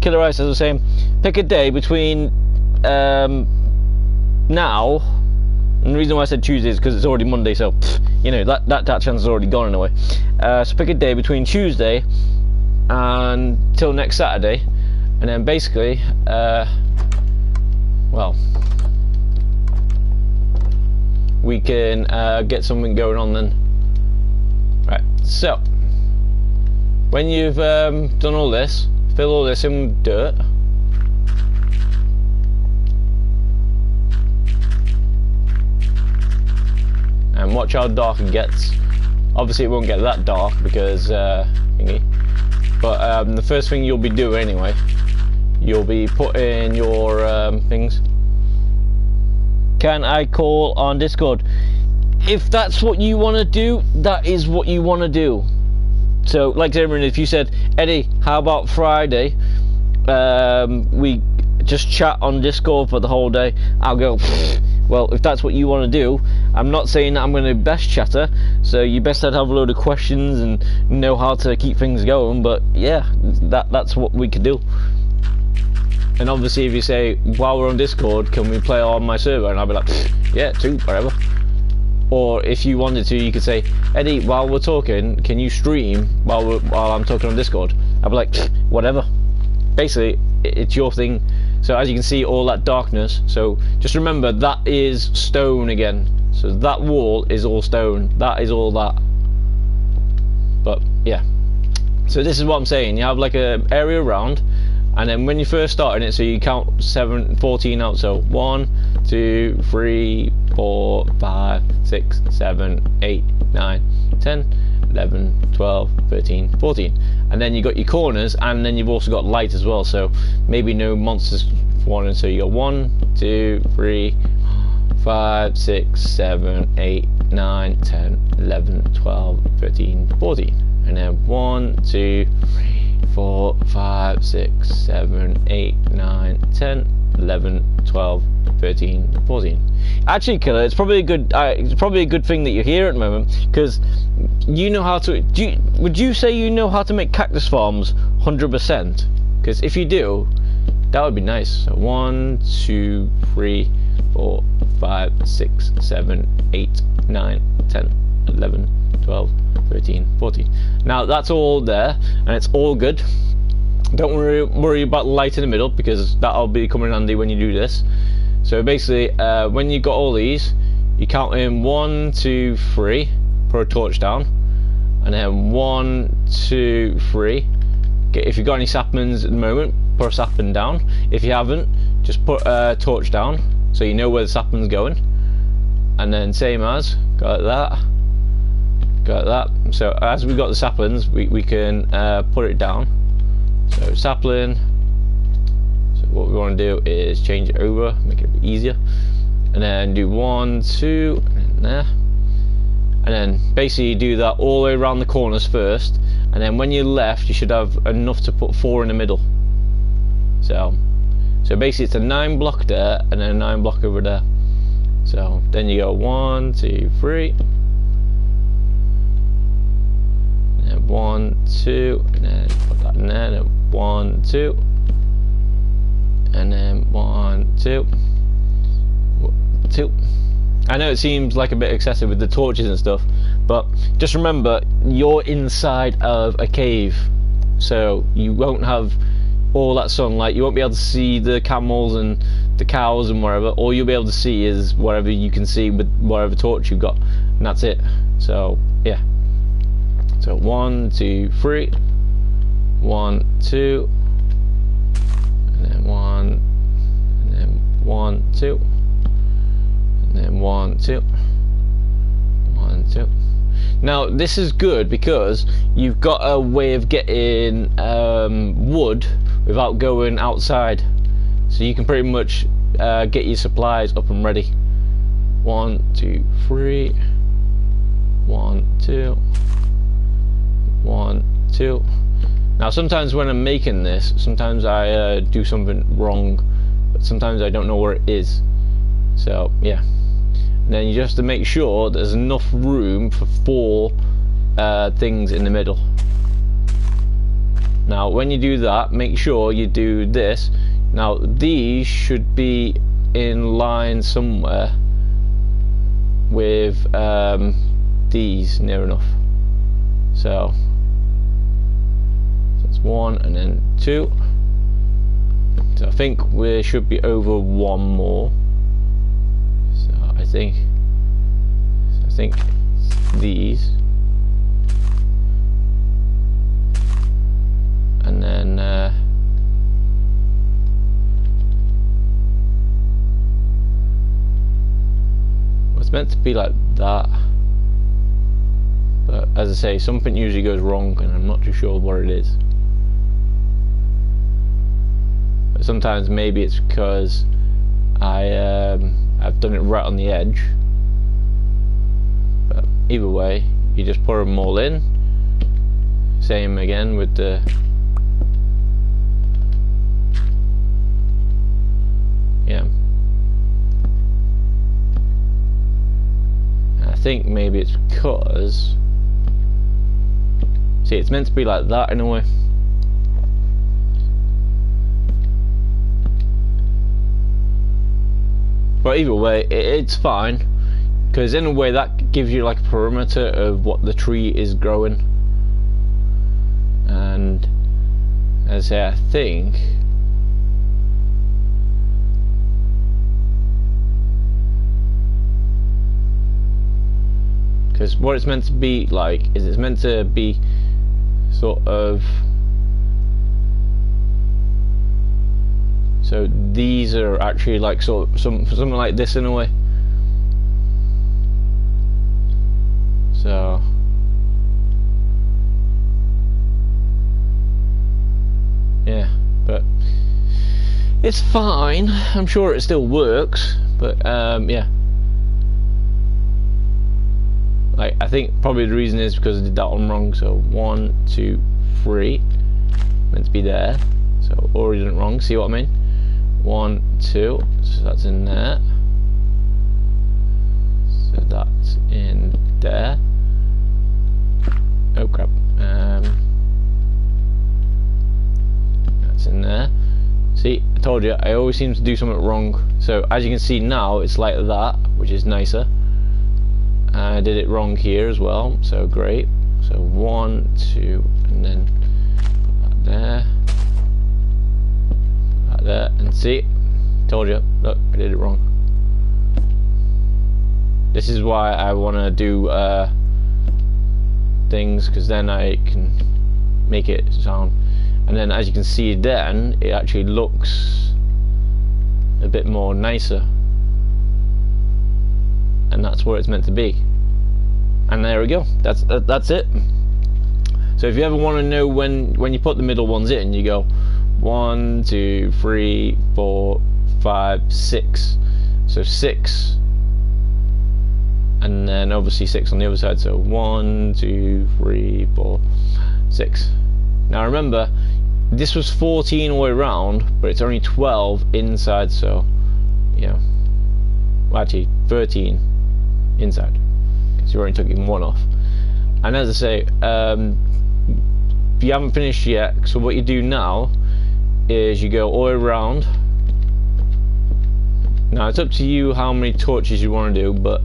Killer Ice, as I was saying, pick a day between now, and the reason why I said Tuesday is because it's already Monday, so you know that chance is already gone in a way. So pick a day between Tuesday and till next Saturday, and then basically well, we can get something going on then. Right, so when you've done all this, fill all this in with dirt. And watch how dark it gets. Obviously it won't get that dark because thingy. But the first thing you'll be doing anyway, you'll be putting your things. Can I call on Discord? If that's what you want to do, that is what you want to do. So like everyone, if you said, Eddie, how about Friday we just chat on Discord for the whole day, I'll go, well, if that's what you want to do. I'm not saying that I'm going to be best chatter, so you best have a load of questions and know how to keep things going, but yeah, that's what we could do. And obviously if you say, while we're on Discord, can we play on my server? And I'll be like, yeah, 2, whatever. Or if you wanted to, you could say, Eddie, while we're talking, can you stream while I'm talking on Discord? I'll be like, whatever. Basically, it's your thing. So as you can see, all that darkness. So just remember, that is stone again. So that wall is all stone. That is all that. But yeah. So this is what I'm saying. You have like a area around, and then when you first start in it, so you count 14 out. So 1, 2, 3, 4, 5, 6, 7, 8, 9, 10, 11, 12, 13, 14. And then you got your corners, and then you've also got light as well. So maybe no monsters spawning. So you got 1, 2, 3, 5, 6, 7, 8, 9, 10, 11, 12, 13, 14. And then 1, 2, 3, 4, 5, 6, 7, 8, 9, 10, 11, 12, 13, 14. Actually, Killer, it's probably a good thing that you're here at the moment, because you know how to. Would you say you know how to make cactus farms 100%? Because if you do, that would be nice. So 1, 2, 3, 4, 5, 6, 7, 8, 9, 10, 11, 12, 13, 14. Now that's all there, and it's all good. Don't worry about the light in the middle, because that'll be coming in handy when you do this. So basically, when you got all these, you count in 1, 2, 3, put a torch down, and then 1, 2, 3. If you've got any saplings at the moment, put a sapling down. If you haven't, just put a torch down, so you know where the sapling's going. And then same as, got that. Got that. So as we got the saplings, we can put it down. So sapling. So what we want to do is change it over, make it a bit easier, and then do 1, 2, and there. And then basically do that all the way around the corners first, and then when you're left, you should have enough to put 4 in the middle. So basically it's a 9 block there, and then a 9 block over there. So then you go 1, 2, 3. 1, 2, and then put that in there, and 1, 2, and then 1, 2, 2. I know it seems like a bit excessive with the torches and stuff, but just remember, you're inside of a cave, so you won't have all that sunlight. You won't be able to see the camels and the cows and wherever. All you'll be able to see is whatever you can see with whatever torch you've got, and that's it. So yeah. So 1, 2, 3, 1, 2, and then 1, and then 1, 2, and then 1, 2, 1, 2. Now this is good because you've got a way of getting wood without going outside, so you can pretty much get your supplies up and ready. 1, 2, 3, 1, 2. 1, 2. Now sometimes when I'm making this, sometimes I do something wrong, but sometimes I don't know where it is. So yeah, and then you just have to make sure there's enough room for 4 things in the middle. Now when you do that, make sure you do this. Now these should be in line somewhere with these near enough. So 1 and then 2. So I think we should be over 1 more. So I think these, and then it's meant to be like that. But as I say, something usually goes wrong, and I'm not too sure what it is. But sometimes maybe it's because I've done it right on the edge. But either way, you just put them all in. Same again with the I think maybe it's because, see, it's meant to be like that in a way. But either way, it's fine, because in a way that gives you like a perimeter of what the tree is growing. And as I say, I think because what it's meant to be like is it's meant to be sort of, so these are actually like sort of something like this in a way. So yeah, but it's fine. I'm sure it still works, but yeah. Like, I think probably the reason is because I did that one wrong. So 1, 2, 3, meant to be there. So already done it wrong. See what I mean? 1, 2. So that's in there. So that's in there. Oh crap. That's in there. See, I told you, I always seem to do something wrong. So as you can see now, it's like that, which is nicer. I did it wrong here as well, so great. So 1, 2, and then put that there, put that there, and see, told you, look, I did it wrong. This is why I want to do things, because then I can make it sound. And then as you can see, then it actually looks a bit more nicer. And that's where it's meant to be. And there we go. That's it. So if you ever want to know when you put the middle ones in, you go 1, 2, 3, 4, 5, 6. So 6, and then obviously 6 on the other side. So 1, 2, 3, 4, 6. Now remember, this was 14 all the way around, but it's only 12 inside. So yeah, well, actually 13 inside, because you already took even one off. And as I say, if you haven't finished yet, so what you do now is you go all the way around. Now it's up to you how many torches you want to do, but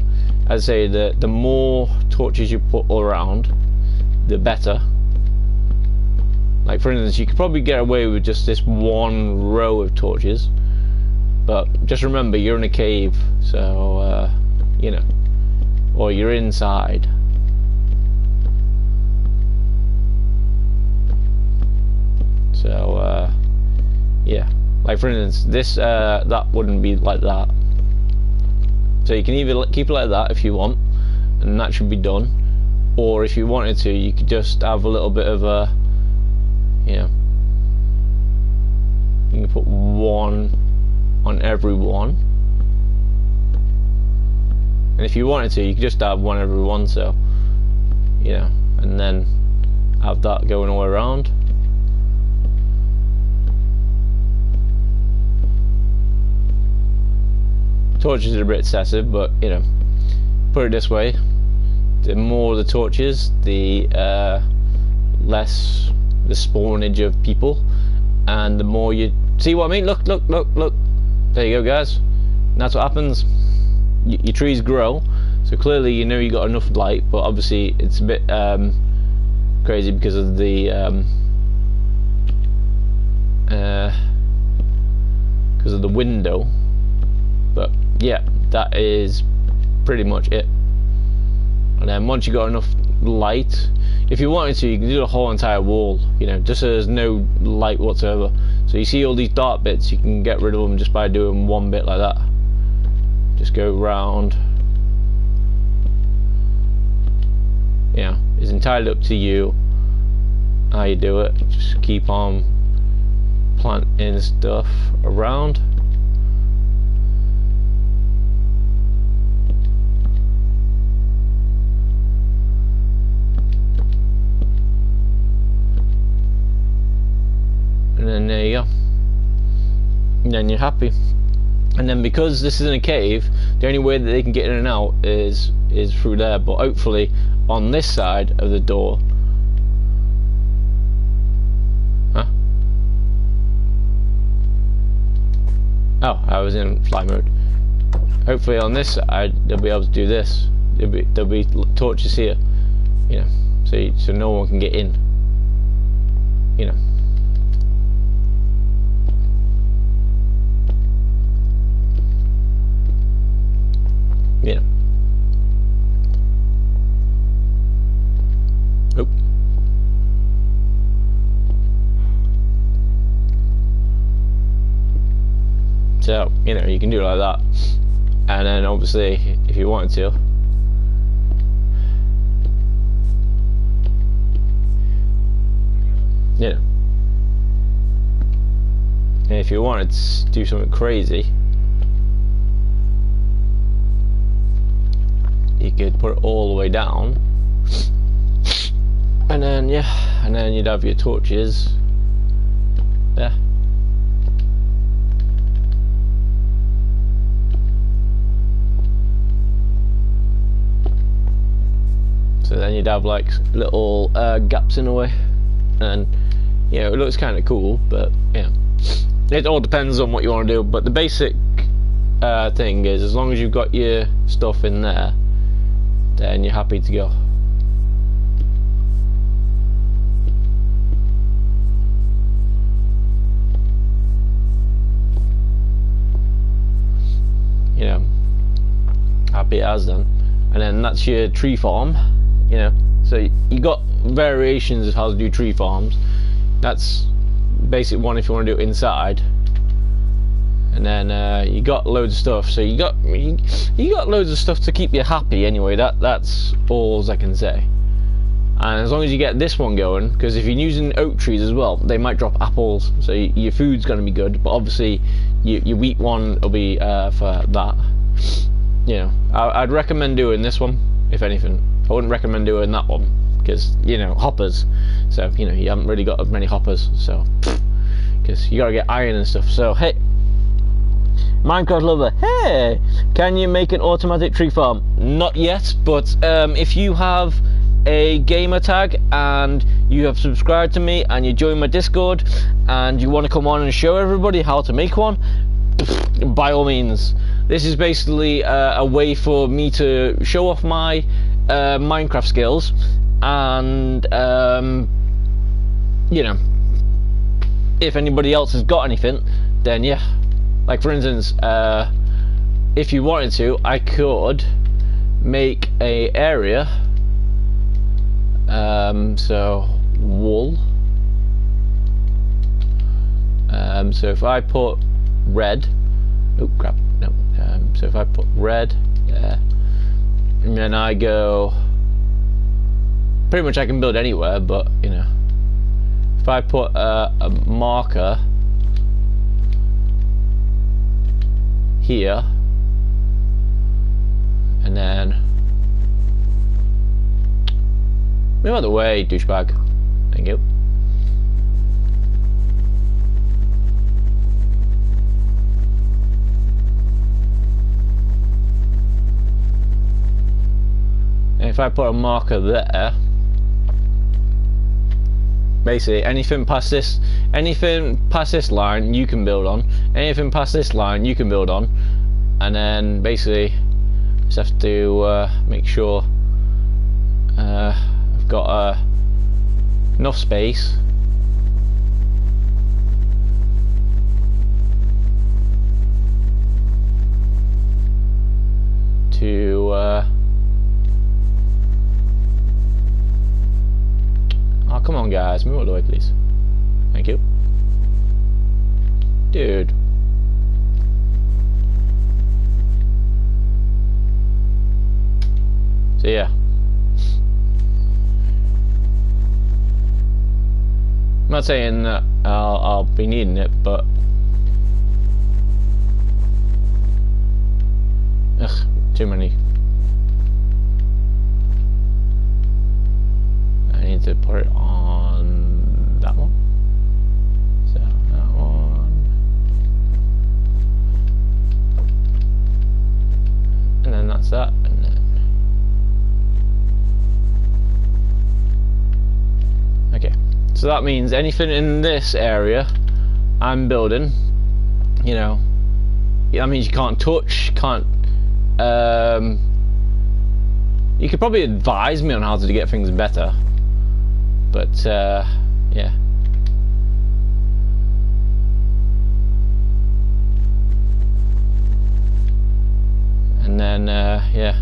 as I say, the more torches you put all around, the better. Like for instance, you could probably get away with just this one row of torches, but just remember, you're in a cave, so you know, or you're inside. So yeah, like for instance, this that wouldn't be like that. So you can either keep it like that if you want, and that should be done, or if you wanted to, you could just have a little bit of a, you know, you can put one on every one. And if you wanted to, you could just have one every one, so, you know, and then have that going all around. Torches are a bit excessive, but, you know, put it this way, the more the torches, the less the spawnage of people, and the more you see what I mean. Look, look, look, look, there you go, guys. And that's what happens. Your trees grow, so clearly you know you got enough light, but obviously it's a bit crazy because of the window. But yeah, that is pretty much it. And then once you got enough light, if you wanted to, you can do the whole entire wall, you know, just so there's no light whatsoever. So you see all these dark bits, you can get rid of them just by doing one bit like that. Just go round. Yeah, it's entirely up to you how you do it. Just keep on planting stuff around. And then there you go. And then you're happy. And then because this is in a cave, the only way that they can get in and out is through there. But hopefully on this side of the door. Huh? Oh, I was in fly mode. hopefully on this side they'll be able to do this. There'll be torches here, you know, so no one can get in, you know. Yeah. Oh. So, you know, you can do it like that. And then obviously, if you wanted to, you know, and if you wanted to do something crazy, you could put it all the way down, and then yeah, and then you'd have your torches there. So then you'd have like little gaps in the way, and you know, it looks kind of cool, but yeah, it all depends on what you want to do. But the basic thing is, as long as you've got your stuff in there, then you're happy to go. You know, happy as then. And then that's your tree farm, you know. So you got variations of how to do tree farms. That's basic one if you want to do it inside. And then you got loads of stuff. So you got loads of stuff to keep you happy anyway. That's all I can say. And as long as you get this one going, because if you're using oak trees as well, they might drop apples. So your food's going to be good. But obviously, your wheat one will be for that. You know, I'd recommend doing this one, if anything. I wouldn't recommend doing that one, because, you know, hoppers. So, you know, you haven't really got as many hoppers, so, because you gotta get iron and stuff. So, hey, Minecraft lover, hey, can you make an automatic tree farm? Not yet, but if you have a gamer tag and you have subscribed to me and you join my Discord and you want to come on and show everybody how to make one, by all means. This is basically a way for me to show off my Minecraft skills, and you know, if anybody else has got anything, then yeah. Like for instance, if you wanted to, I could make a area. So wool. So if I put red. Oh crap! No. So if I put red there, and then I go, pretty much I can build anywhere, but you know, if I put a marker here, and then move out of the way, douchebag. Thank you. If I put a marker there, basically anything past this line you can build on, anything past this line you can build on, and then basically just have to make sure I've got enough space to oh, come on guys, move all the way please. Thank you. Dude. So yeah. I'm not saying that I'll be needing it, but ugh, too many. I need to put it on that one. So that one, and then that's that, and then okay. So that means anything in this area I'm building, you know, that means you can't touch, can't You could probably advise me on how to get things better, but yeah. And then yeah.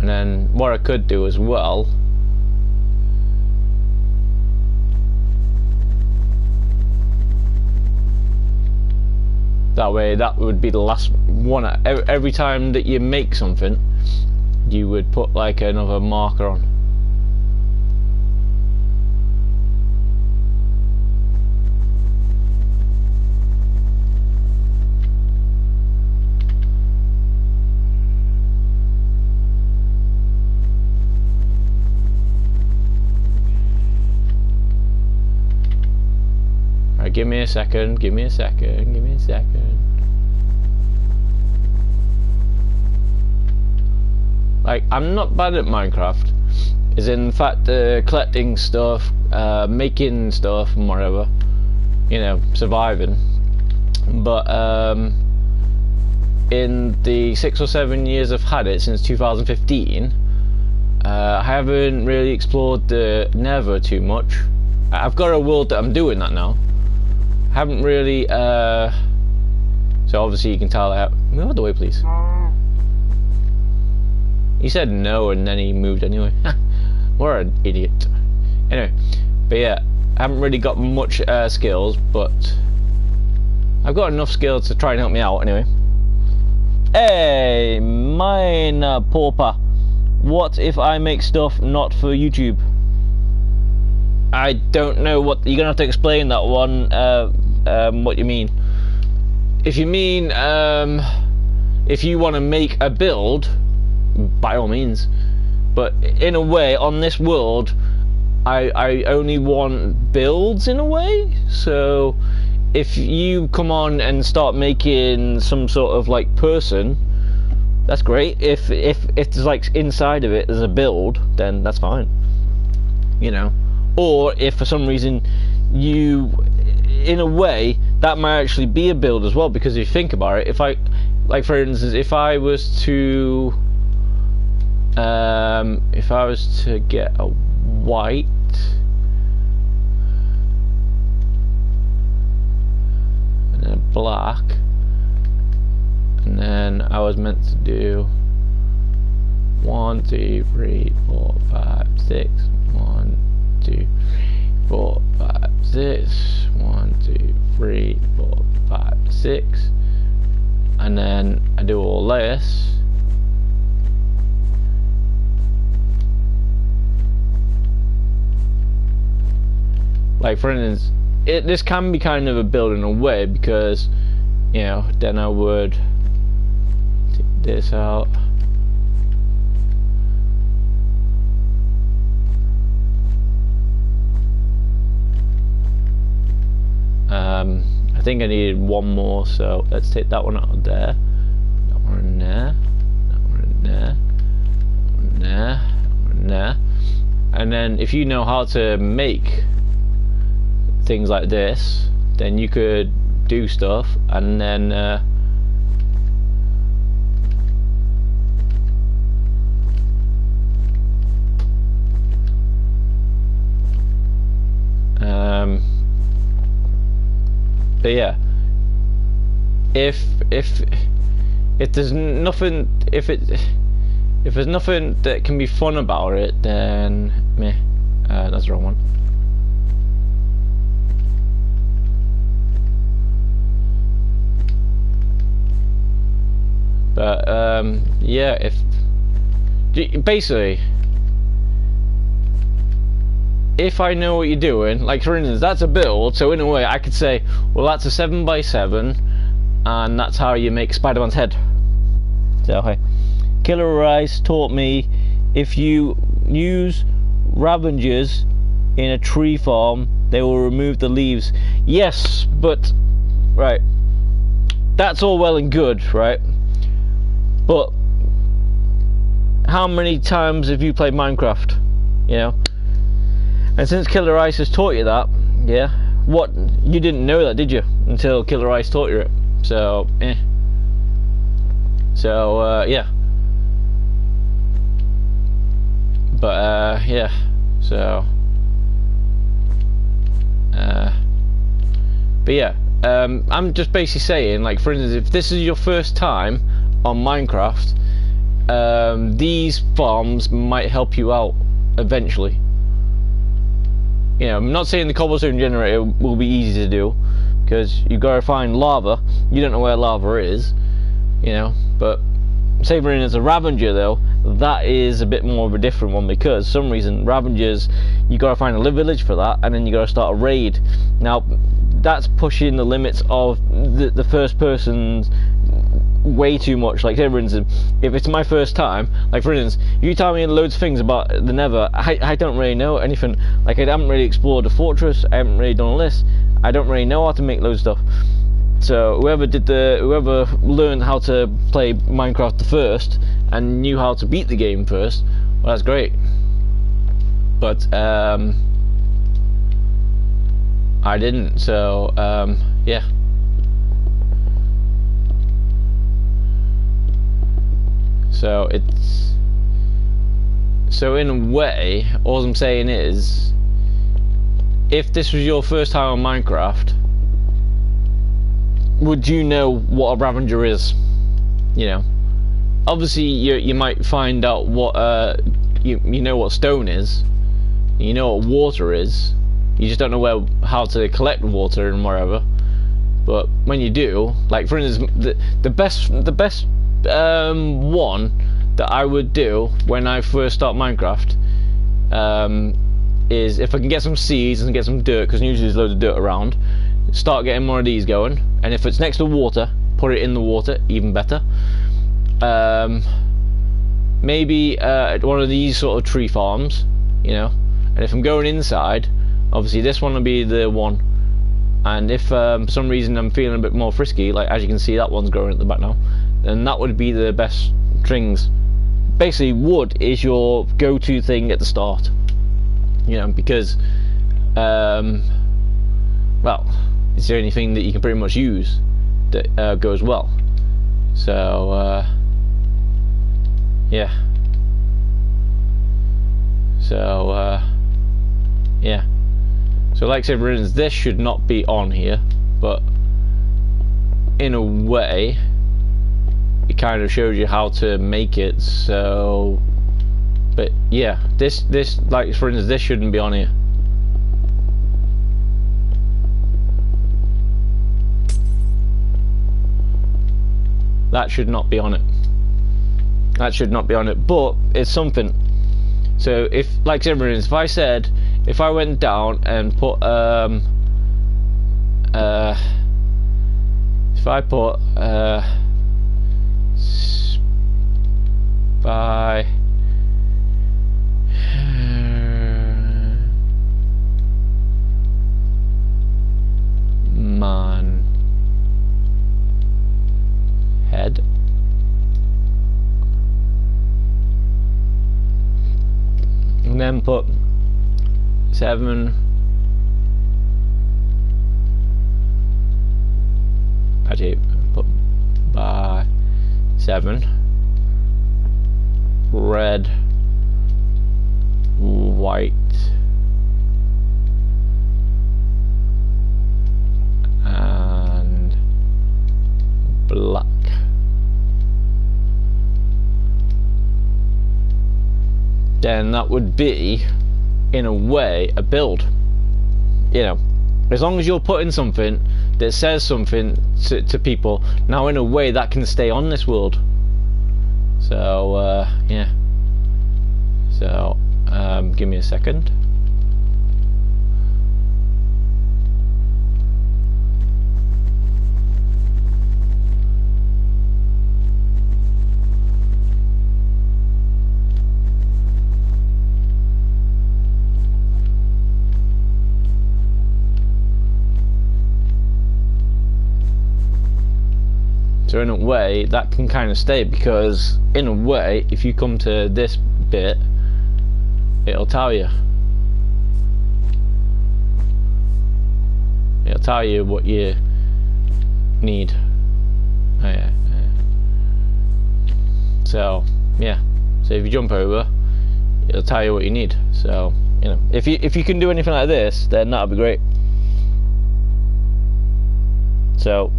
And then what I could do as well, that way that would be the last one. Every time that you make something, you would put like another marker on. Alright, give me a second, give me a second, give me a second. Like, I'm not bad at Minecraft. Is in fact collecting stuff, making stuff and whatever. You know, surviving. But in the 6 or 7 years I've had it, since 2015, I haven't really explored the Nether too much. I've got a world that I'm doing that now. Haven't really, so obviously you can tell that. Move out of the way, please. He said no and then he moved anyway. What an idiot. Anyway, but yeah, I haven't really got much skills, but I've got enough skills to try and help me out anyway. Hey, mine pauper. What if I make stuff not for YouTube? I don't know what you're gonna have to explain that one. What you mean? If you mean if you want to make a build, by all means. But in a way, on this world, I only want builds in a way. So if you come on and start making some sort of like person, that's great. If there's like inside of it there's a build, then that's fine. You know. Or if for some reason you, in a way, that might actually be a build as well, because if you think about it, if I, like for instance, if I was to get a white, and then a black, and then I was meant to do 1, 2, 3, 4, 5, 6, 1, 2, 4, 5, 6, 1, 2, 3, 4, 5, 6, and then I do all this. Like for instance, this can be kind of a build in a way, because you know, then I would take this out. I think I needed one more, so let's take that one out of there. That one in there. That one in there. That one in there. That one in there. And then if you know how to make things like this, then you could do stuff, and then but yeah, if there's nothing, if there's nothing that can be fun about it, then meh. That's the wrong one. But yeah, if basically, if I know what you're doing, like for instance, that's a build, so in a way I could say, well, that's a 7x7, and that's how you make Spider-Man's head. So hey, Killer Rice taught me if you use Ravengers in a tree farm, they will remove the leaves. Yes, but right, that's all well and good, right? But how many times have you played Minecraft? You know? And since Killer Ice has taught you that, yeah, what, you didn't know that, did you? Until Killer Ice taught you it. So, So yeah. But yeah. So. But yeah. I'm just basically saying, like, for instance, if this is your first time on Minecraft, these farms might help you out eventually. You know, I'm not saying the cobblestone generator will be easy to do, because you've got to find lava. You don't know where lava is, you know. But say for instance, a Ravager though, that is a bit more of a different one, because for some reason Ravagers, you got to find a village for that, and then you got to start a raid. Now that's pushing the limits of the first person's way too much. Like, say for instance, if it's my first time, like for instance, you tell me loads of things about the Nether, I don't really know anything. Like, I haven't really explored the fortress, I haven't really done all this, I don't really know how to make loads of stuff. So whoever learned how to play Minecraft the first and knew how to beat the game first, well, that's great. But I didn't, so yeah. So in a way, all I'm saying is, if this was your first time on Minecraft, would you know what a Ravager is? You know, obviously you might find out what you know what stone is, you know what water is. You just don't know how to collect water and wherever. But when you do, like for instance, the best one that I would do when I first start Minecraft is, if I can get some seeds and get some dirt, because usually there's loads of dirt around, start getting more of these going, and if it's next to water, put it in the water, even better. Maybe one of these sort of tree farms, you know, and if I'm going inside, obviously this one will be the one. And if for some reason I'm feeling a bit more frisky, like as you can see that one's growing at the back now, then that would be the best things. Basically wood is your go-to thing at the start, you know, because well, it's the only thing that you can pretty much use that goes well. So yeah. So yeah. So like I said, for instance, this should not be on here, but in a way it kind of shows you how to make it. So, but yeah, this like for instance, this shouldn't be on here. That should not be on it. That should not be on it, but it's something. So if, like I said, for instance, if I went down and put if I put by man head and then put 7 actually put by 7 red, white and black. Then that would be, in a way, a build. You know, as long as you're putting something that says something to people, now in a way that can stay on this world. So yeah. So give me a second. So in a way that can kind of stay, because in a way if you come to this bit it'll tell you what you need. Oh, yeah. So yeah, so if you jump over, it'll tell you what you need. So you know, if you can do anything like this, then that'll be great. So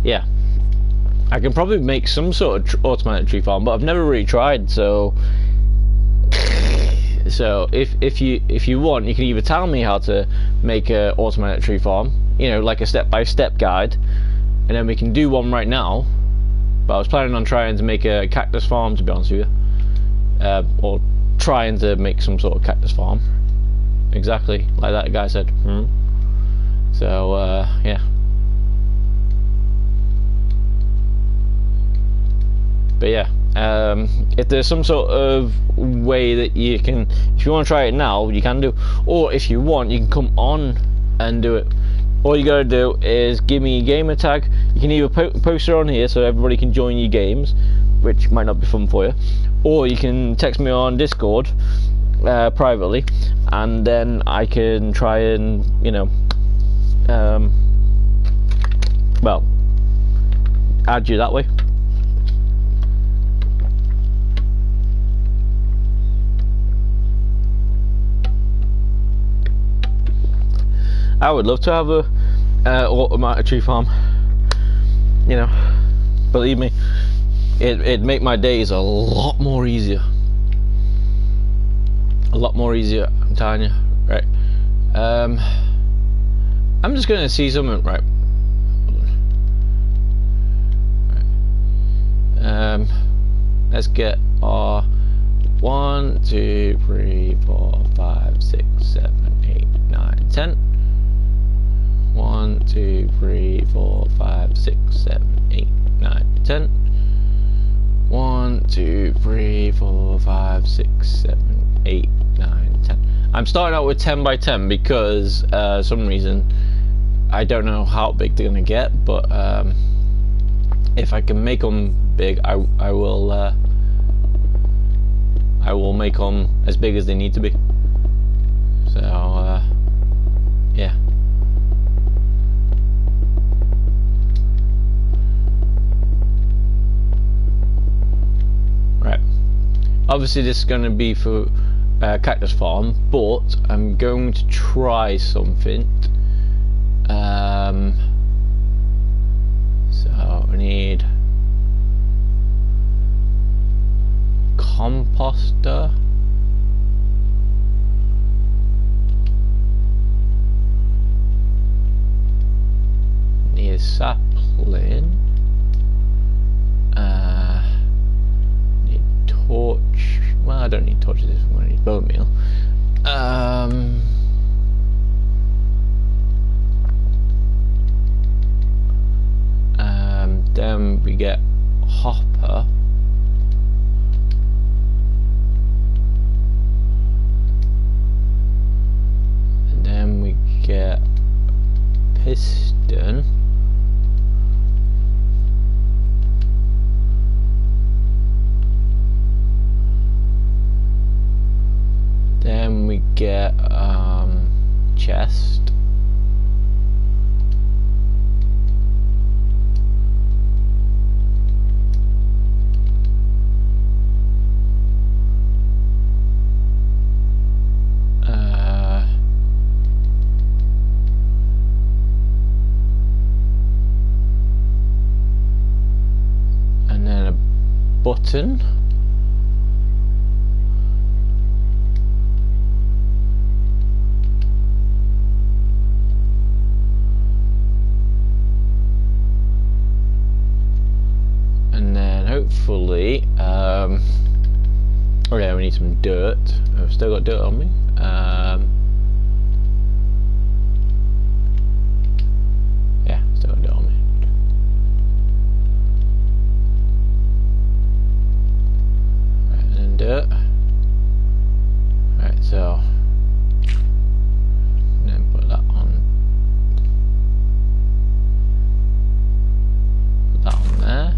yeah, I can probably make some sort of automatic tree farm, but I've never really tried. So if you want, you can either tell me how to make a automatic tree farm, you know, like a step-by-step guide, and then we can do one right now. But I was planning on trying to make a cactus farm, to be honest with you, or trying to make some sort of cactus farm, exactly like that guy said. So yeah. But yeah, if there's some sort of way that you can, if you want to try it now, you can do, or if you want, you can come on and do it. All you gotta do is give me a gamer tag. You can either post it on here so everybody can join your games, which might not be fun for you, or you can text me on Discord privately, and then I can try and, you know, well, add you that way. I would love to have a automatic tree farm. You know, believe me, it'd make my days a lot more easier. A lot more easier, I'm telling you. Right. I'm just gonna see something. Right. Let's get our 1, 2, 3, 4, 5, 6, 7, 8, 9, 10. 1, 2, 3, 4, 5, 6, 7, 8, 9, 10. 1, 2, 3, 4, 5, 6, 7, 8, 9, 10. I'm starting out with 10 by 10 because some reason I don't know how big they're gonna get, but if I can make them big, I will make them as big as they need to be. So yeah. Right. Obviously this is going to be for cactus farm, but I'm going to try something. So I need composter. Need a sapling. Need torch. Well, I don't need torches if I'm going to need bone meal. Then we get hopper. And then we get piston. Then we get chest. And then a button. Hopefully, okay, we need some dirt. I've still got dirt on me. Yeah, still got dirt on me. Right, and then dirt. Right, so and then put that on. Put that on there.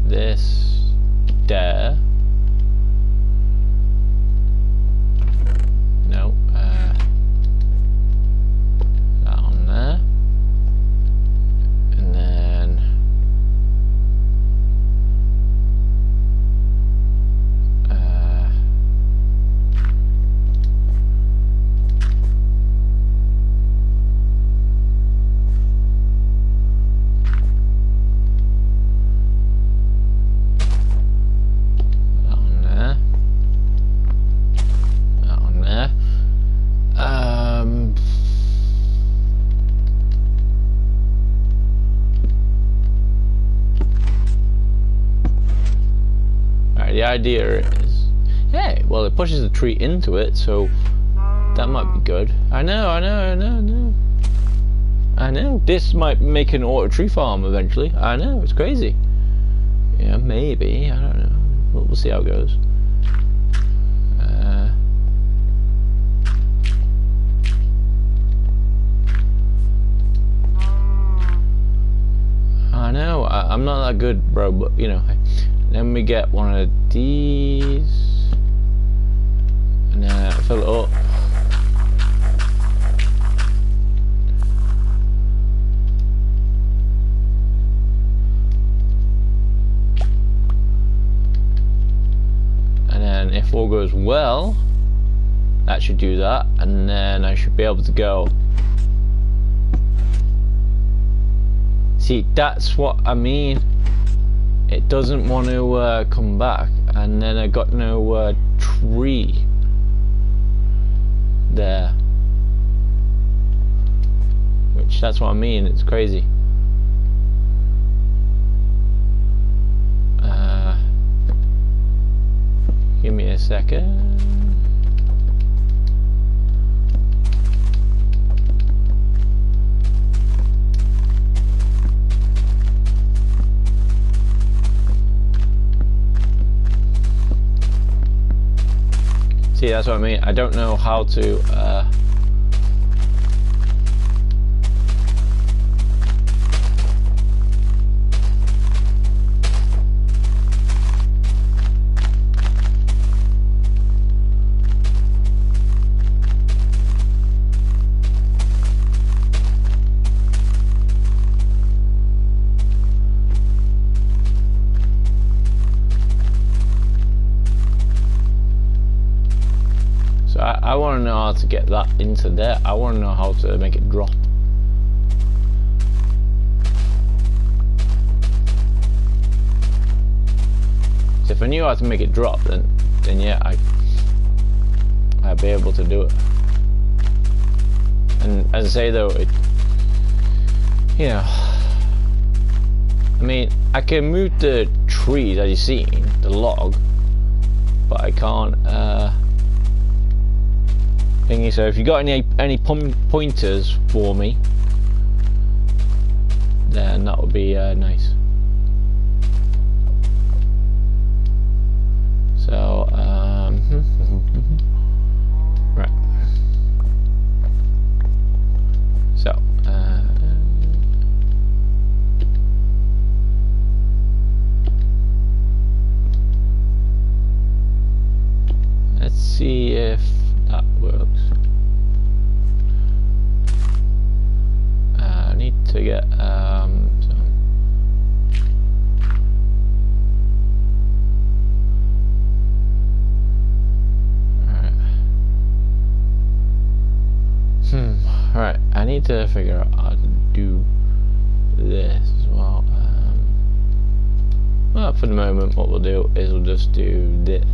This there, the idea is, hey, well, it pushes the tree into it, so that might be good. I know. This might make an auto tree farm eventually. I know, it's crazy. Yeah, maybe. I don't know. We'll see how it goes. I know. I'm not that good, bro. But you know, then we get one of these, and then fill it up. If all goes well, that should do that, and then I should be able to go. See, that's what I mean. It doesn't want to come back, and then I got no tree there, which that's what I mean. It's crazy. Give me a second. See, that's what I mean. I don't know how to I want to know how to get that into there. I want to know how to make it drop. So if I knew how to make it drop, then yeah, I'd be able to do it. And as I say though, you know, I mean, I can move the trees as you've seen, the log, but I can't. Thingy. So if you got any pointers for me, then that would be nice. So right. So let's see if that works. I need to get some. Alright, I need to figure out how to do this as well. Well, for the moment, what we'll do is we'll just do this.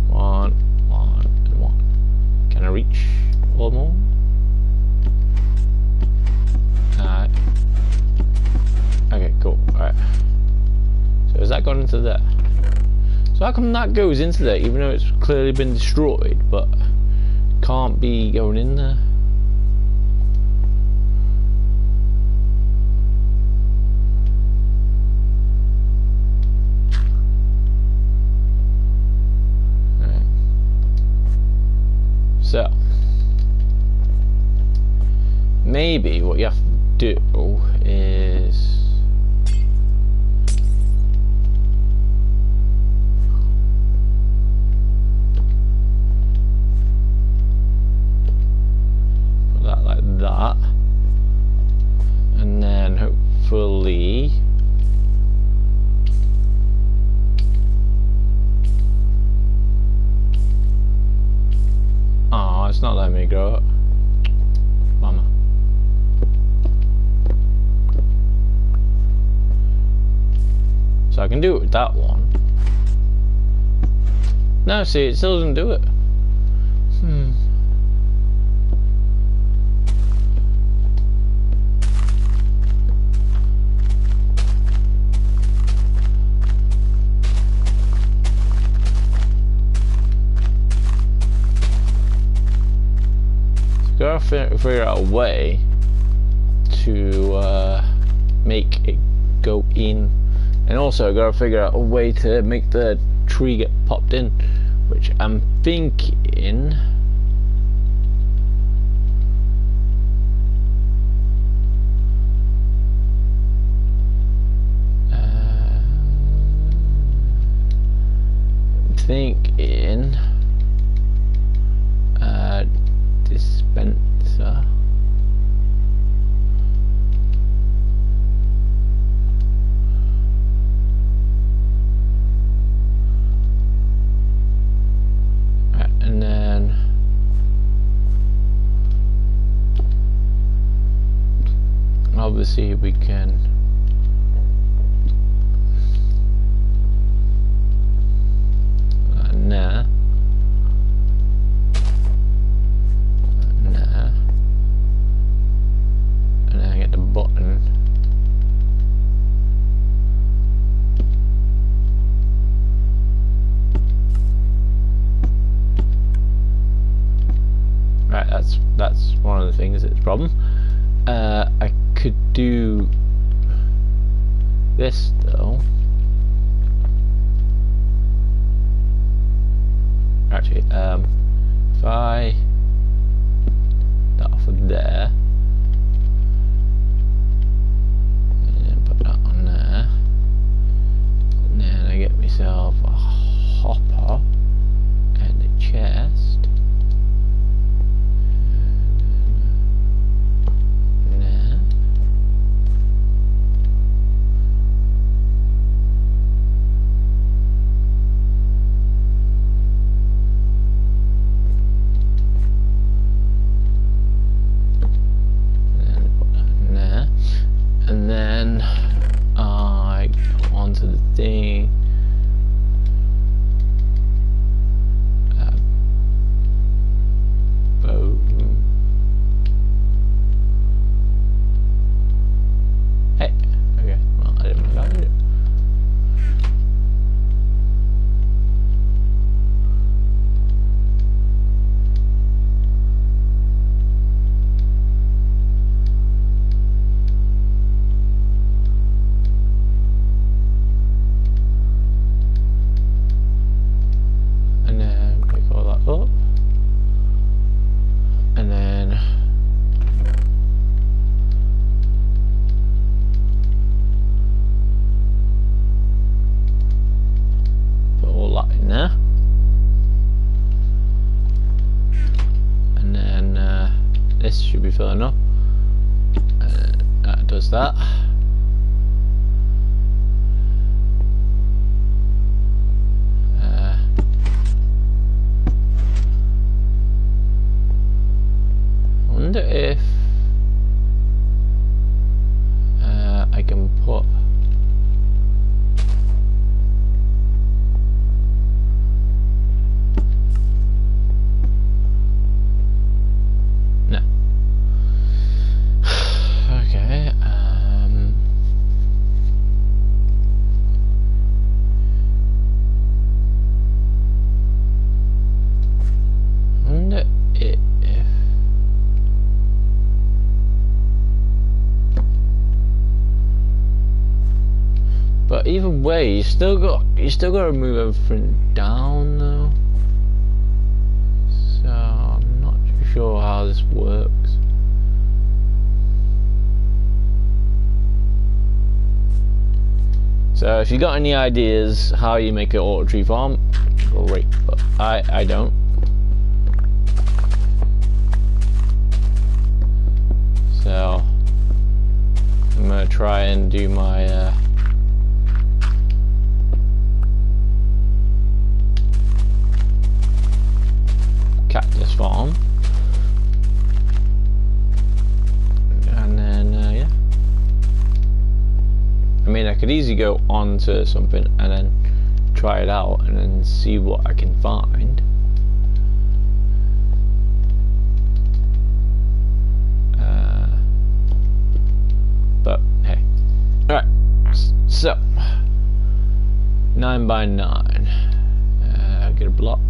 One, and one. Can I reach one more? Alright. Okay, cool. Alright. So has that gone into there? So how come that goes into there, even though it's clearly been destroyed, but can't be going in there? Right. So maybe what you have to do is that, and then hopefully oh, it's not letting me grow it. Mama. So I can do it with that one. No, see, it still doesn't do it. gotta figure out a way to make it go in, and also I gotta figure out a way to make the tree get popped in, which I'm thinking. Dispenser. Right, and then obviously we can nah. And then I get the button. Right, that's one of the things that's a problem. I could do this though. Actually, if I that off of there and then put that on there, and then I get myself a hopper and a chest, and then and then I go onto the thing. Boom. Hey. Okay. Well, I didn't know it. Up, and then put all that in there, and then this should be filling up, that does that. I wonder if I can put no. Okay. I wonder if but either way, you still got to move everything down though. So I'm not too sure how this works. So if you got any ideas how you make an auto tree farm, great. But I don't. So I'm gonna try and do my cactus farm, and then yeah, I mean I could easily go on to something and then try it out and then see what I can find. But hey, alright, so 9 by 9, get a block.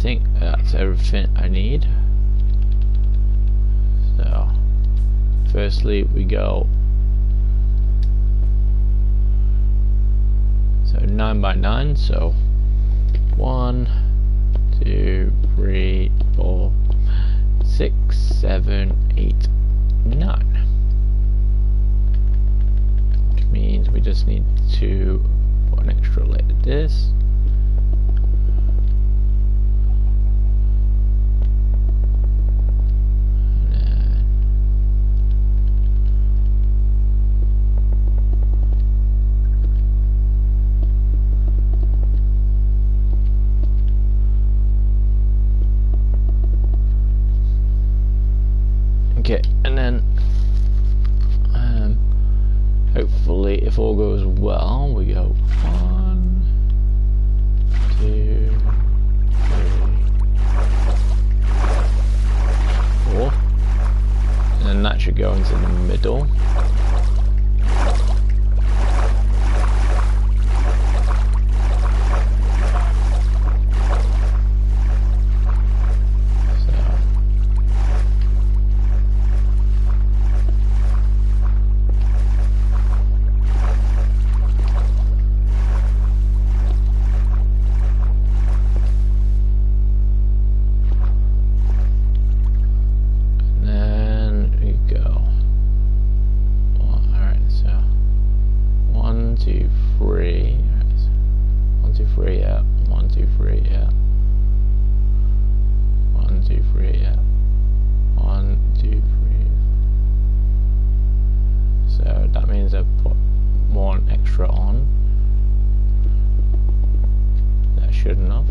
think that's everything I need. So firstly we go 9 by 9, so 1, 2, 3, 4, 6, 7, 8, 9. Which means we just need to put an extra layer of this. Okay, and then hopefully if all goes well we go 1, 2, 3, 4, and then that should go into the middle. Should enough.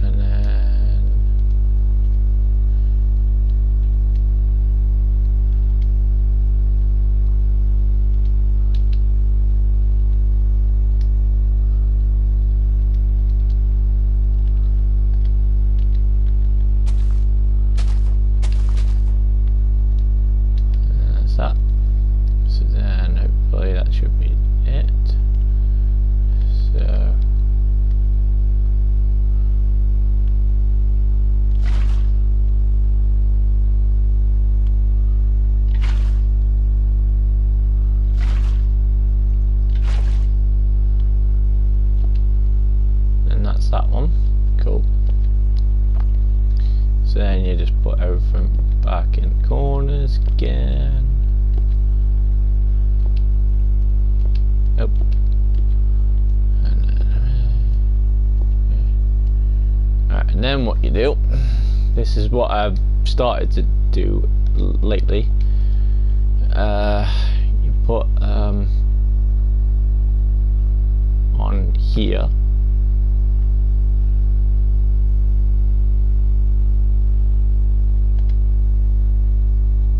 And that. So then hopefully that should be it. So and that's that one. Cool. So then you just put everything back in corners again. Yep. Alright, and then what you do, this is what I've started to do lately. You put on here.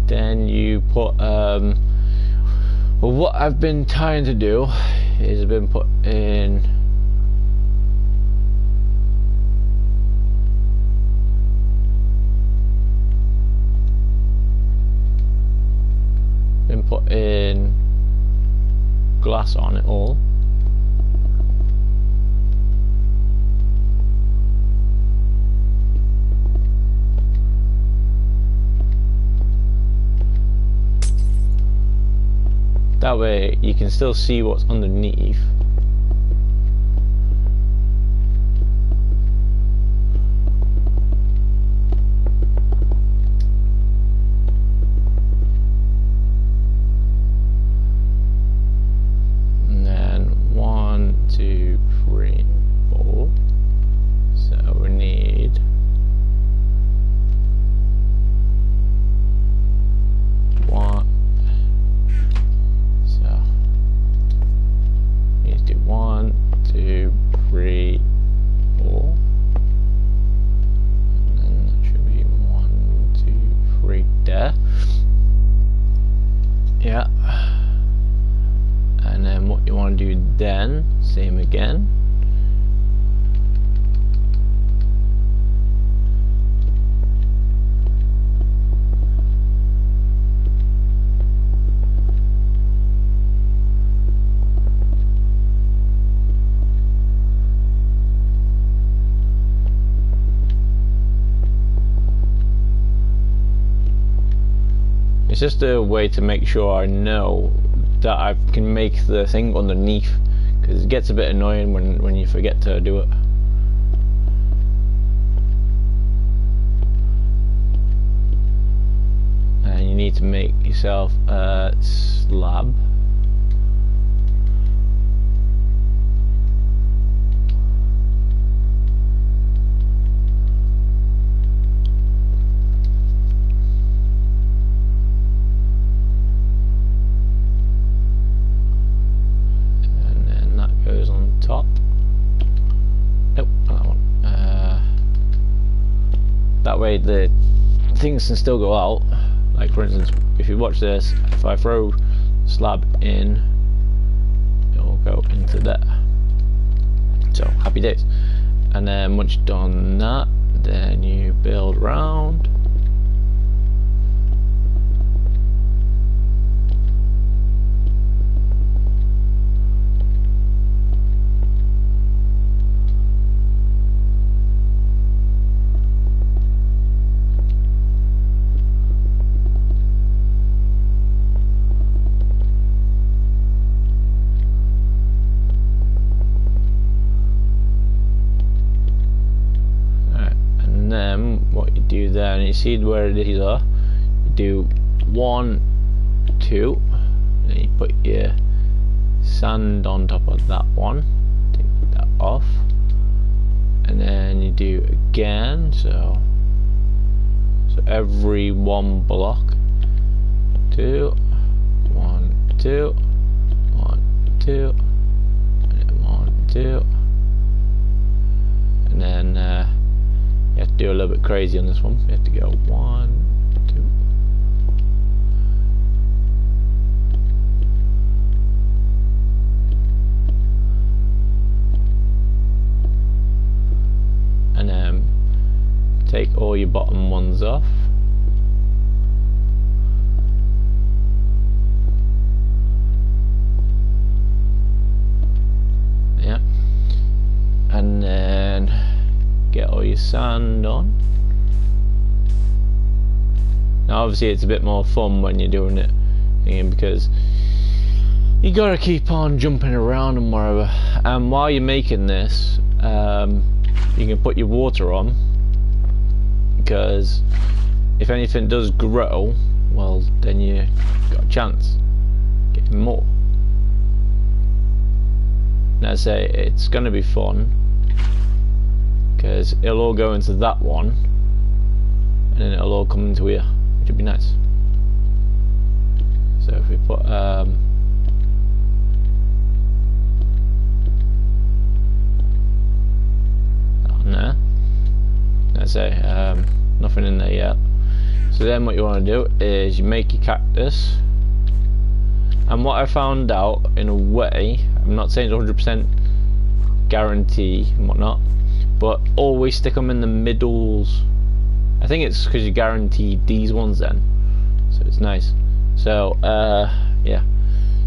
Then you put well, what I've been trying to do is I've been put in glass on it all. That way you can still see what's underneath. And then 1, 2, 3, 4. So we need one. So you need to do 1, 2, 3, 4. And then that should be 1, 2, 3 there. Yeah. And then what you want to do then, same again. It's just a way to make sure I know that I can make the thing underneath, because it gets a bit annoying when you forget to do it. And you need to make yourself a slab. Top. Nope, not that one. That way the things can still go out. Like for instance, if you watch this, if I throw slab in, it will go into there. So happy days. And then once you've done that, then you build round. Do that, and you see where these are. You do 1, 2, then you put your sand on top of that one, take that off, and then you do again. So every 1 block, 2, 1, 2, 1, 2, and then 1, 2, and then you have to do a little bit crazy on this one. You have to go 1, 2. And then take all your bottom ones off. Yeah. And then get all your sand on. Now obviously it's a bit more fun when you're doing it because you gotta keep on jumping around and whatever. And while you're making this, you can put your water on, because if anything does grow, well then you got a chance getting more. Now say it's gonna be fun, because it'll all go into that one and then it'll all come into here, which would be nice. So if we put that on there, let's say nothing in there yet. So then what you want to do is you make your cactus, and what I found out in a way, I'm not saying it's 100% guarantee and whatnot, but always stick them in the middles. I think it's because you guaranteed these ones then, so it's nice. So yeah,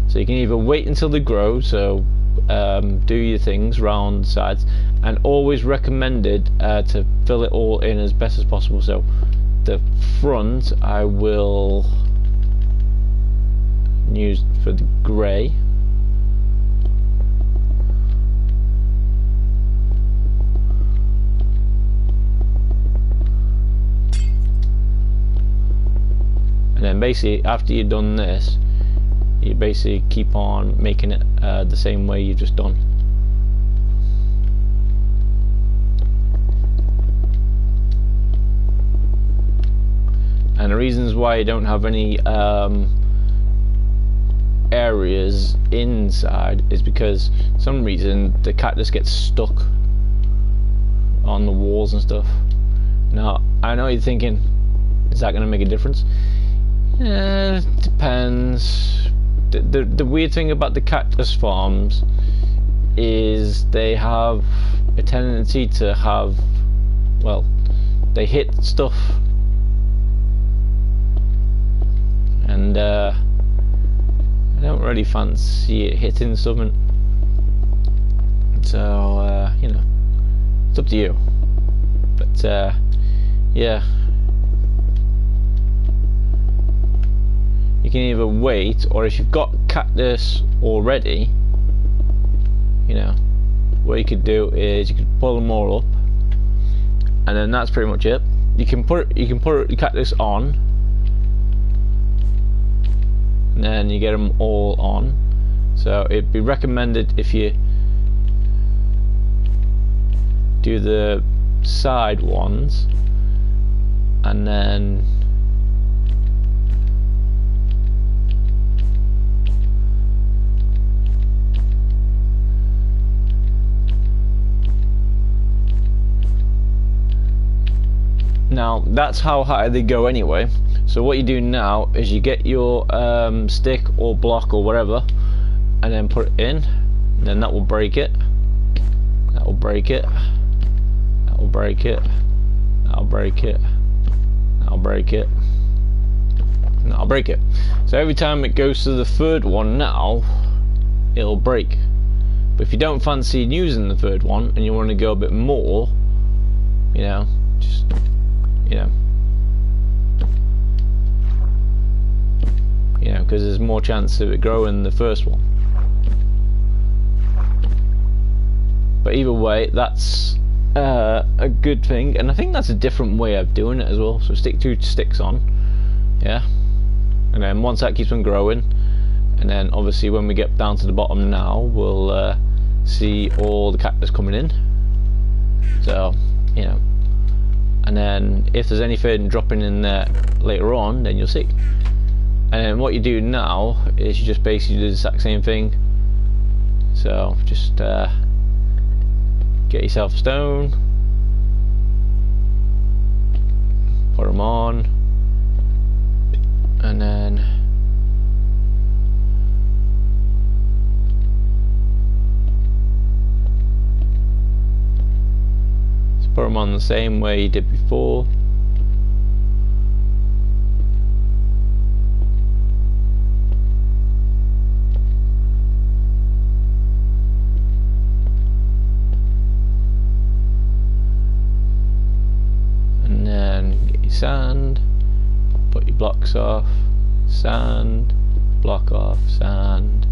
so you can either wait until they grow, so do your things round the sides, and always recommended to fill it all in as best as possible. So the front I will use for the grey, and then basically after you've done this, you basically keep on making it the same way you've just done. And the reasons why you don't have any areas inside is because for some reason the cactus gets stuck on the walls and stuff. Now I know you're thinking, is that going to make a difference? It depends. The weird thing about the cactus farms is they have a tendency to have, well, they hit stuff, and I don't really fancy it hitting something. So you know, it's up to you. But yeah. can either wait, or if you've got cactus already, you know, what you could do is you could pull them all up, and then that's pretty much it. You can put the cactus on, and then you get them all on. So it'd be recommended if you do the side ones, and then now that's how high they go anyway. So what you do now is you get your stick or block or whatever, and then put it in, and then that will break it, that will break it, that will break it, that will break it, that will break it, and that will break it. So every time it goes to the third one now, it'll break. But if you don't fancy using the third one and you want to go a bit more, you know, just, you know, because there's more chance of it growing the first one. But either way, that's a good thing, and I think that's a different way of doing it as well. So stick 2 sticks on, yeah, and then once that keeps on growing, and then obviously when we get down to the bottom now, we'll see all the cactus coming in. So, you know, and then if there's anything dropping in there later on, then you'll see. And then what you do now is you just basically do the exact same thing. So just get yourself a stone, put them on, and then just put them on the same way you did before. Sand, put your blocks off, sand, block off, sand,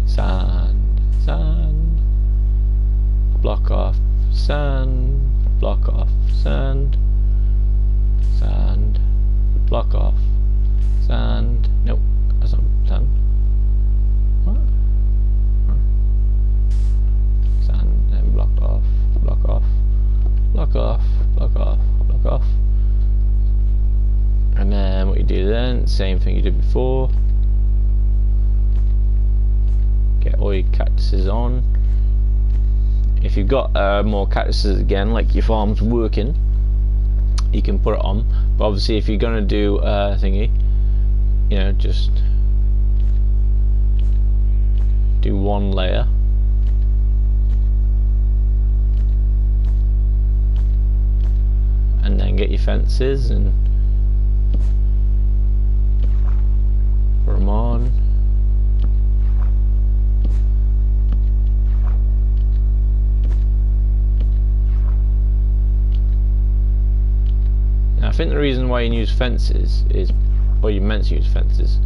sand, sand, block off, sand, block off, sand, sand, block off, sand. Nope, that's not sand. What? Sand, then block off, block off, block off, block off, block off. And then what you do then, same thing you did before. Get all your cactuses on. If you've got more cactuses again, like your farm's working, you can put it on. But obviously if you're gonna do thingy, you know, just do one layer. And then get your fences and put them on. Now I think the reason why you use fences is, or you're meant to use fences,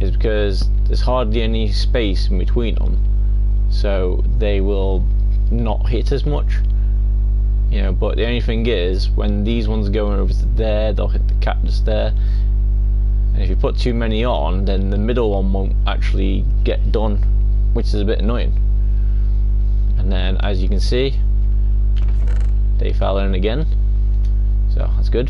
is because there's hardly any space in between them, so they will not hit as much. You know, but the only thing is, when these ones go over to there, they'll hit the cactus there. And if you put too many on, then the middle one won't actually get done, which is a bit annoying. And then, as you can see, they fell in again, so that's good.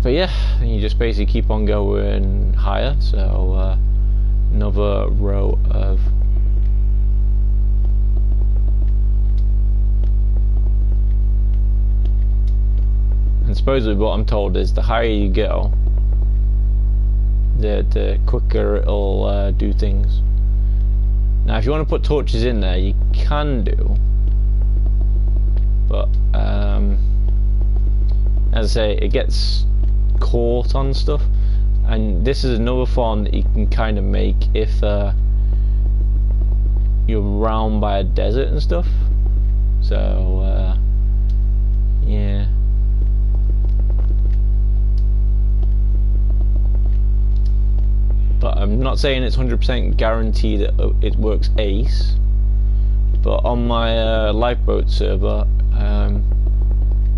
But yeah, you just basically keep on going higher. So another row of and supposedly what I'm told is the higher you go, the quicker it'll do things. Now if you want to put torches in there, you can do, but as I say, it gets caught on stuff, and this is another farm that you can kind of make if you're around by a desert and stuff. So yeah. not saying it's 100% guaranteed that it works ace, but on my lifeboat server, I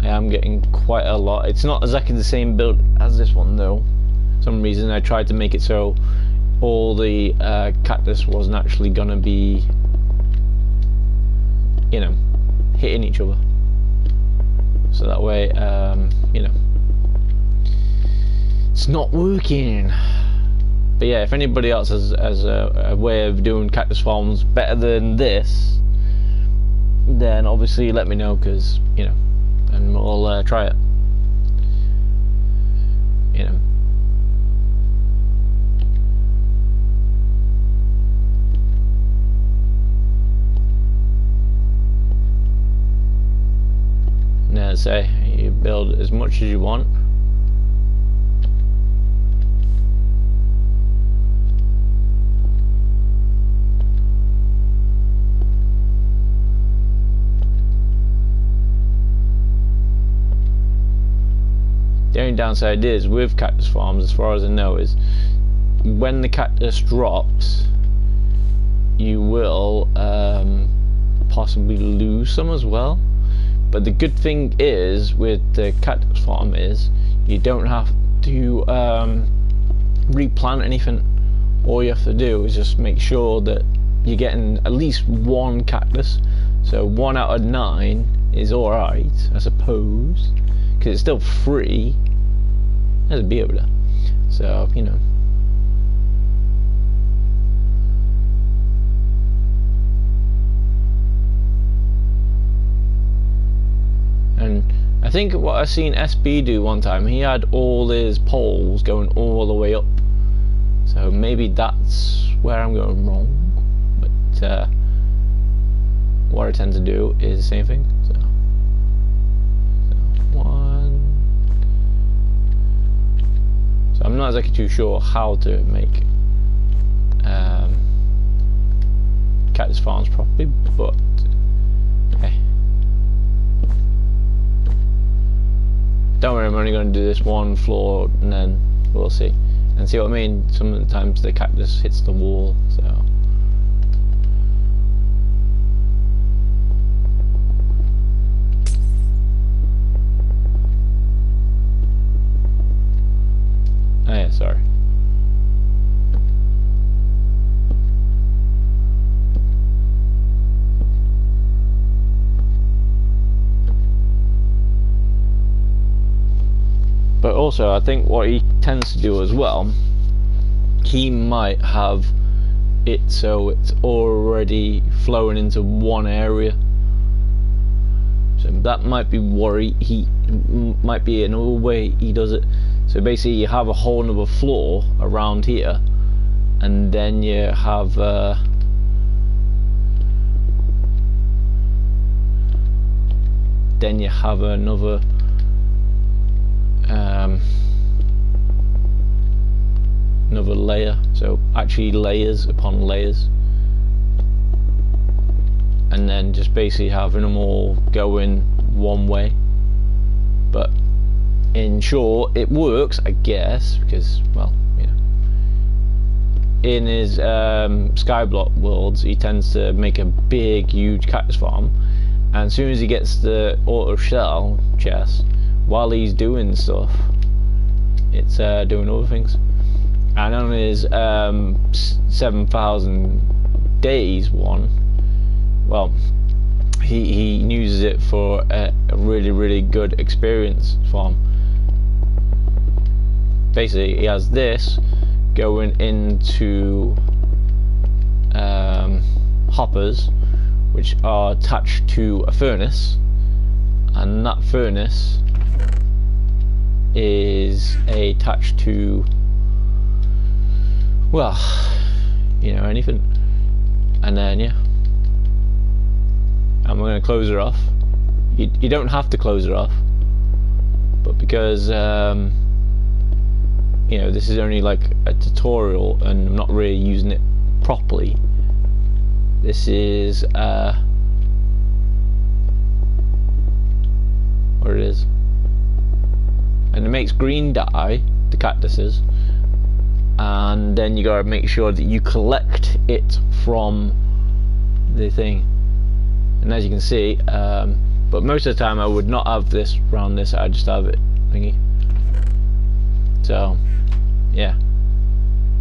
am getting quite a lot. It's not exactly the same build as this one though. For some reason I tried to make it so all the cactus wasn't actually gonna be, you know, hitting each other. So that way, you know, it's not working. But yeah, if anybody else has a way of doing cactus farms better than this, then obviously let me know, because, you know, and we'll try it. You know. Now, say you build as much as you want. The only downside is with cactus farms, as far as I know, is when the cactus drops, you will possibly lose some as well. But the good thing is with the cactus farm is you don't have to replant anything. All you have to do is just make sure that you're getting at least one cactus. So 1 out of 9 is alright, I suppose, because it's still free. There's a bee over there. So, you know. And I think what I seen SB do one time, he had all his poles going all the way up. So maybe that's where I'm going wrong. But what I tend to do is the same thing. So 1. So I'm not exactly too sure how to make cactus farms properly, but hey. Don't worry, I'm only going to do this one floor and then we'll see. And see what I mean? Sometimes the cactus hits the wall, so. Oh yeah, sorry. But also, I think what he tends to do as well, he might have it so it's already flowing into one area. So that might be worry. He might be another way he does it. So basically, you have a whole other floor around here, and then you have another. Another layer, so actually layers upon layers, and then just basically having them all going one way. But in short, it works, I guess, because, well, you know, in his Skyblock worlds, he tends to make a big, huge cactus farm, and as soon as he gets the auto shell chest, while he's doing stuff, it's doing other things. And on his 7,000 days one, well, he uses it for a really, really good experience farm. Basically, he has this going into hoppers, which are attached to a furnace, and that furnace is attached to, well, you know, anything. And then, yeah, and we're going to close her off. You don't have to close her off, but because you know, this is only like a tutorial and I'm not really using it properly, this is what it is. And it makes green dye, the cactuses, and then you gotta make sure that you collect it from the thing. And as you can see, but most of the time I would not have this around this, I just have it thingy. So yeah,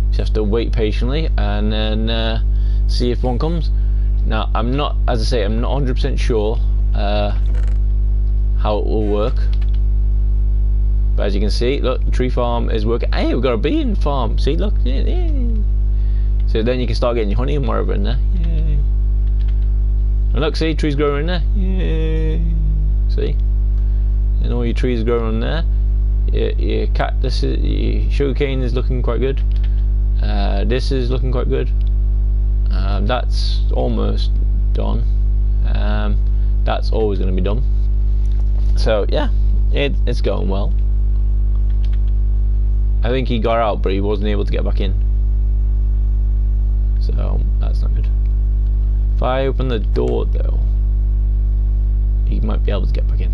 just have to wait patiently and then see if one comes. Now I'm not, as I say, I'm not 100% sure how it will work, but as you can see, look, tree farm is working. Hey, we've got a bee farm. See, look, yeah. So then you can start getting your honey and whatever in there. Yay. And look, see, trees growing in there. Yay. See, and all your trees growing on there. Your cactus, your sugarcane is looking quite good. This is looking quite good. That's almost done. That's always going to be done. So yeah, it's going well. I think he got out, but he wasn't able to get back in. So that's not good. If I open the door though, he might be able to get back in.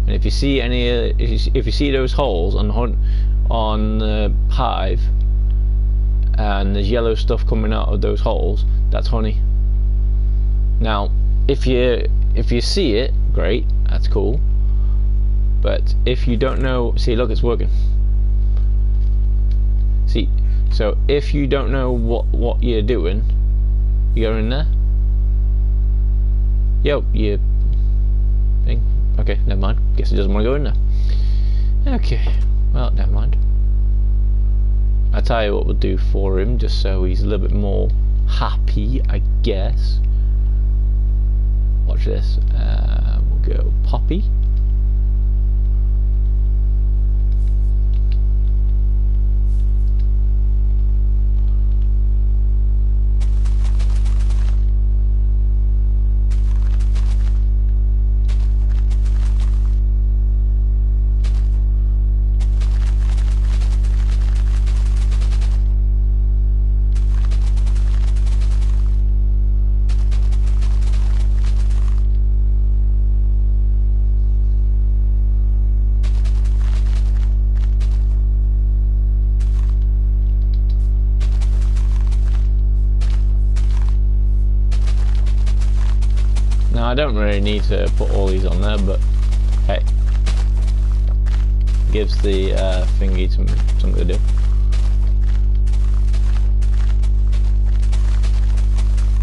And if you see any, if you see those holes on the hive, and there's yellow stuff coming out of those holes, that's honey. Now, if you see it, great, that's cool. But if you don't know, see, look, it's working. See, so if you don't know what you're doing, you go in there. Yo, you thing. Okay, never mind. Guess he doesn't want to go in there. Okay, well, never mind. I'll tell you what we'll do for him, just so he's a little bit more happy, I guess. Watch this. We'll go Poppy. Now I don't really need to put all these on there, but hey, gives the thingy something to do.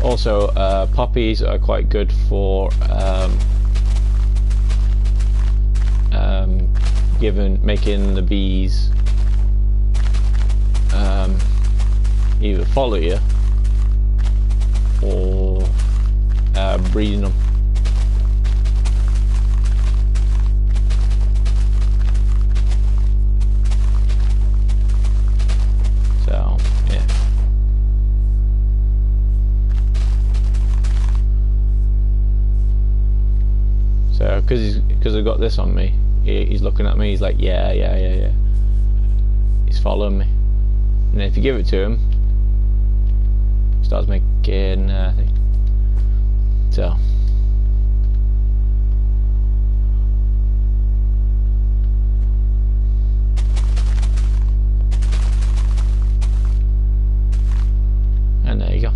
Also, poppies are quite good for making the bees either follow you or breeding them. So yeah. So because I've got this on me, he's looking at me. He's like, yeah. He's following me, and then if you give it to him, he starts making thing. So and there you go.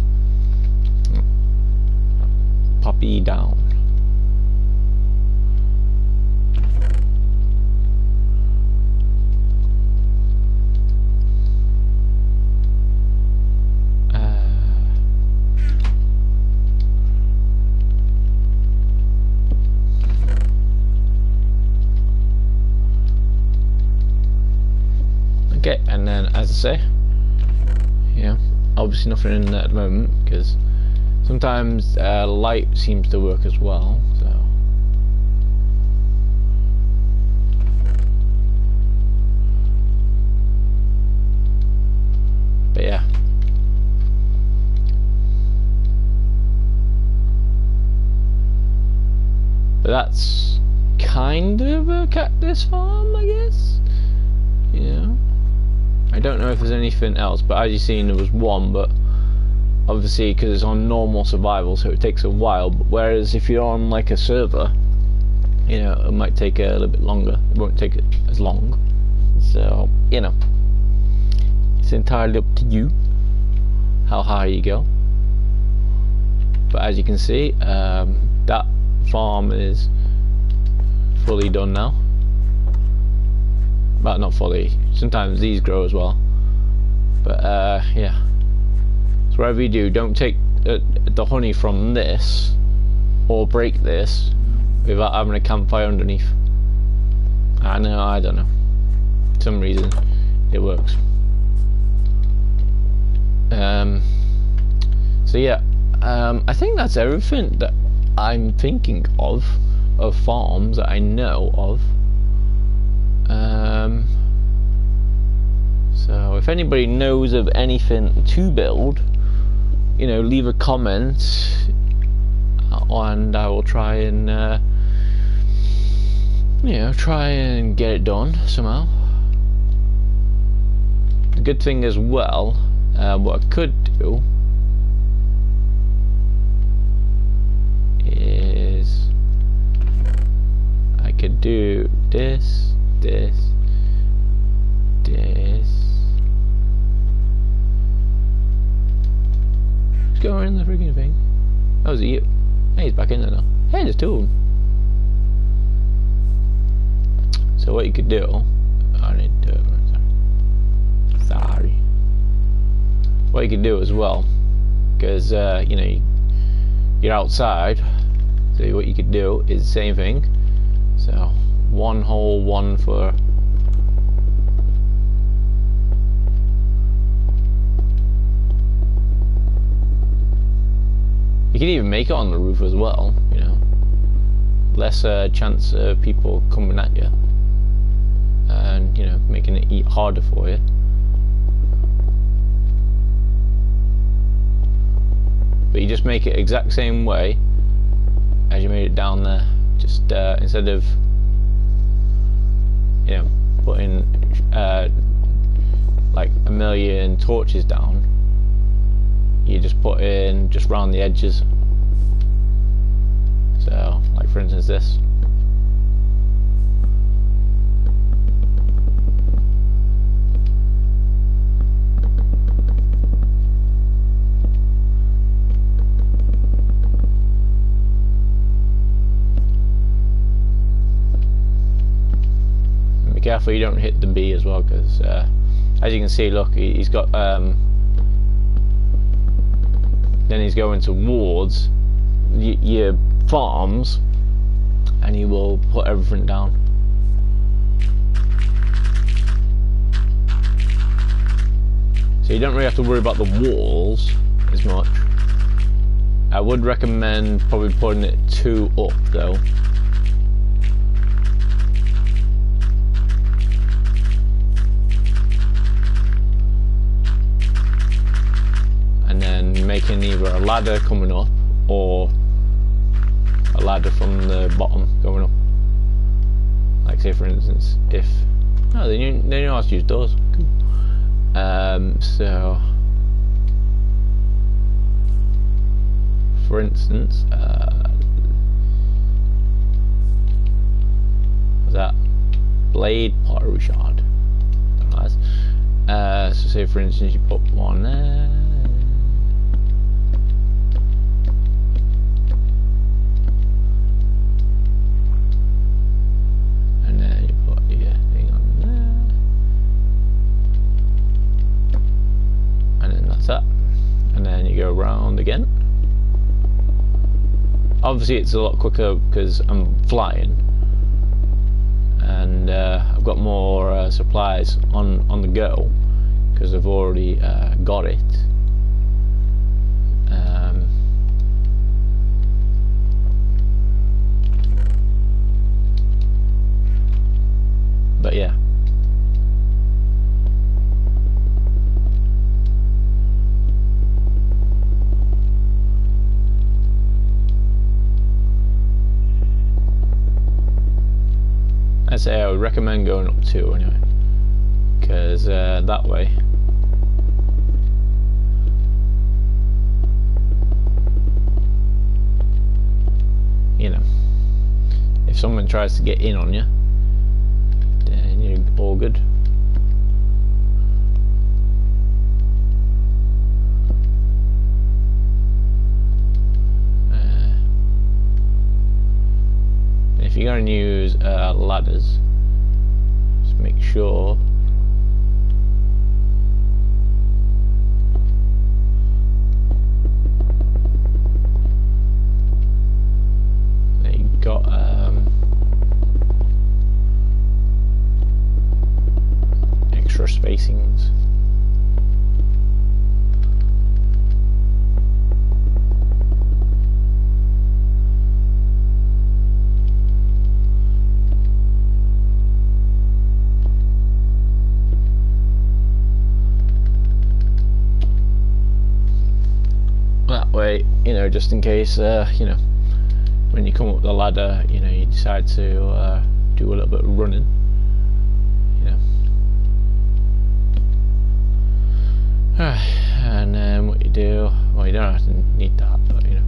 Poppy down. Okay, and then as I say, yeah, obviously nothing in there at the moment because sometimes light seems to work as well. So but yeah, but that's kind of a cactus farm, I guess. You know, I don't know if there's anything else, but as you've seen, there was one, but obviously because it's on normal survival, so it takes a while. But whereas if you're on like a server, you know, it might take a little bit longer. It won't take it as long. So, you know, it's entirely up to you how high you go. But as you can see, that farm is fully done now. Well, not fully. Sometimes these grow as well. But yeah. So whatever you do, don't take the honey from this or break this without having a campfire underneath. I don't know. For some reason it works. So yeah, I think that's everything that I'm thinking of farms that I know of. So if anybody knows of anything to build, you know, leave a comment and I will try and you know, try and get it done somehow. The good thing as well, what I could do is I could do this. Let's go in the freaking thing. Oh, is it you? Hey, he's back in there now. Hey, there's two of them. So what you could do, I need to do it. Sorry. What you could do as well, because you know, you're outside. So what you could do is the same thing. So one hole, one for. You can even make it on the roof as well, you know. Less chance of people coming at you and, you know, making it eat harder for you. But you just make it exact same way as you made it down there. Just instead of, you know, putting like a million torches down, you just put in just round the edges. So, like for instance this. Be careful you don't hit the bee as well, because as you can see, look, he's got then he's going towards your farms and he will put everything down. So you don't really have to worry about the walls as much. I would recommend probably putting it 2 up though. And then making either a ladder coming up or a ladder from the bottom going up. Like say for instance, if they know how to use doors. Cool. So for instance, what's that? Blade pottery shard. So say for instance you put one there. And then you go round again. Obviously it's a lot quicker because I'm flying and I've got more supplies on the go because I've already got it. But yeah. I say I would recommend going up 2 anyway, because that way you know, if someone tries to get in on you, then you're all good. going to use ladders. Just make sure. That you got extra spacings. That way, you know, just in case, you know, when you come up the ladder, you know, you decide to do a little bit of running, you know. And then what you do, well, you don't have to need that, but you know.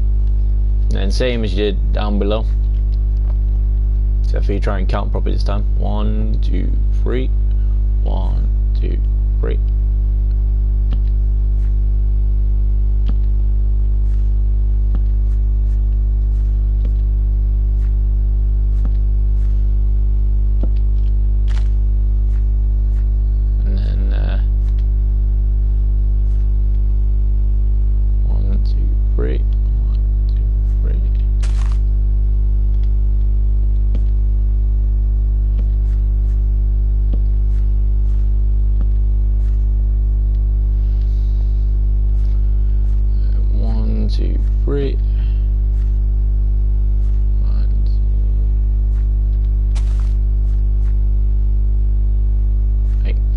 And then same as you did down below, except for you try and count properly this time. 1, 2, 3. 1, 2, 3.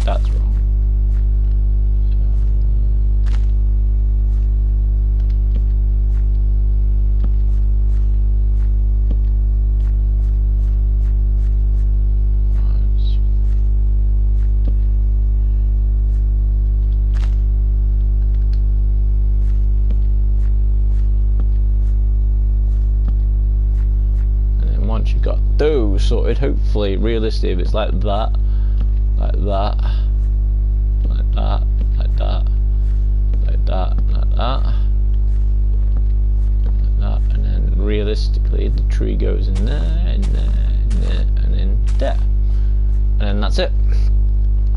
That's wrong. And then once you've got those sorted, hopefully realistic, if it's like that, like that, like that, like that, like that, like that, like that, and then realistically the tree goes in there, and there, and there, and then there, and then that's it.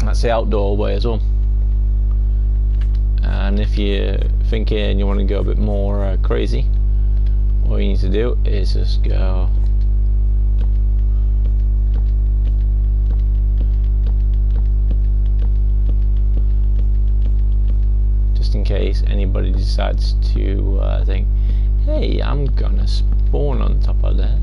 That's the outdoor way as well. And if you're thinking you want to go a bit more crazy, all you need to do is just go in case anybody decides to think, hey, I'm gonna spawn on top of that.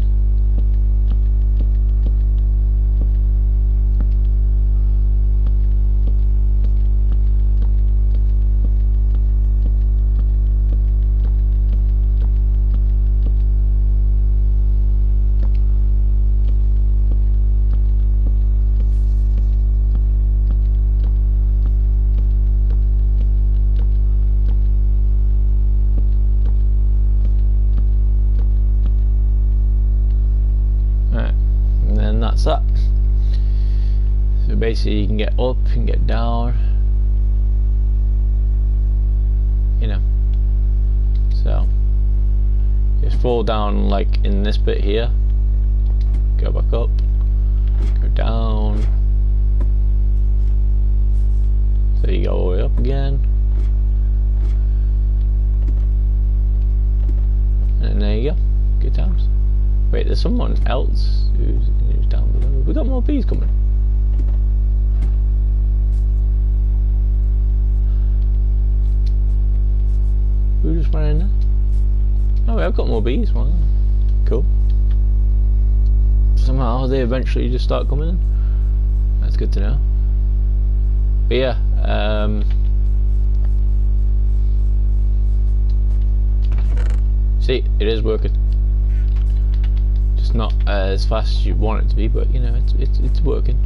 That's that. So basically you can get up and get down, you know, so just fall down like in this bit here, go back up, go down, so you go all the way up again, and there you go, good times. Wait, there's someone else who's down below. We got more bees coming. Who just ran in there? Oh, I've got more bees. Wow, cool. Somehow they eventually just start coming in. That's good to know. But yeah, see, it is working. It's not as fast as you want it to be, but you know, it's working.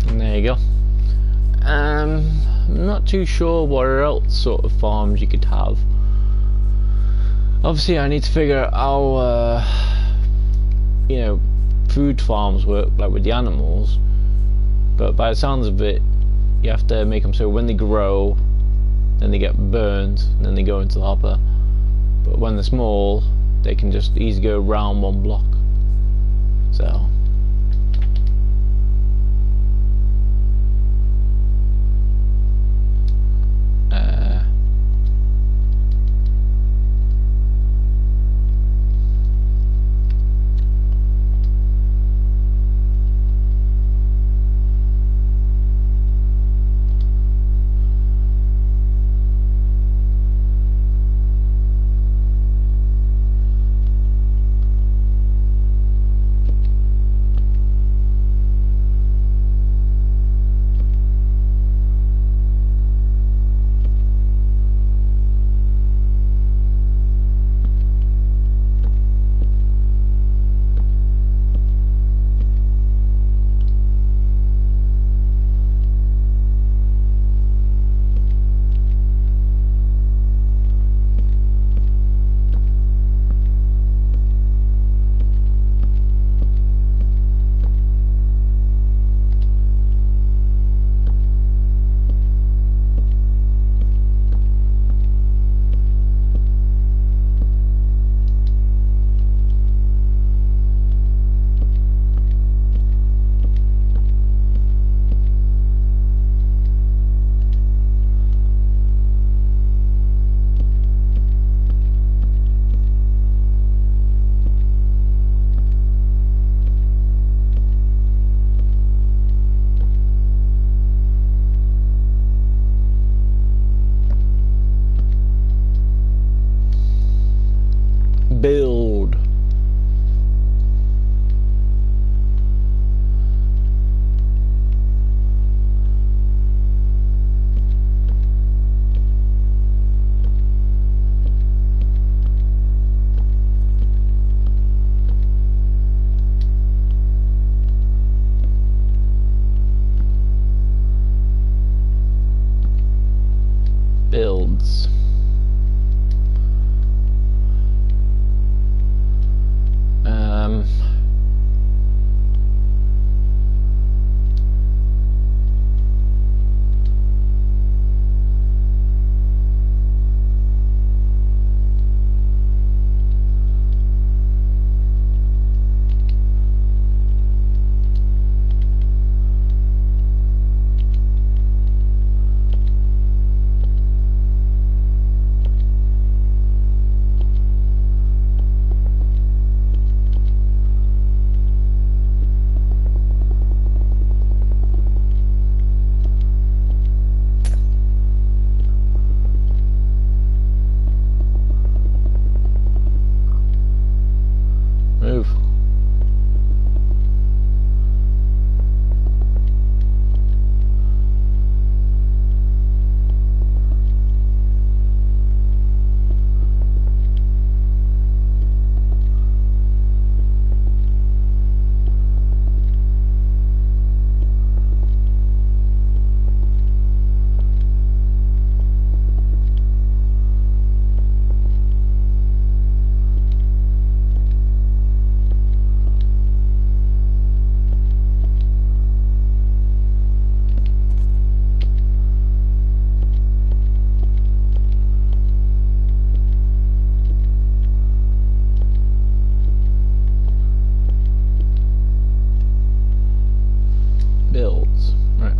And there you go. I'm not too sure what else sort of farms you could have. Obviously I need to figure out how you know, food farms work like with the animals, but by the sounds of it, you have to make them so when they grow, then they get burned, and then they go into the hopper. But when they're small, they can just easily go around one block. So. Build. Builds. Move. Builds. Right.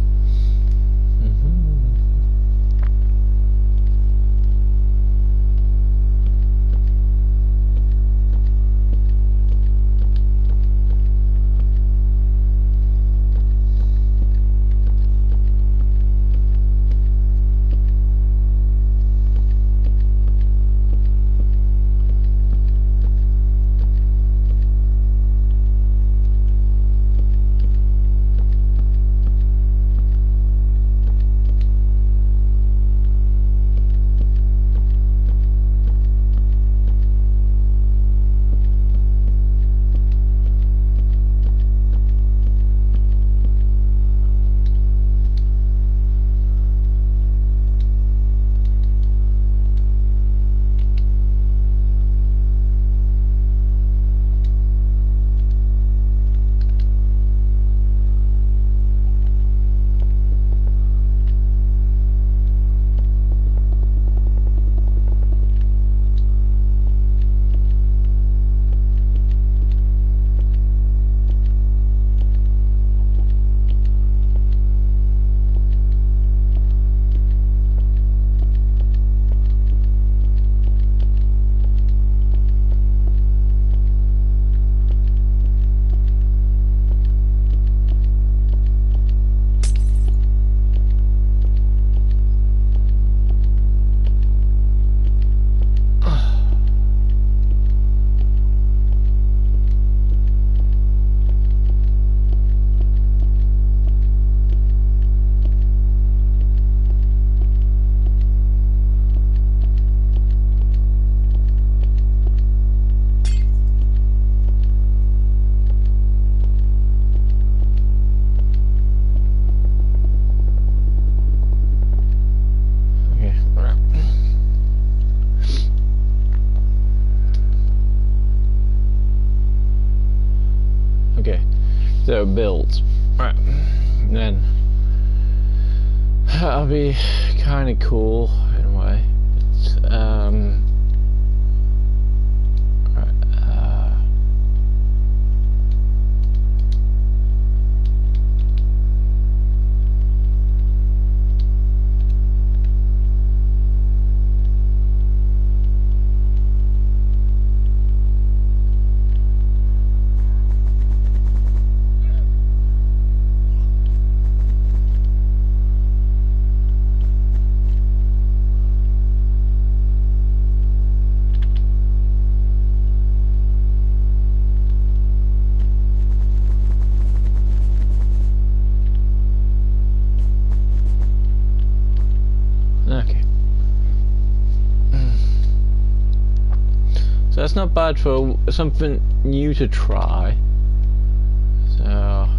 built. Right. Then that'll be kind of cool in a way. It's, okay. So that's not bad for something new to try. So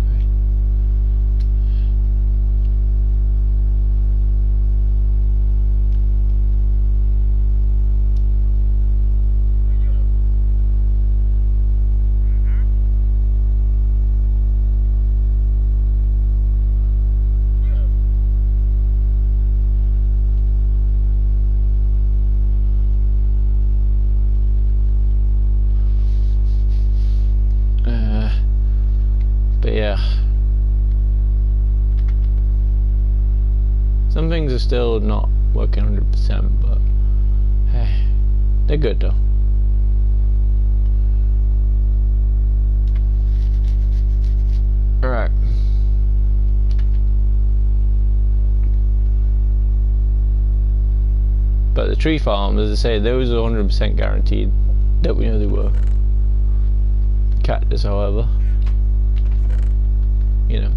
but yeah, some things are still not working 100%, but hey, they're good though. Alright. But the tree farms, as I say, those are 100% guaranteed that we know they were. Cactus, however, you know.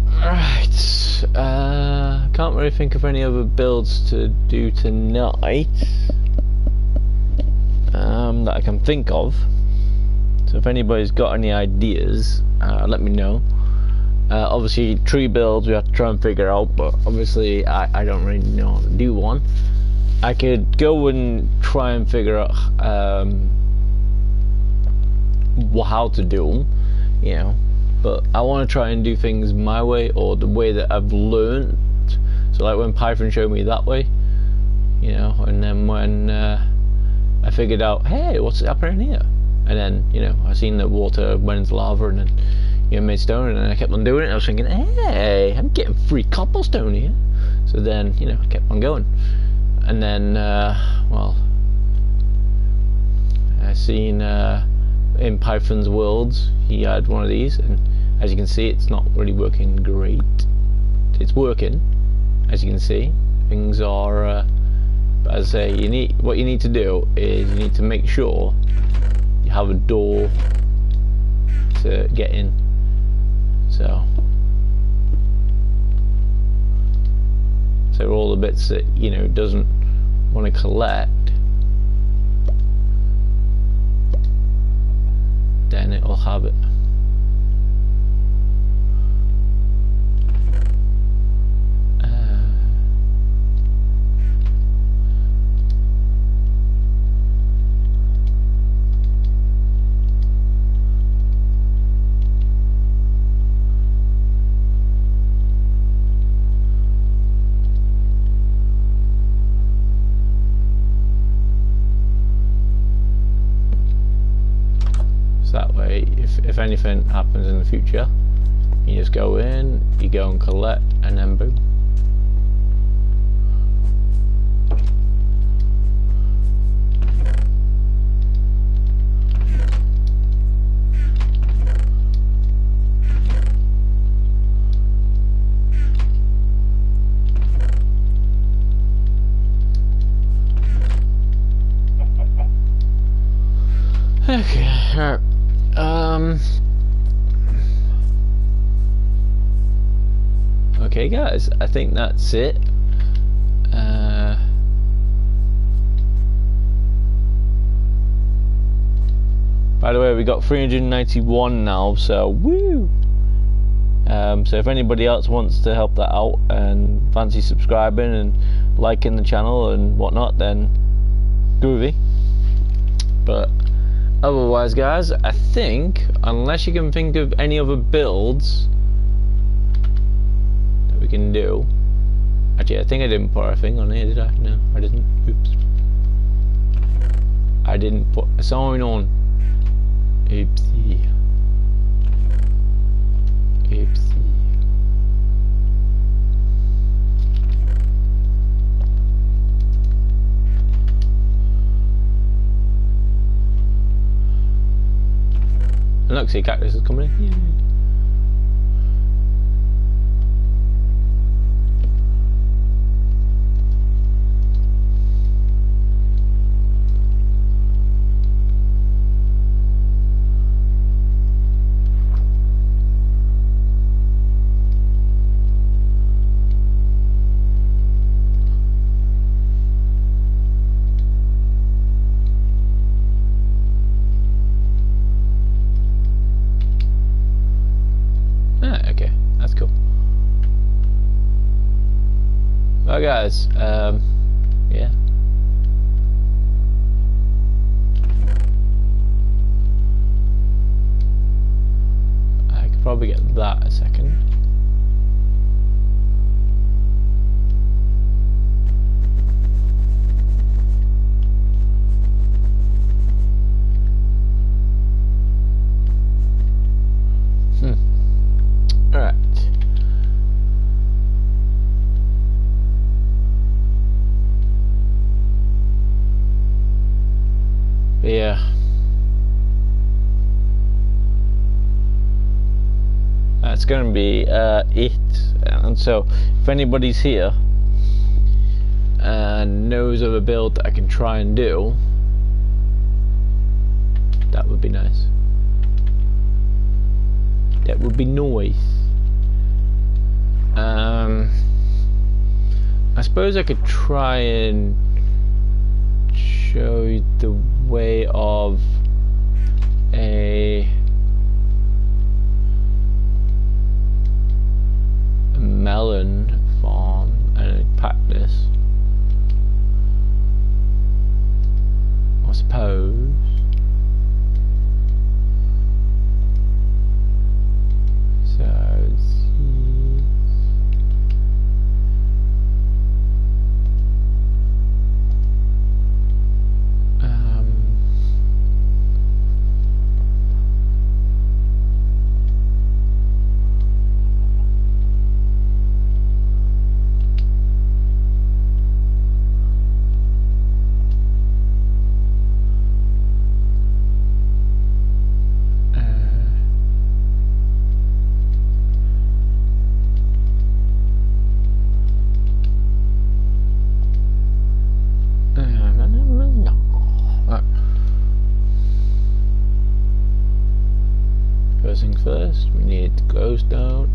Right. Can't really think of any other builds to do tonight that I can think of. So if anybody's got any ideas, let me know. Obviously, tree builds we have to try and figure out, but obviously I don't really know how to do one. I could go and try and figure out how to do them, you know, but I want to try and do things my way, or the way that I've learned. So like when Python showed me that way, you know, and then when I figured out, hey, what's happening here, and then, you know, I seen the water went into lava, and then, you know, made stone, and then I kept on doing it. I was thinking, hey, I'm getting free cobblestone here. So then, you know, I kept on going. And then, well, I seen in Python's Worlds, he had one of these, and as you can see, it's not really working great. It's working, as you can see. Things are, but as I say, what you need to do is you need to make sure you have a door to get in. So all the bits that, you know, doesn't want to collect, then it'll have it. That way, if anything happens in the future, you just go in, you go and collect, and then boom. Okay, alright. Okay guys, I think that's it. By the way, we got 391 now, so woo! So if anybody else wants to help that out and fancy subscribing and liking the channel and whatnot, then groovy. But Otherwise, guys, I think, unless you can think of any other builds that we can do. Actually, I think I didn't put a thing on here, did I? No, I didn't. Oops. I didn't put a sign on. Oopsie. Oopsie. And look, see, cactus is coming in. Yay. Okay, that's cool. Well, guys, yeah. I could probably get that a second. Alright. Yeah. That's gonna be it. And so if anybody's here and knows of a build that I can try and do, that would be nice. That would be nice. I suppose I could try and show you the way of a melon farm and a cactus, I suppose. So first things first, we need glowstone.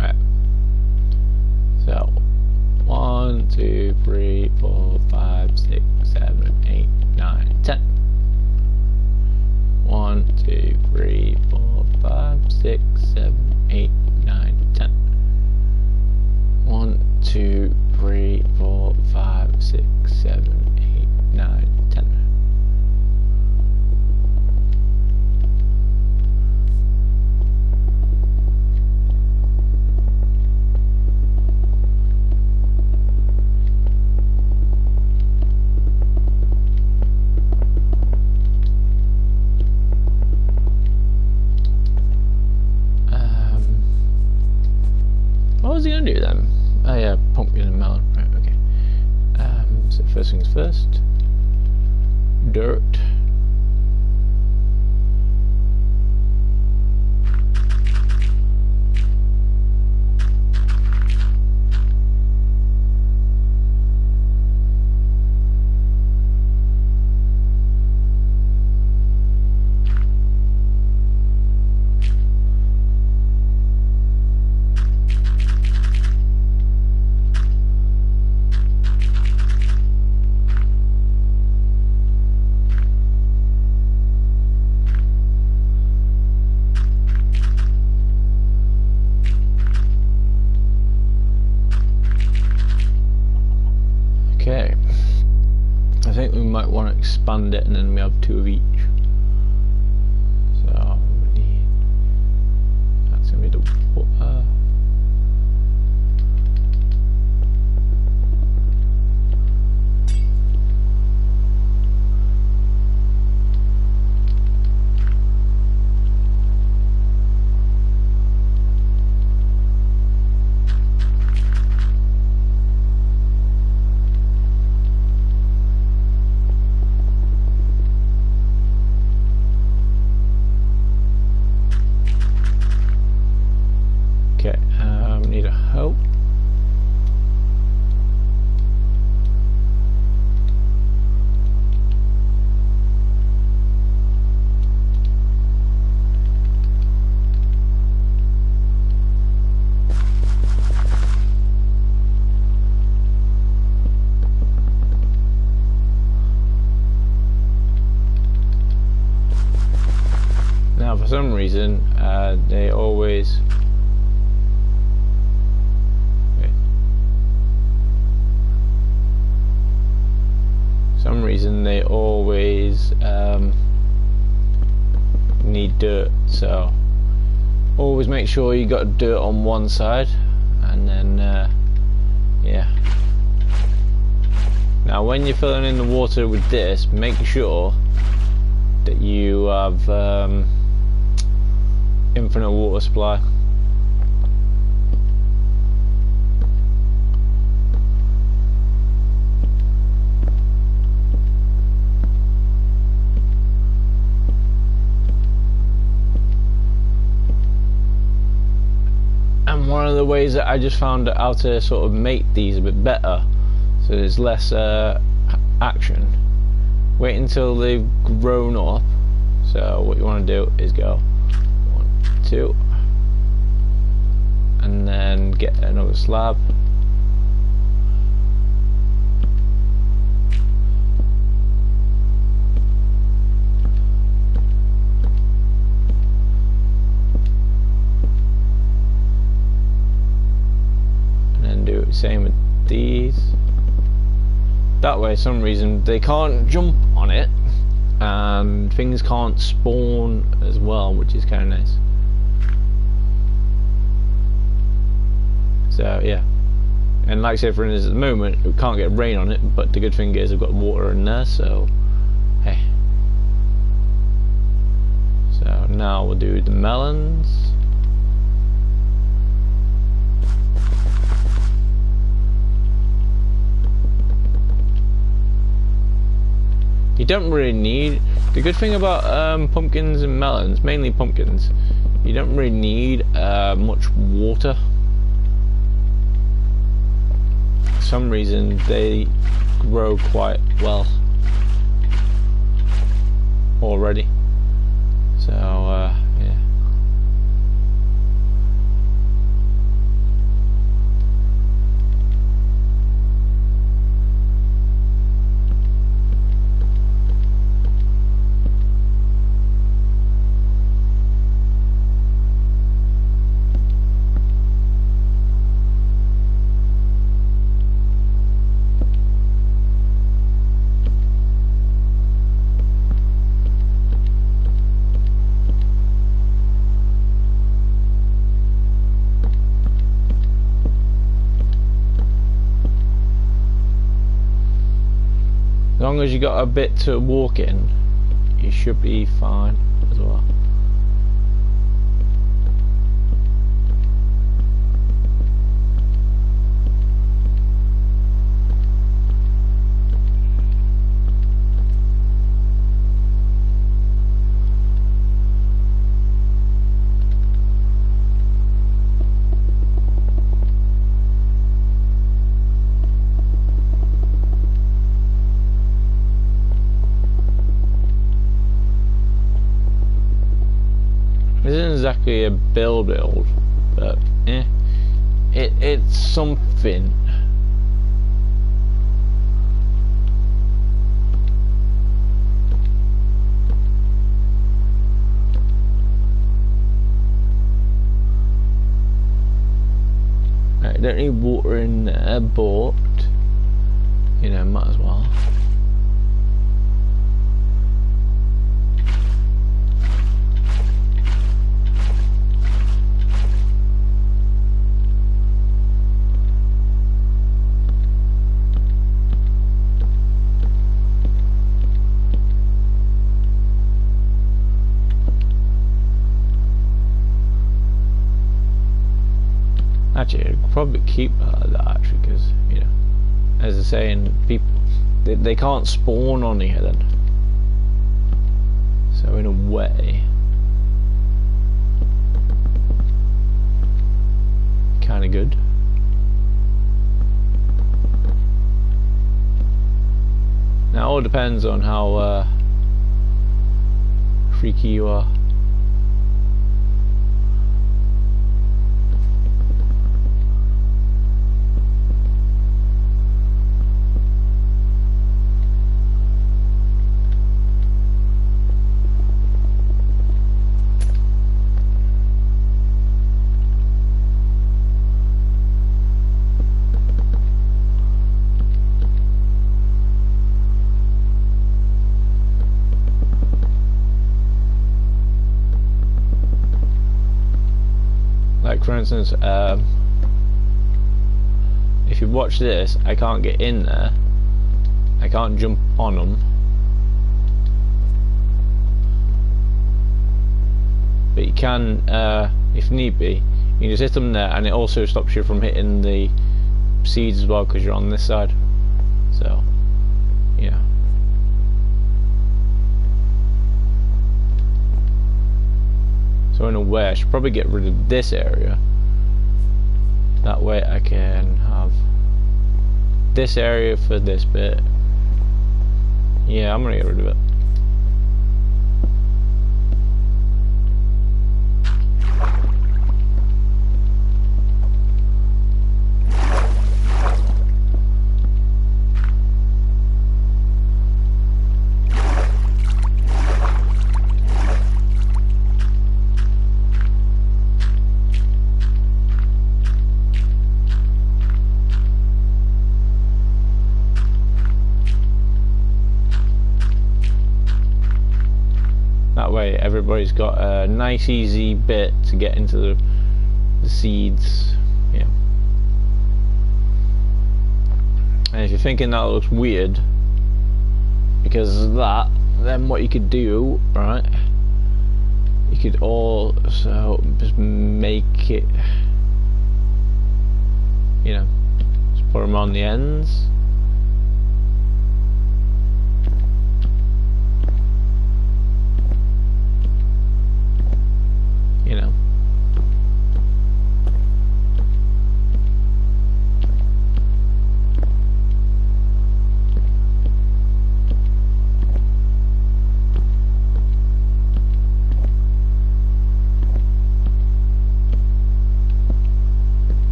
Right. So 1, 2, 3, 4, 5, 6, 7, 8, 9, 10. 1, 2, 3, 4, 5, 6, 7, 8, 9, 10. 1, 2, 3, 4, 5, 6, 7, 8, 9, 10. What was he gonna do then? Oh yeah, pumpkin and melon. Right, okay. So first things first. Dirt. expand it, and then we have 2 of each. So we need, that's gonna be the water. Okay, need a hoe. Now, for some reason, they always. Some reason they always need dirt, so always make sure you got dirt on one side, and then yeah. Now when you're filling in the water with this, make sure that you have infinite water supply. And one of the ways that I just found how to sort of make these a bit better, so there's less action, wait until they've grown up. So what you want to do is go 1, 2, and then get another slab. Do the same with these. That way, some reason they can't jump on it, and things can't spawn as well, which is kind of nice. So yeah, and like I said, for instance, at the moment we can't get rain on it, but the good thing is I've got water in there, so hey. So now we'll do the melons. You don't really need, the good thing about pumpkins and melons, mainly pumpkins, you don't really need much water. For some reason they grow quite well already, so yeah. As long as you got a bit to walk in, you should be fine as well. This isn't exactly a build, but it's something. Right, don't need water in there, but you know, might as well. probably keep that actually, because you know, as I say, and people they can't spawn on here then. So in a way, kind of good. Now it all depends on how freaky you are. Like for instance, if you watch this, I can't get in there. I can't jump on them. But you can, if need be, you can just hit them there, and it also stops you from hitting the seeds as well because you're on this side. So, yeah. So in a way, I should probably get rid of this area. That way I can have this area for this bit. Yeah, I'm gonna get rid of it. That way everybody's got a nice easy bit to get into the seeds. Yeah. And if you're thinking that looks weird because of that, then what you could do, right, you could also just make it, you know, just put them on the ends. You know,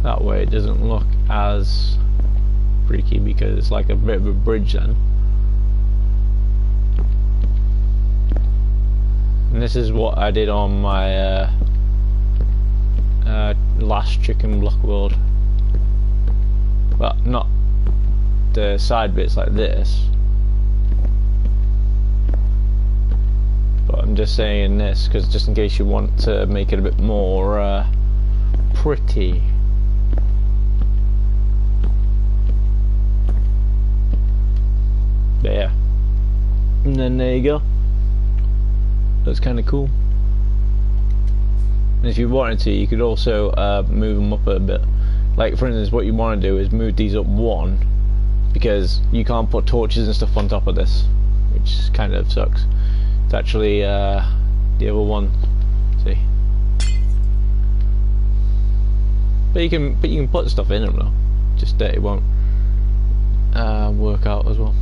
that way it doesn't look as freaky because it's like a bit of a bridge then. And this is what I did on my last chicken block world. But not the side bits like this. But I'm just saying this because just in case you want to make it a bit more pretty. There. And then there you go. That's kind of cool. And if you wanted to, you could also move them up a bit. Like for instance, what you want to do is move these up one, because you can't put torches and stuff on top of this, which kind of sucks. It's actually the other one. See, but you can put stuff in them though. Just that it won't work out as well.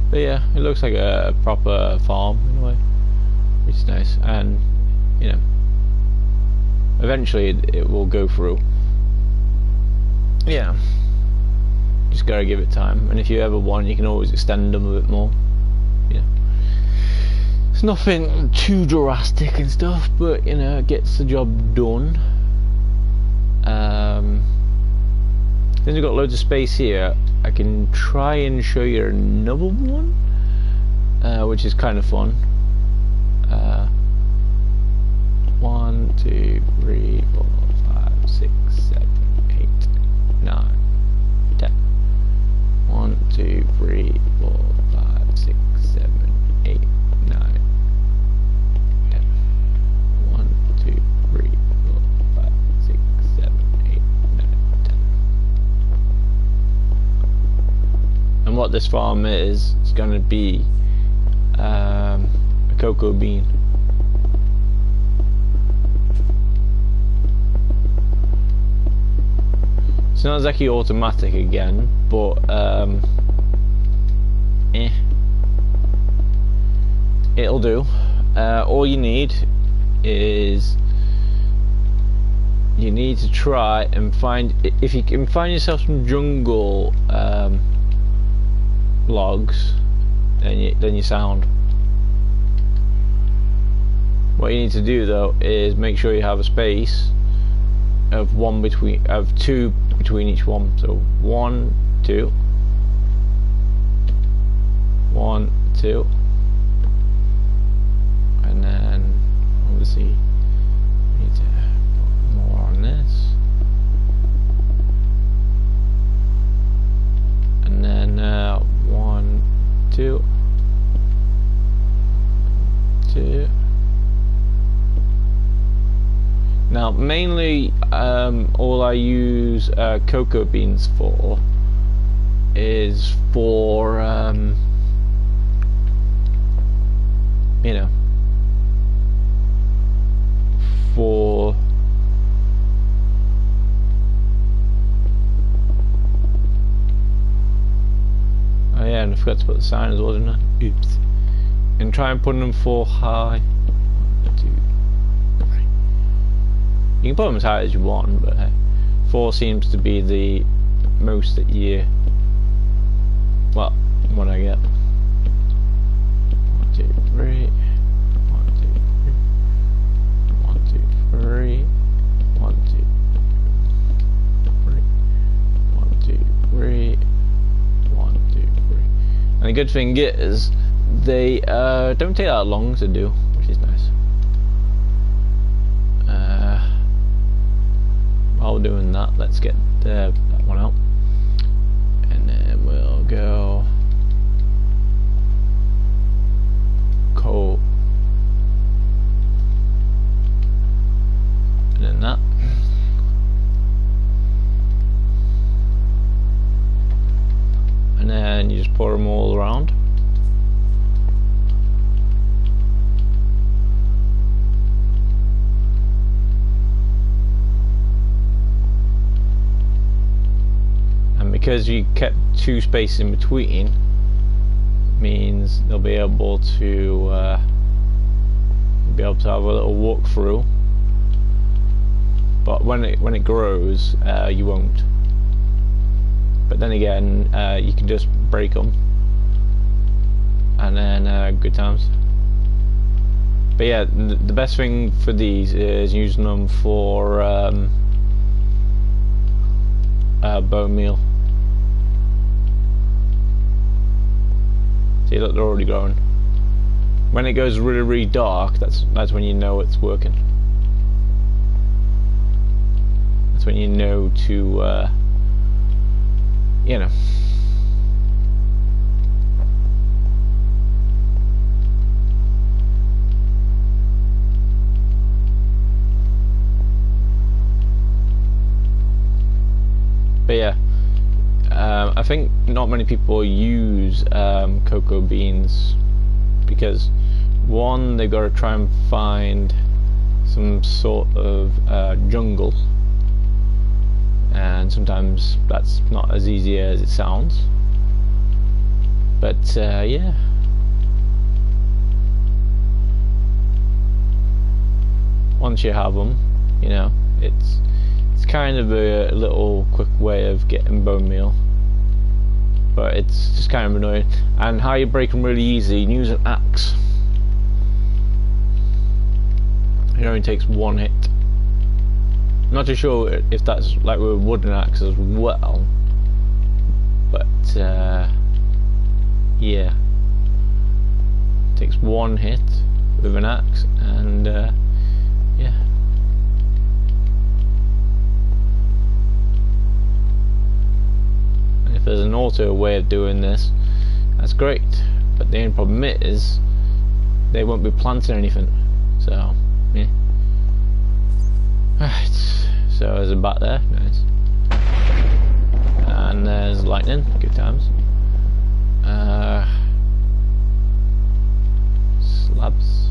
But yeah, it looks like a proper farm in a way, which is nice, and you know, eventually it will go through. Yeah, just gotta give it time. And if you ever want, you can always extend them a bit more. You know, it's nothing too drastic and stuff, but you know, it gets the job done. Then you've got loads of space here. I can try and show you another one, which is kind of fun. 1, 2, 3, 4, 5, 6, 7, 8, 9, 10. 1, 2, 3, 4, 5, 6, 7, 8, 9, 10. 1, 2, 3, 4, 5, 6, 7, 8, 9, 10. And what this farm is, it's going to be a cocoa bean. It's not exactly automatic again, but it'll do. All you need is you need to try and find, if you can find yourself some jungle logs, then you sound. What you need to do though is make sure you have a space of two between each one. So 1, 2, 1, 2, and then obviously we need to put more on this, and then 1, 2, 2. Now mainly all I use cocoa beans for is for you know, for oh yeah, and I forgot to put the sign as well, didn't I? Oops. And try and put them for high. 1, 2, 3. You can put them as high as you want, but hey, 4 seems to be the most that you, well, what I get. 1, 2, 3. 1, 2, 3. 1, 2, 3. 1, 2, 3. 1, 2, 3. 1, 2, 3. And the good thing is, they don't take that long to do, which is nice. While we're doing that, let's get that one out, and then we'll go coal, and then that, and then you just pour them all around. Because you kept 2 spaces in between, means they'll be able to have a little walk through. But when it grows, you won't. But then again, you can just break them, and then good times. But yeah, the best thing for these is using them for bone meal. See, look, they're already growing. When it goes really, really dark, that's when you know it's working. That's when you know to, you know. But yeah. I think not many people use cocoa beans because, one, they've got to try and find some sort of jungle, and sometimes that's not as easy as it sounds. But yeah, once you have them, you know, it's kind of a little quick way of getting bone meal. but it's just kind of annoying. And how you break them really easy, you use an axe. It only takes one hit. I'm not too sure if that's like with a wooden axe as well, but yeah, it takes one hit with an axe, and yeah. And if there's an auto way of doing this, that's great, but the only problem is they won't be planting anything, so yeah. Right, so there's a bat there, nice. And there's lightning, good times. Slabs.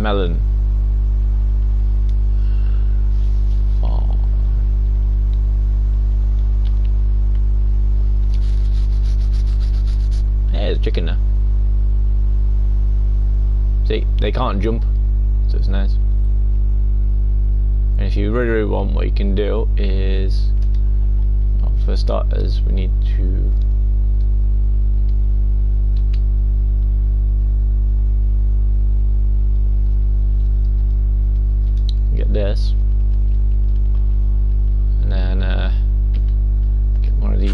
Melon. Farm. Hey, there's a chicken there. See, they can't jump, so it's nice. And if you really, really want, what you can do is, well, for starters, we need to get this, and then get one of these.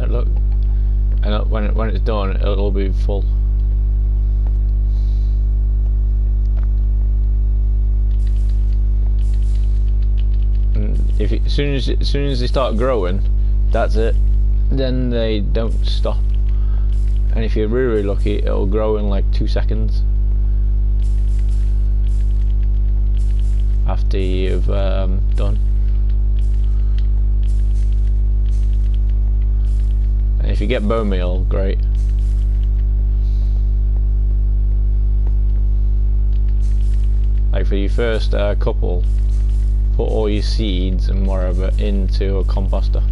look. And look, when it's done, it'll be full. And if it, as soon as they start growing, that's it. Then they don't stop. And if you're really lucky, it'll grow in like 2 seconds after you've done. And if you get bone meal, great. Like for your first couple, put all your seeds and whatever into a composter.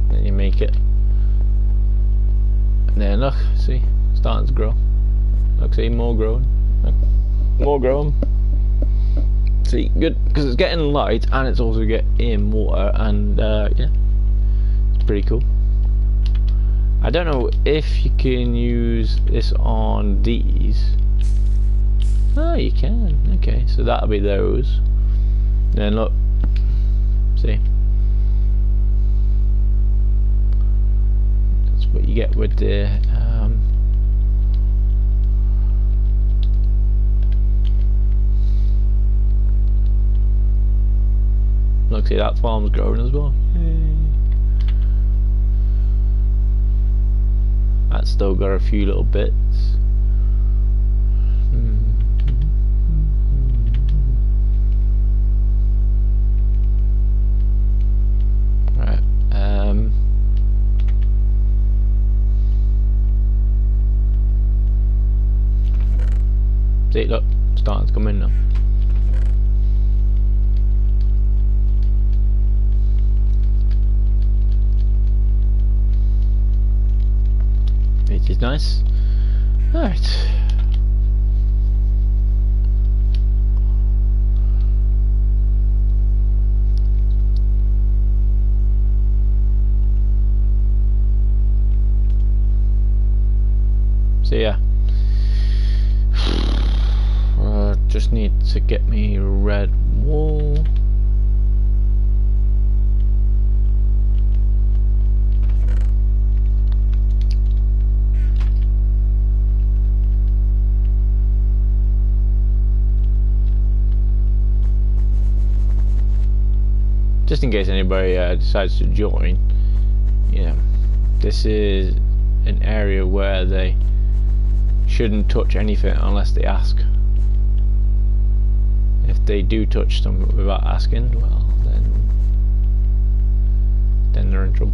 Then you make it. And then look, see, starting to grow. Look, see, more growing. Look, more growing. See, good, because it's getting light and it's also getting water, and yeah, it's pretty cool. I don't know if you can use this on these. Oh, you can. Okay, so that'll be those. Then look, see, that's what you get with the look, see, that farm's growing as well. Yay. That's still got a few little bits. Right. See, look, starting to come in now. Which is nice. Alright. So yeah. Just need to get me red wool. Just in case anybody decides to join, you know, this is an area where they shouldn't touch anything unless they ask. If they do touch something without asking, well, then they're in trouble.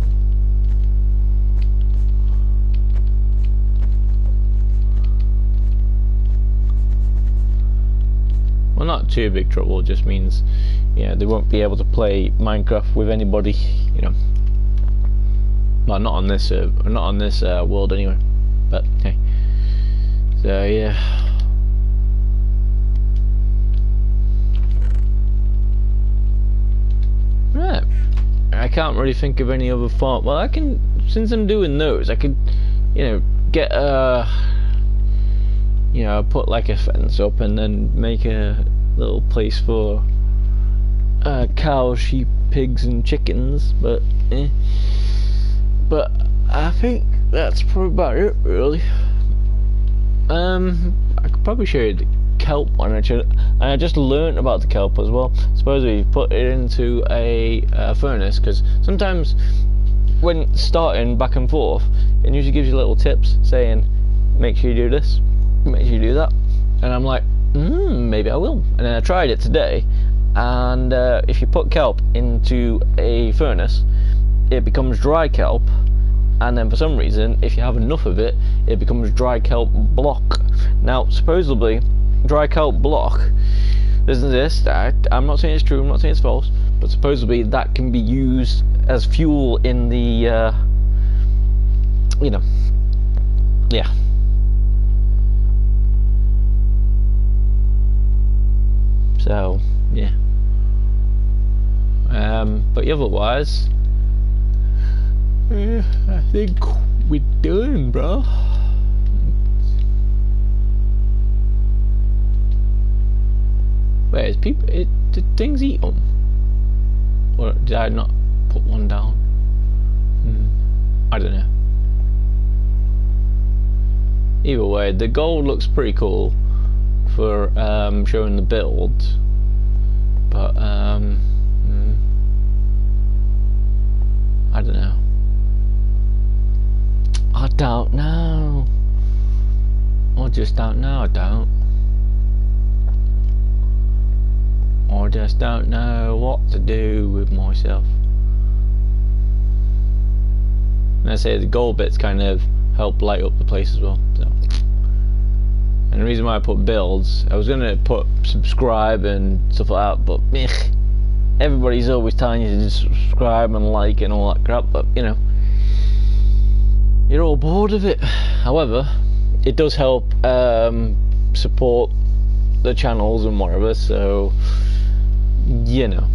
Well, not too big trouble, just means, yeah, they won't be able to play Minecraft with anybody, you know. Well, not on this world anyway. But hey, so yeah. Right, I can't really think of any other farm. Well, I can, since I'm doing those, I could, you know, get you know, put like a fence up and then make a little place for cows, sheep, pigs and chickens, but but I think that's probably about it, really. I could probably show you the kelp one, and I just learned about the kelp as well. Supposedly you put it into a furnace, because sometimes when starting back and forth, it usually gives you little tips saying, make sure you do this, make sure you do that, and I'm like, maybe I will. And then I tried it today, and if you put kelp into a furnace, it becomes dry kelp, and then for some reason, if you have enough of it, it becomes dry kelp block. Now, supposedly, dry kelp block doesn't exist. I'm not saying it's true, I'm not saying it's false, but supposedly that can be used as fuel in the, you know, yeah. So, yeah. But otherwise, yeah, I think we're done, bro. Wait, is people? Did things eat them? Or did I not put one down. I don't know. Either way, the gold looks pretty cool for showing the build, but I don't know. I don't know. I just don't know. I just don't know what to do with myself. And I say the gold bits kind of help light up the place as well. So. And the reason why I put builds, I was gonna put subscribe and stuff like that, but everybody's always telling you to just subscribe and like and all that crap, but you know, you're all bored of it. However, it does help support the channels and whatever, so you know,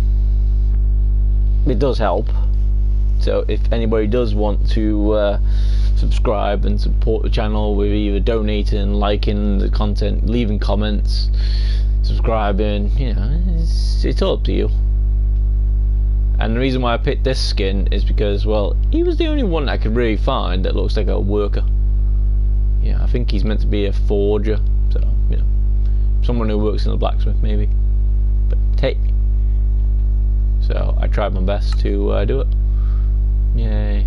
it does help. So if anybody does want to subscribe and support the channel with either donating, liking the content, leaving comments, subscribing, you know, it's all up to you. And the reason why I picked this skin is because, well, he was the only one I could really find that looks like a worker. Yeah, I think he's meant to be a forger, so you know, someone who works in the blacksmith maybe. But hey, so I tried my best to do it. Yay.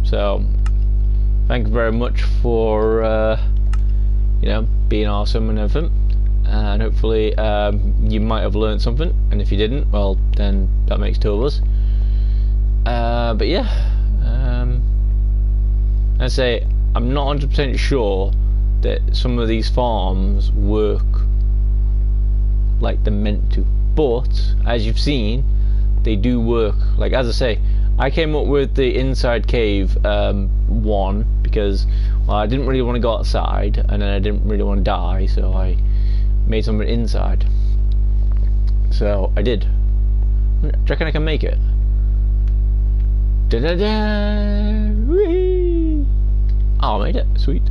So thank you very much for you know, being awesome and everything, and hopefully you might have learned something, and if you didn't, well then that makes two of us. But yeah, I say I'm not 100% sure that some of these farms work like they're meant to, but as you've seen, they do work. Like, as I say, I came up with the inside cave one because, well, I didn't really want to go outside, and then I didn't really want to die, so I made something inside. So I did. Do you reckon I can make it? Whee! Oh, I made it. Sweet.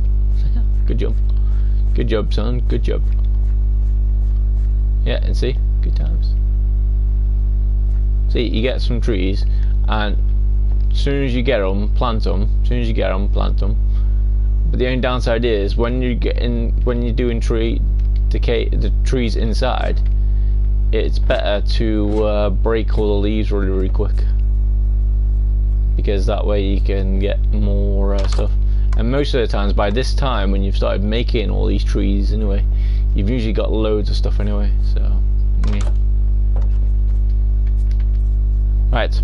Good job. Good job, son. Good job. Yeah, and see? Good times. See, you get some trees, and as soon as you get them, plant them. As soon as you get them, plant them. But the only downside is when you're doing the trees inside, it's better to break all the leaves really, really quick, because that way you can get more stuff. And most of the times, by this time, when you've started making all these trees anyway, you've usually got loads of stuff anyway. So yeah. Right.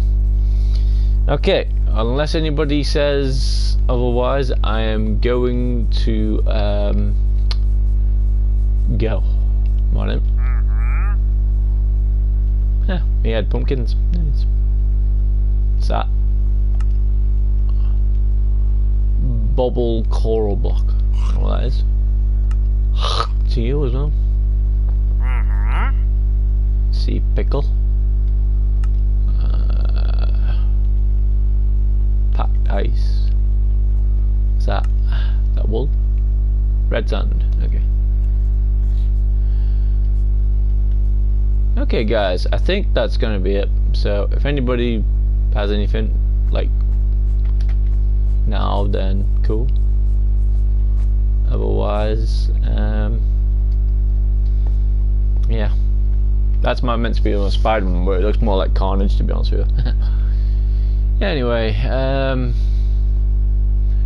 Okay. Unless anybody says otherwise, I am going to go. Come on in. Yeah, he had pumpkins. Nice. What's that? Bobble coral block. I don't know what that is. To you as well. Sea pickle. Packed ice. What's that? Is that wool? Red sand. Okay. Okay, guys. I think that's gonna be it. So if anybody has anything like now, then cool. Otherwise, yeah, that's meant to be a Spider-Man, but it looks more like Carnage, to be honest with you. Yeah, anyway,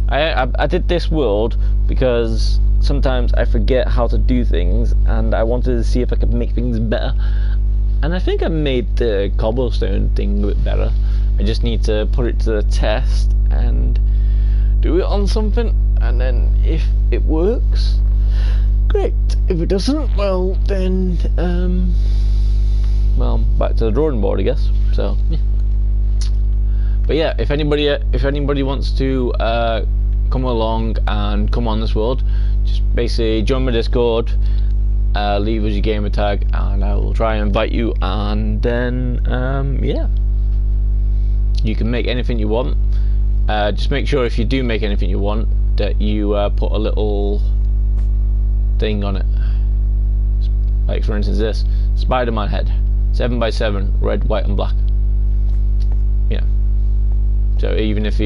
I did this world because sometimes I forget how to do things, and I wanted to see if I could make things better. And I think I made the cobblestone thing a bit better. I just need to put it to the test and do it on something, and then if it works, great. If it doesn't, well then well, back to the drawing board, I guess. So yeah. But yeah, if anybody wants to come along and come on this world, just basically join my Discord, leave us your gamer tag, and I will try and invite you, and then yeah, you can make anything you want. Just make sure if you do make anything you want that you put a little thing on it, like for instance this Spider-Man head. 7x7, red, white, and black. You know. So even if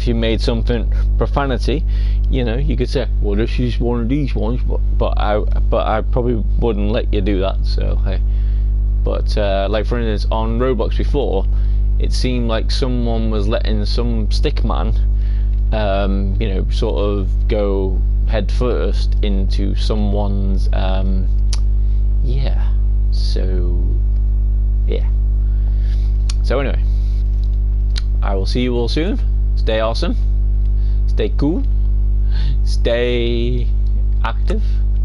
you made something profanity, you know, you could say, well, this is one of these ones, but I probably wouldn't let you do that. So hey, but like for instance on Roblox before, it seemed like someone was letting some stickman, you know, sort of go head first into someone's, yeah. So yeah. So anyway. I will see you all soon. Stay awesome. Stay cool. Stay active.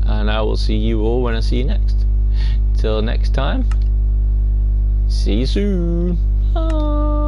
And I will see you all when I see you next. Till next time. See you soon. Bye.